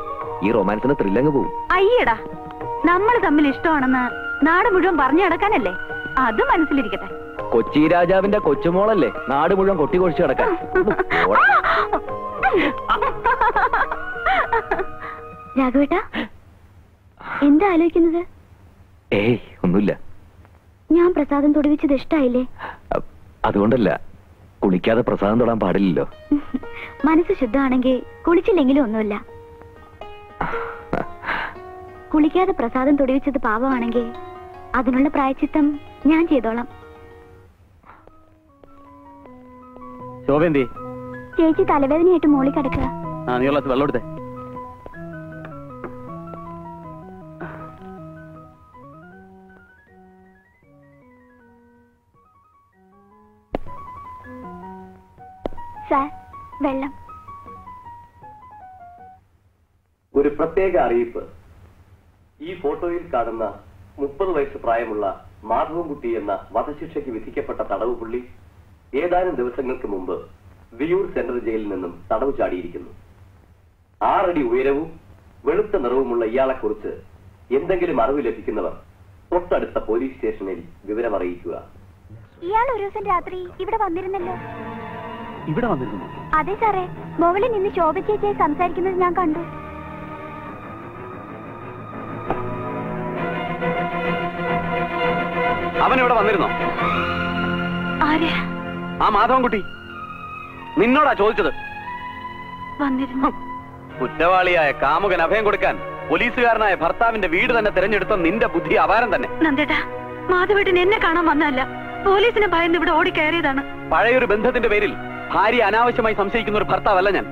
ഈ റൊമാൻസിന് ത്രില്ലങ്ങ് പോകും. അയ്യടാ, നമ്മൾ തമ്മിൽ ഇഷ്ടമാണെന്ന് നാട് മുഴുവൻ പറഞ്ഞു നടക്കാനല്ലേ? അത് മനസ്സിലിരിക്കട്ടെ. കൊച്ചി രാജാവിന്റെ കൊച്ചുമോളല്ലേ നാട് മുഴുവൻ കൊട്ടി കൊഴിച്ചു കിടക്കാൻ. രാഘവേട്ടാ, എന്താ ആലോചിക്കുന്നത്? ഏയ് ഒന്നുമില്ല. ഞാൻ പ്രസാദം തൊടുവിച്ചത് ഇഷ്ടായില്ലേ? അതുകൊണ്ടല്ല, കുളിക്കാതെ പ്രസാദം തൊടാൻ പാടില്ലല്ലോ. മനസ്സ് ശുദ്ധമാണെങ്കിൽ കുളിച്ചില്ലെങ്കിലും ഒന്നുമില്ല. കുളിക്കാതെ പ്രസാദം തൊടിവിച്ചത് പാപമാണെങ്കിൽ അതിനുള്ള പ്രായച്ചിത്തം ഞാൻ ചെയ്തോളാം. ശോഭന്തി, ചേച്ചി തലവേദനയായിട്ട് മോളി കിടക്കുക. നീ ഉള്ള വെള്ളം എടുത്തേ. സാർ, വെള്ളം. ഒരു പ്രത്യേക അറിയിപ്പ്. ഈ ഫോട്ടോയിൽ കാണുന്ന 30 വയസ്സ് പ്രായമുള്ള മാധവൻകുട്ടി എന്ന വധശിക്ഷയ്ക്ക് വിധിക്കപ്പെട്ട തടവ് പുള്ളി ഏതാനും ദിവസങ്ങൾക്ക് മുമ്പ് വിയൂർ സെൻട്രൽ ജയിലിൽ നിന്നും തടവ് ചാടിയിരിക്കുന്നു. 6 അടി ഉയരവും വെളുത്ത നിറവുമുള്ള ഇയാളെക്കുറിച്ച് എന്തെങ്കിലും അറിവ് ലഭിക്കുന്നവർ തൊട്ടടുത്ത പോലീസ് സ്റ്റേഷനിൽ വിവരമറിയിക്കുക. ഇയാൾ ഒരു ദിവസം രാത്രി ഇവിടെ വന്നിരുന്നല്ലോ. ഇവിടെ വന്നിരുന്നു? അതെ സാറേ, മുകളിൽ നിന്ന് ശോഭ ചേച്ചിയെ സംസാരിക്കുന്നത് ഞാൻ കണ്ടു. അവൻ ഇവിടെ വന്നിരുന്നോ? ആ മാധവൻകുട്ടി നിന്നോടാ ചോദിച്ചത്. വന്നിരുന്നു. കുറ്റവാളിയായ കാമുകൻ അഭയം കൊടുക്കാൻ പോലീസുകാരനായ ഭർത്താവിന്റെ വീട് തന്നെ തിരഞ്ഞെടുത്ത നിന്റെ ബുദ്ധി അപാരം തന്നെ. നന്ദേട്ടാ, മാധവേട്ടൻ എന്നെ കാണാൻ വന്നതല്ല, പോലീസിനെ ഭയന്ന് ഇവിടെ ഓടിക്കയറിയതാണ്. പഴയൊരു ബന്ധത്തിന്റെ പേരിൽ ഭാര്യ അനാവശ്യമായി സംശയിക്കുന്ന ഒരു ഭർത്താവല്ല ഞാൻ.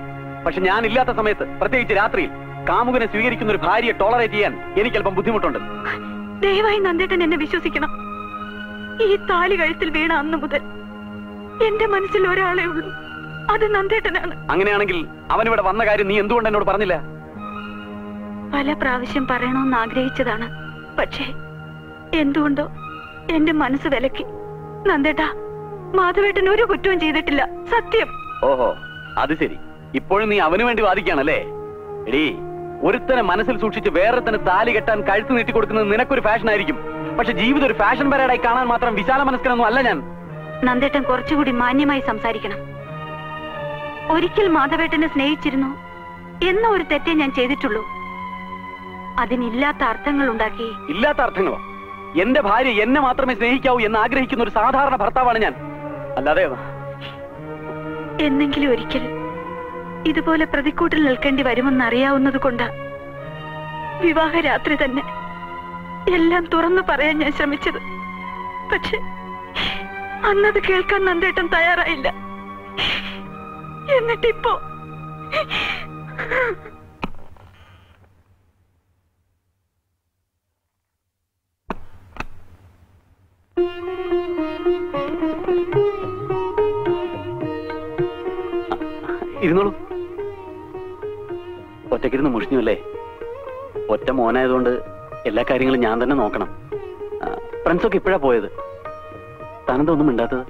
പക്ഷെ ഞാൻ ഇല്ലാത്ത സമയത്ത്, പ്രത്യേകിച്ച് രാത്രിയിൽ, കാമുകനെ സ്വീകരിക്കുന്ന ഒരു ഭാര്യയെ ടോളറേറ്റ് ചെയ്യാൻ എനിക്ക് അല്പം ബുദ്ധിമുട്ടുണ്ട്. ദയവായി നന്ദേട്ടൻ എന്നെ വിശ്വസിക്കണം. ഈ താലി കഴുത്തിൽ വീണ അന്ന് മുതൽ എന്റെ മനസ്സിൽ ഒരാളെ ഉള്ളൂ, അത് നന്ദേട്ടനാണ്. അങ്ങനെയാണെങ്കിൽ അവനിവിടെ വന്ന കാര്യം നീ എന്തുകൊണ്ട് എന്നോട് പറഞ്ഞില്ല? പല പ്രാവശ്യം പറയണമെന്ന് ആഗ്രഹിച്ചതാണ്, പക്ഷേ എന്തുകൊണ്ടോ എന്റെ മനസ്സ് വിലക്കി. നന്ദേട്ടാ, മാധവേട്ടൻ ഒരു കുറ്റവും ചെയ്തിട്ടില്ല, സത്യം. ഓഹോ, അത് ശരി. ഇപ്പോഴും നീ അവന് വേണ്ടി വാദിക്കുകയാണല്ലേ? എടീ, ഒരുത്തനെ മനസ്സിൽ സൂക്ഷിച്ച് വേറൊരുത്തനെ താലി കെട്ടാൻ കഴുത്ത് നീട്ടിക്കൊടുക്കുന്നത് നിനക്കൊരു ഫാഷൻ ആയിരിക്കും. പക്ഷെ ജീവിതം ഒരു ഫാഷൻ പരേഡായി കാണാൻ മാത്രം വിശാല മനസ്കനൊന്നും അല്ല ഞാൻ. നന്ദേട്ടൻ കുറച്ചുകൂടി മാന്യമായി സംസാരിക്കണം. ഒരിക്കൽ മാധവേട്ടനെ സ്നേഹിച്ചിരുന്നു എന്ന ഒരു തെറ്റേ ഞാൻ ചെയ്തിട്ടുള്ളൂ. അതിനില്ലാത്ത അർത്ഥങ്ങൾ ഉണ്ടാക്കി. ഇല്ലാത്ത അർത്ഥങ്ങളോ? എന്റെ ഭാര്യ എന്നെ മാത്രമേ സ്നേഹിക്കാവൂ എന്ന് ആഗ്രഹിക്കുന്ന ഒരു സാധാരണ ഭർത്താവാണ് ഞാൻ, അല്ലാതെ. എന്നെങ്കിലും ഒരിക്കൽ ഇതുപോലെ പ്രതിക്കൂട്ടിൽ നിൽക്കേണ്ടി വരുമെന്നറിയാവുന്നത് കൊണ്ട് വിവാഹരാത്രി തന്നെ എല്ലാം തുറന്നു പറയാൻ ഞാൻ ശ്രമിച്ചത്. പക്ഷെ അന്നത് കേൾക്കാൻ നന്ദേട്ടൻ തയ്യാറായില്ല. എന്നിട്ടിപ്പോ ഇരുന്നോളൂ. ഒറ്റക്കിരുന്ന് മുഷിഞ്ഞു അല്ലേ? ഒറ്റ മോനായതുകൊണ്ട് എല്ലാ കാര്യങ്ങളും ഞാൻ തന്നെ നോക്കണം. ഫ്രണ്ട്സൊക്കെ ഇപ്പോഴാ പോയത്. താനെന്താ ഒന്നും മിണ്ടാത്തത്?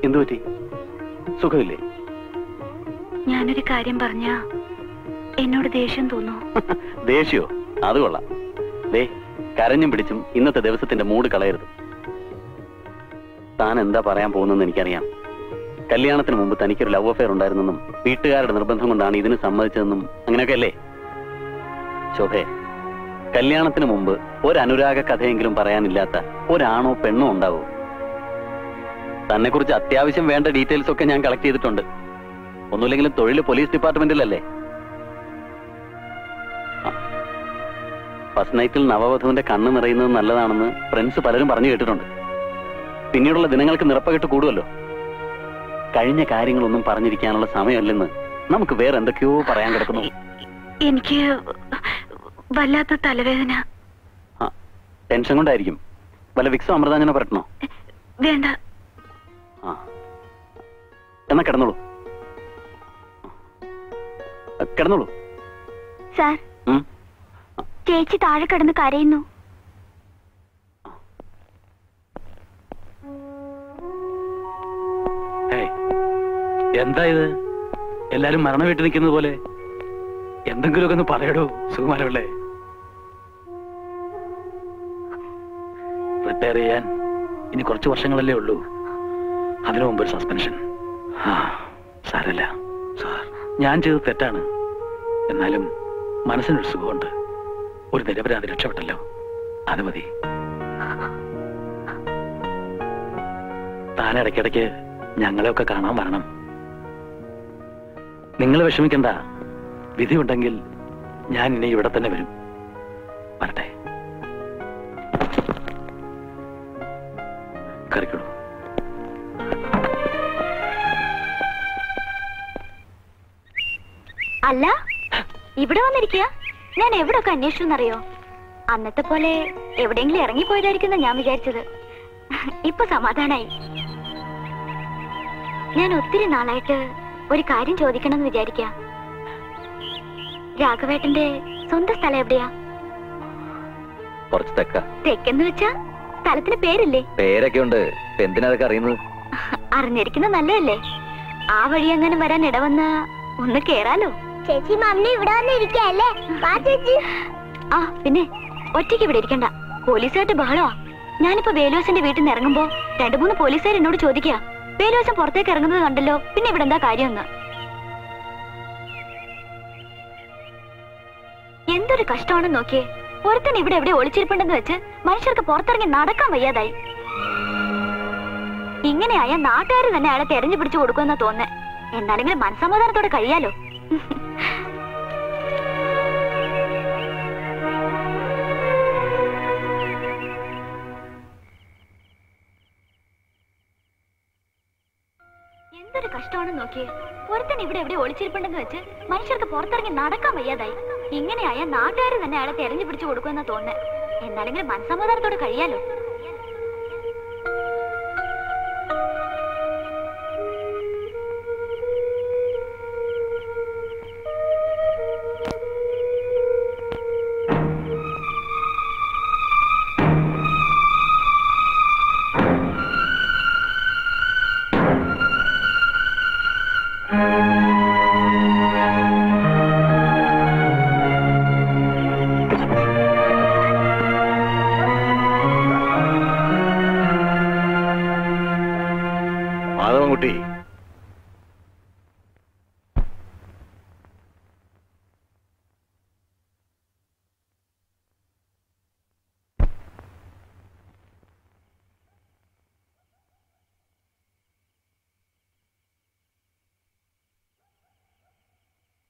എന്തു പറ്റി? സുഖമില്ലേ? ഞാനൊരു കാര്യം പറഞ്ഞ എന്നോട് ദേഷ്യം തോന്നോ? ദേഷ്യോ? അത് കൊള്ളാം. ദേ, കരഞ്ഞും പിടിച്ചും ഇന്നത്തെ ദിവസത്തിന്റെ മൂഡ് കളയരുത്. താൻ എന്താ പറയാൻ പോകുന്നെന്ന് എനിക്കറിയാം. കല്യാണത്തിന് മുമ്പ് തനിക്കൊരു ലവ് അഫെയർ ഉണ്ടായിരുന്നെന്നും വീട്ടുകാരുടെ നിർബന്ധം കൊണ്ടാണ് ഇതിന് സമ്മതിച്ചതെന്നും അങ്ങനെയൊക്കെ അല്ലേ? ശോഭേ, കല്യാണത്തിന് മുമ്പ് ഒരു അനുരാഗ കഥയെങ്കിലും പറയാനില്ലാത്ത ഒരാണോ പെണ്ണോ ഉണ്ടാവോ? തന്നെ കുറിച്ച് അത്യാവശ്യം വേണ്ട ഡീറ്റെയിൽസ് ഒക്കെ ഞാൻ കളക്ട് ചെയ്തിട്ടുണ്ട്. ഒന്നുമില്ലെങ്കിലും തൊഴിൽ പോലീസ് ഡിപ്പാർട്ട്മെന്റിലല്ലേ. ഫസ്റ്റ് നൈറ്റിൽ നവവധുവിന്റെ കണ്ണ് നിറയുന്നത് നല്ലതാണെന്ന് ഫ്രണ്ട്സ് പലരും പറഞ്ഞു കേട്ടിട്ടുണ്ട്. പിന്നീടുള്ള ദിനങ്ങൾക്ക് നിറപ്പകിട്ട് കൂടുമല്ലോ. കഴിഞ്ഞ കാര്യങ്ങളൊന്നും പറഞ്ഞിരിക്കാനുള്ള സമയമല്ലെന്ന് നമുക്ക് വേറെ എന്തൊക്കെയോ പറയാൻ കിടക്കുന്നു. എനിക്ക് വല്ലാത്ത തലവേദന. ടെൻഷൻ കൊണ്ടായിരിക്കും. വല്ല വിക്സോ അമൃതാഞ്ജനോ പരട്ടണോ? വേണ്ട. എന്നാ കിടന്നോളൂ. കിടന്നോളൂ. സാർ, ചേച്ചി താഴെ കിടന്ന് കരയുന്നു. എന്താ ഇത്? എല്ലാരും മരണ വീട്ടിൽ നിൽക്കുന്നത് പോലെ. എന്തെങ്കിലുമൊക്കെ ഒന്ന് പറയടോ സുകുമാരപിള്ളേ. റിട്ടയർ ചെയ്യാൻ ഇനി കുറച്ച് വർഷങ്ങളല്ലേ ഉള്ളൂ. അതിനു മുമ്പ് ഒരു സസ്പെൻഷൻ. സാരല്ല സാർ, ഞാൻ ചെയ്തത് തെറ്റാണ്. എന്നാലും മനസ്സിനൊരു സുഖമുണ്ട്. ഒരു നിരപരാധി രക്ഷപ്പെട്ടല്ലോ, അത് മതി. താൻ ഇടയ്ക്കിടയ്ക്ക് ഞങ്ങളെയൊക്കെ കാണാൻ വരണം. നിങ്ങൾ വിഷമിക്കണ്ട, വിധിയുണ്ടെങ്കിൽ ഞാൻ ഇനി ഇവിടെ തന്നെ വരും. വരട്ടെ. കറിക്കടൂ. അല്ല, ഇവിടെ വന്നിരിക്കുക. ഞാൻ എവിടൊക്കെ അന്വേഷിച്ചെന്നറിയോ? അന്നത്തെ പോലെ എവിടെയെങ്കിലും ഇറങ്ങിപ്പോയതായിരിക്കുന്ന ഞാൻ വിചാരിച്ചത്. ഇപ്പൊ സമാധാനായി. ഞാൻ ഒത്തിരി നാളായിട്ട് ഒരു കാര്യം ചോദിക്കണമെന്ന് വിചാരിക്കാം. രാഘവേട്ടന്റെ സ്വന്തം സ്ഥലം എവിടെയാ? കുറച്ച് തെക്ക. തെക്കെന്ന് വെച്ചാ സ്ഥലത്തിന് പേരില്ലേ? പേരൊക്കെ ഉണ്ട്. എന്തിനാ അതൊക്കെ അറിയുന്നത്? അറിഞ്ഞിരിക്കുന്നത് നല്ലതല്ലേ? ആ വഴി എങ്ങനെ വരാൻ ഇടവന്ന ഒന്ന് കേറാലോ. ചേച്ചി മാമിനെ ഇവിടെ വന്നിരിക്കല്ലേ? ആ പിന്നെ ഒറ്റയ്ക്ക് ഇവിടെ ഇരിക്കണ്ട. പോലീസുകാരുടെ ബഹളമാ. ഞാനിപ്പോ വേലുവസിന്റെ വീട്ടിൽ നിന്ന് ഇറങ്ങുമ്പോ 2-3 പോലീസുകാർ എന്നോട് ചോദിക്കുക, വേലുവസം പുറത്തേക്ക് ഇറങ്ങുന്നത് കണ്ടല്ലോ, പിന്നെ ഇവിടെ എന്താ കാര്യമെന്ന്. എന്തൊരു കഷ്ടമാണെന്ന് നോക്കിയേ. ഒരുത്തൻ ഇവിടെ എവിടെ ഒളിച്ചിരിപ്പുണ്ടെന്ന് വെച്ച് മനുഷ്യർക്ക് പുറത്തിറങ്ങി നടക്കാൻ വയ്യാതായി. ഇങ്ങനെയായ നാട്ടുകാർ തന്നെ അയാളെ തെരഞ്ഞു പിടിച്ചു കൊടുക്കുമെന്നാ തോന്നേ. എന്നാലെങ്കിലും മനസ്സമാധാനത്തോടെ കഴിയാലോ. എന്തൊരു കഷ്ടമാണെന്ന് നോക്കിയേ. ഒരുത്തൻ ഇവിടെ എവിടെ ഒളിച്ചിരിപ്പുണ്ടെന്ന് വെച്ച് മനുഷ്യർക്ക് പുറത്തിറങ്ങി നടക്കാൻ വയ്യാതായി. ഇങ്ങനെയായ നാട്ടുകാർ തന്നെ അയാളെ തെരഞ്ഞു പിടിച്ചു കൊടുക്കുമെന്നാ തോന്നേ. എന്നാലെങ്കിലും മനസ്സമാധാനത്തോടെ കഴിയാലോ. മാധവൻകുട്ടി,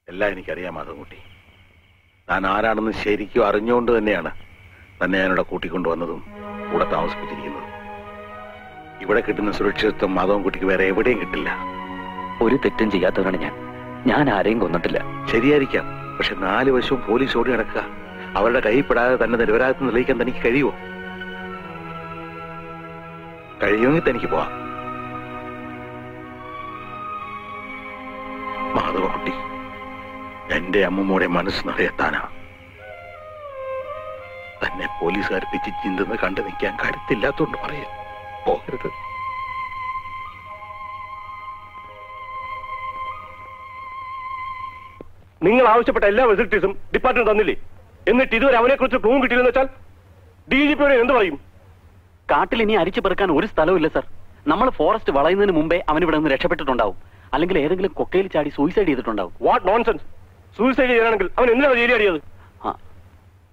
എല്ലാം എനിക്കറിയാം മാധവൻകുട്ടി. താൻ ആരാണെന്ന് ശരിക്കും അറിഞ്ഞുകൊണ്ട് തന്നെയാണ് തന്നെ ഞാനിവിടെ കൂട്ടിക്കൊണ്ടുവന്നതും കൂടെ താമസിപ്പിച്ചിരിക്കുന്നതും. ഇവിടെ കിട്ടുന്ന സുരക്ഷിതത്വം മാധവൻകുട്ടിക്ക് വേറെ എവിടെയും കിട്ടില്ല. ഒരു തെറ്റും ചെയ്യാത്തവരാണ് ഞാൻ ആരെയും കൊന്നിട്ടില്ല. ശരിയായിരിക്കാം, പക്ഷെ 4 വശവും പോലീസ് ഓടി നടക്കുക. അവരുടെ കൈപ്പെടാതെ തന്നെ നിരപരാധിത്വം തെളിയിക്കാൻ തനിക്ക് കഴിയുമോ? കഴിയുമെങ്കിൽ തനിക്ക് പോവാം. മാധവൻകുട്ടി, എന്റെ അമ്മൂമ്മയുടെ മനസ്സ് നിറയെത്താനാ. തന്നെ പോലീസുകാർ പിച്ച് ചിന്തുന്ന കണ്ടു നിൽക്കാൻ കരുത്തില്ലാത്തോണ്ട് പറയാ. പോകരുത്. നിങ്ങൾ ആവശ്യപ്പെട്ട എല്ലാ ഫെസിലിറ്റീസും ഡിപ്പാർട്ട്മെന്റ് തന്നില്ലേ? എന്നിട്ട് ഇതുവരെ അവനെ കുറിച്ച് പ്രൂവ് കിട്ടിയില്ലെന്ന് വെച്ചാൽ DGP എന്ത് പറയും? കാട്ടിൽ ഇനി അരിച്ചു പെറുക്കാൻ ഒരു സ്ഥലവും സർ. നമ്മൾ ഫോറസ്റ്റ് വളയുന്നതിന് മുമ്പേ അവൻ ഇവിടെ നിന്ന് രക്ഷപ്പെട്ടിട്ടുണ്ടാവും. അല്ലെങ്കിൽ ഏതെങ്കിലും കൊക്കയിൽ ചാടി സൂയിസൈഡ് ചെയ്തിട്ടുണ്ടാവും. What nonsense! സൂയിസൈഡ് ചെയ്യാനാണെങ്കിൽ അവൻ എന്തിനാണ് ജയിലടിയത്?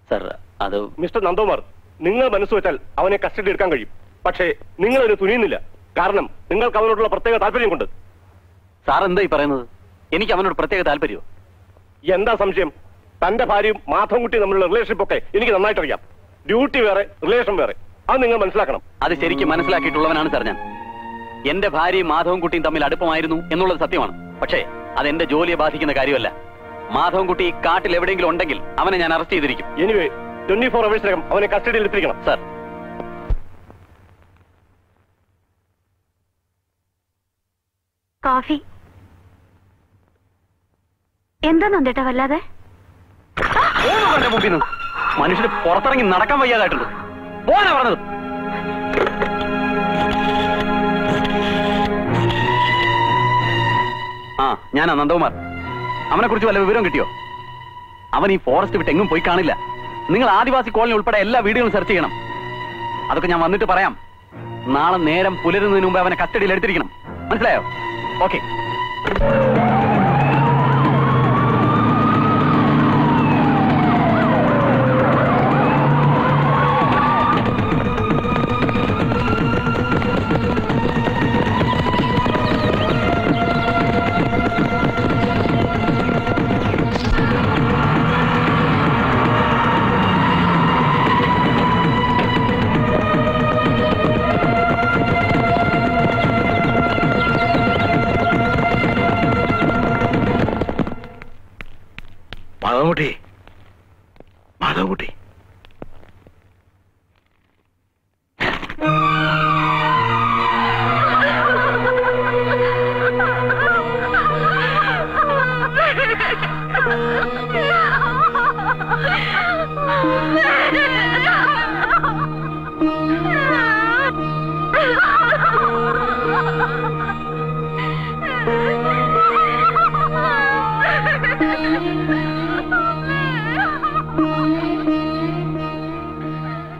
സർ, അത് മിസ്റ്റർ നന്ദകുമാർ, നിങ്ങൾ മനസ്സ് വെച്ചാൽ അവനെ കസ്റ്റഡി എടുക്കാൻ കഴിയും. പക്ഷേ നിങ്ങൾ അതിന് തുനിയുന്നില്ല. കാരണം നിങ്ങൾക്ക് അവനോടുള്ള പ്രത്യേക താല്പര്യം കൊണ്ട്. സാർ എന്തായി പറയുന്നത്? എനിക്ക് അവനോട് പ്രത്യേക താല്പര്യമോ? എന്താ സംശയം? തന്റെ ഭാര്യയും മാധവൻകുട്ടിയും തമ്മിലുള്ള റിലേഷൻഷിപ്പ് ഒക്കെ എനിക്ക് നന്നായിട്ടറിയാം. ഡ്യൂട്ടി വേറെ, റിലേഷൻ വേറെ. അത് നിങ്ങൾ മനസ്സിലാക്കണം. അത് ശരിക്കും മനസ്സിലാക്കിയിട്ടുള്ളവനാണ് സാർ ഞാൻ. എന്റെ ഭാര്യയും മാധവൻകുട്ടിയും തമ്മിൽ അടുപ്പമായിരുന്നു എന്നുള്ളത് സത്യമാണ്. പക്ഷേ അത് എന്റെ ജോലിയെ ബാധിക്കുന്ന കാര്യമല്ല. മാധവൻകുട്ടി കാട്ടിൽ എവിടെയെങ്കിലും ഉണ്ടെങ്കിൽ അവനെ ഞാൻ അറസ്റ്റ് ചെയ്തിരിക്കും. എനിവേ 24 അവേഴ്സിനകം അവനെ കസ്റ്റഡിയിൽ എടുത്തിരിക്കണം. സാർ, കോഫി എന്താ നന്ദേട്ടാ വല്ലാതെ? മനുഷ്യന് പുറത്തിറങ്ങി നടക്കാൻ വയ്യാതായിട്ടുണ്ട്. പോകാനാ പറഞ്ഞത്. ആ, ഞാനാ നന്ദകുമാർ. അവനെ കുറിച്ച് വല്ല വിവരം കിട്ടിയോ? അവൻ ഈ ഫോറസ്റ്റ് വിട്ട് എങ്ങും പോയി കാണില്ല. നിങ്ങൾ ആദിവാസി കോളനി ഉൾപ്പെടെ എല്ലാ വീടുകളും സെർച്ച് ചെയ്യണം. അതൊക്കെ ഞാൻ വന്നിട്ട് പറയാം. നാളെ നേരം പുലരുന്നതിന് മുമ്പ് അവനെ കസ്റ്റഡിയിൽ എടുത്തിരിക്കണം. മനസ്സിലായോ? ഓക്കെ.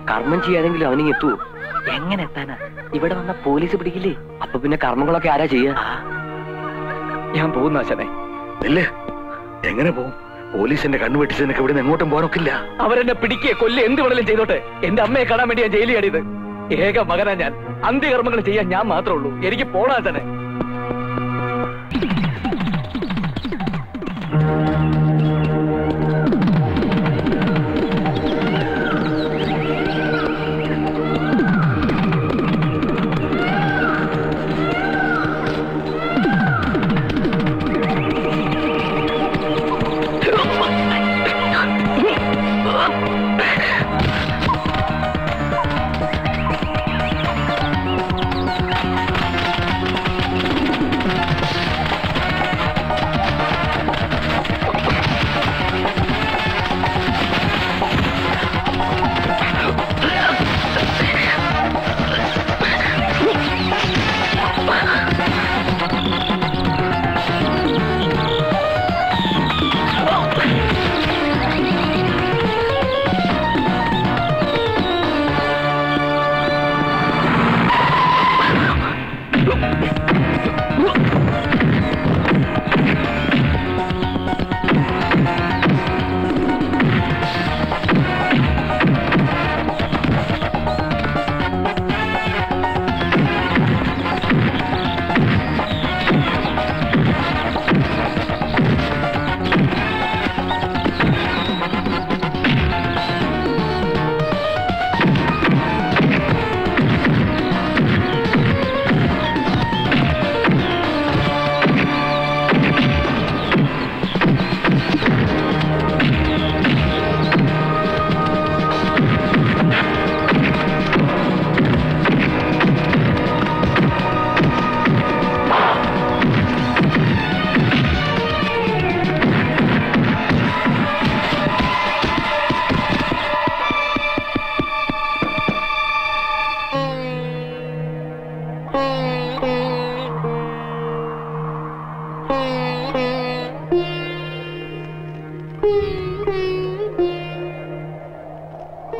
കർമ്മം ചെയ്യാനെങ്കിലും അവനിങ് എത്തുവോ? എങ്ങനെ എത്താനാ? ഇവിടെ വന്ന പോലീസ് പിടിക്കില്ലേ? അപ്പൊ പിന്നെ കർമ്മങ്ങളൊക്കെ ആരാ ചെയ്യാ? ഞാൻ പോകുന്നു അച്ഛനെ. ഇല്ലേ, എങ്ങനെ പോകും? പോലീസിന്റെ കണ്ണു വെട്ടിച്ച് നിനക്ക് ഇവിടെ നിന്ന് എങ്ങോട്ടും പോകാനൊക്കില്ല. അവരെന്നെ പിടിക്കേ കൊല്ല് എന്ത് വേണേലും ചെയ്തോട്ടെ. എന്റെ അമ്മയെ കാണാൻ വേണ്ടി ഞാൻ ജയിലിൽ ചാടിയത്. ഏക മകനാ ഞാൻ. അന്ത്യകർമ്മങ്ങൾ ചെയ്യാൻ ഞാൻ മാത്രമേ ഉള്ളൂ. എനിക്ക് പോണാ അച്ഛനെ.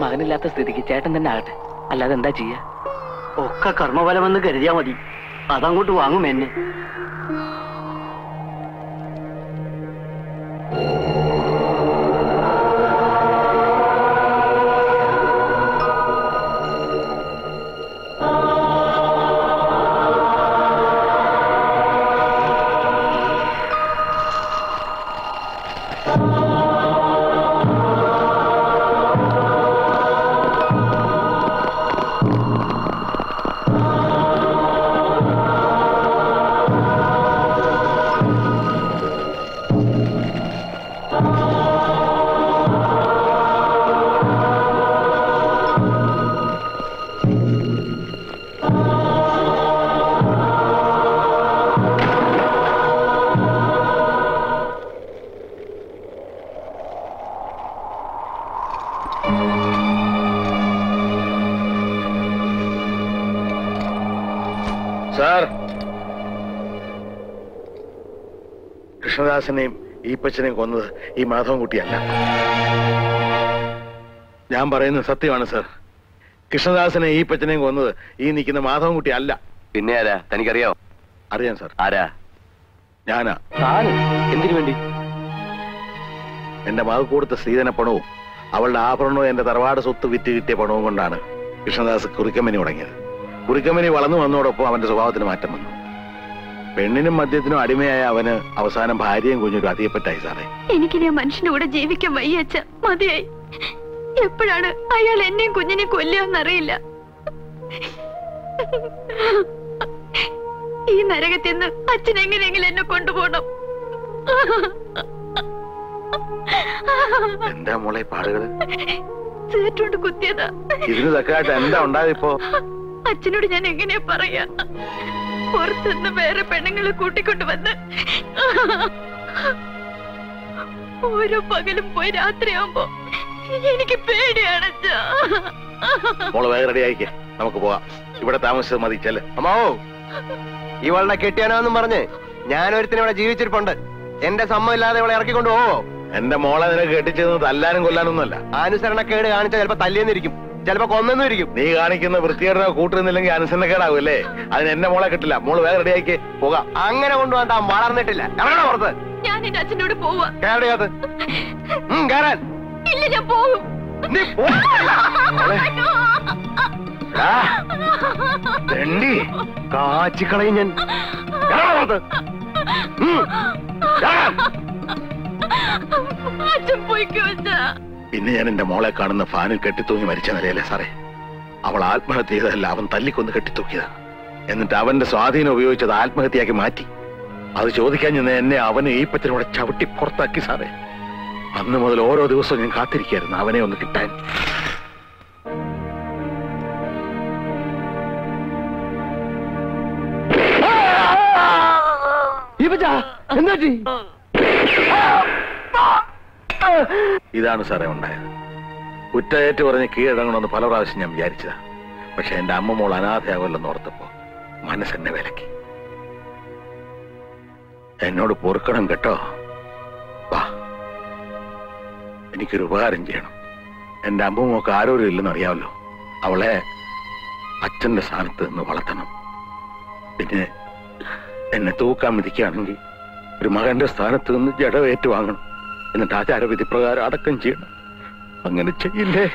മകനില്ലാത്ത സ്ഥിതിക്ക് ചേട്ടൻ തന്നെ ആകട്ടെ, അല്ലാതെ എന്താ ചെയ്യാ? ഒക്കെ കർമ്മഫലമെന്ന് കരുതിയാ മതി. അതങ്ങോട്ട് വാങ്ങും എന്നെ. സാർ, കൃഷ്ണദാസനെയും ഈപ്പച്ചനെയും കൊന്നത് ഈ മാധവൻകുട്ടിയല്ല. ഞാൻ പറയുന്നത് സത്യമാണ് സാർ. കൃഷ്ണദാസനെ ഈപ്പച്ചനെയും കൊന്നത് ഈ നിൽക്കുന്ന മാധവൻകുട്ടി അല്ല. പിന്നെ ആരാ? തനിക്കറിയാവോ? അറിയാം സാർ. ആരാ? ഞാനാ. എന്തിനു വേണ്ടി? എന്റെ മകൾ കൊടുത്ത സ്ത്രീധന പണവും അവളുടെ ആഭരണവും എന്റെ തറവാട് സ്വത്ത് വിറ്റ് കിട്ടിയ പണവും കൊണ്ടാണ് കൃഷ്ണദാസ് കുറിക്കമ്പനി തുടങ്ങിയത്. കുറിക്കമ്പനി വളർന്നു വന്നതോടൊപ്പം അവന്റെ സ്വഭാവത്തിന് മാറ്റം വന്നു. പെണ്ണിനും മദ്യത്തിനും അടിമയായ അവന് അവസാനം ഭാര്യയും കുഞ്ഞൊരു അതിയപ്പറ്റായി സാറേ. എനിക്കിനി ആ മനുഷ്യന്റെ കൂടെ ജീവിക്കാൻ വയ്യ അച്ഛ. മതിയായി. എപ്പോഴാണ് അയാൾ എന്നെയും കുഞ്ഞിനെ കൊല്ലുകയെന്നറിയില്ല. ഈ നരകത്തിൽ നിന്ന് അച്ഛൻ എങ്ങനെയെങ്കിലും എന്നെ കൊണ്ടുപോകണം. എന്താ മോളെ പാടുകള്? ചേട്ടോണ്ട് കുത്തിയതാ. ഇതിന് തക്കായിട്ട് എന്താ ഉണ്ടായപ്പോ? അച്ഛനോട് ഞാൻ എങ്ങനെയാ പറയാ? പുറത്തുനിന്ന് വേറെ പെണ്ണുങ്ങളെ കൂട്ടിക്കൊണ്ടുവന്ന് ഓരോ പകലും പോയി രാത്രിയാകുമ്പോ എനിക്ക് പേടിയാണ്. മോള് വേഗം റെഡി ആയിക്കേ, നമുക്ക് പോവാം. ഇവിടെ താമസിച്ചത് മതി. ചെല്ല് അമ്മാവോ. ഇവളുടെ കെട്ടിയാനാന്നും പറഞ്ഞ് ഞാനൊരുത്തിന് ഇവിടെ ജീവിച്ചിരിപ്പുണ്ട്. എന്റെ സമ്മതമില്ലാതെ ഇവളെ ഇറക്കിക്കൊണ്ട് പോവോ? എന്റെ മോളെ നിനക്ക് കെട്ടിച്ചത് തല്ലാനും കൊല്ലാനൊന്നുമല്ല. അനുസരണക്കേട് കാണിച്ചാൽ ചിലപ്പോ തല്ലിയെന്നിരിക്കും, ചിലപ്പോ കൊന്നെന്നിരിക്കും. നീ കാണിക്കുന്ന വൃത്തികേടോ കൂട്ടുന്നില്ലെങ്കിൽ അനുസരണക്കേടാവും അല്ലേ? അതിന് എന്നെ മോളെ കിട്ടില്ല. മോള് വേഗം റെഡിയാക്കി പോകാം. അങ്ങനെ കൊണ്ടുപോകാൻ താൻ വളർന്നിട്ടില്ല. എവിടെ പുറത്ത്? ഞാൻ എന്റെ അച്ഛനോട് പോവാ. കേരളീയത്ത് കയറാൻ ഇല്ല, ഞാൻ പോകും. നീ കാച്ചിക്കളയും ഞാൻ. അച്ഛൻ പോയിക്കോ അച്ഛാ. പിന്നെ ഞാൻ എന്റെ മോളെ കാണുന്ന ഫാനിൽ കെട്ടിത്തൂങ്ങി മരിച്ച നിലയല്ലേ സാറേ? അവൾ ആത്മഹത്യ ചെയ്തതല്ല, അവൻ തല്ലിക്കൊന്ന് കെട്ടിത്തൂക്കിയതാ. എന്നിട്ട് അവന്റെ സ്വാധീനം ഉപയോഗിച്ചത് ആത്മഹത്യയാക്കി മാറ്റി. അത് ചോദിക്കാൻ ചെന്ന് എന്നെ അവനെ ഈ പറ്റിനോടെ ചവിട്ടി പുറത്താക്കി സാറേ. അന്ന് മുതൽ ഓരോ ദിവസവും ഞാൻ കാത്തിരിക്കായിരുന്നു അവനെ ഒന്ന് കിട്ടാൻ. ഇതാണ് സാറേ ഉണ്ടായത്. കുറ്റയേറ്റ് പറഞ്ഞ് കീഴടങ്ങണമെന്ന് പല പ്രാവശ്യം ഞാൻ വിചാരിച്ചതാ. പക്ഷെ എന്റെ അമ്മ മോൾ അനാഥയാവല്ലെന്ന് ഓർത്തപ്പോ മനസ്സെന്നെ വിലക്കി. എന്നോട് പൊറുക്കണം കേട്ടോ. വാ, എനിക്കൊരു ഉപകാരം ചെയ്യണം. എന്റെ അമ്മൂമ്മക്ക് ആരോരും ഇല്ലെന്ന് അറിയാമല്ലോ. അവളെ അച്ഛന്റെ സ്ഥാനത്ത് നിന്ന് വളർത്തണം. പിന്നെ എന്നെ തൂക്കാൻ വിധിക്കുകയാണെങ്കിൽ ഒരു മകന്റെ സ്ഥാനത്ത് നിന്ന് ജഡവേറ്റ് വാങ്ങണം. എന്നിട്ട് ആചാരവിധി പ്രകാരം അടക്കം ചെയ്യണം. അങ്ങനെ ചെയ്യില്ലേ?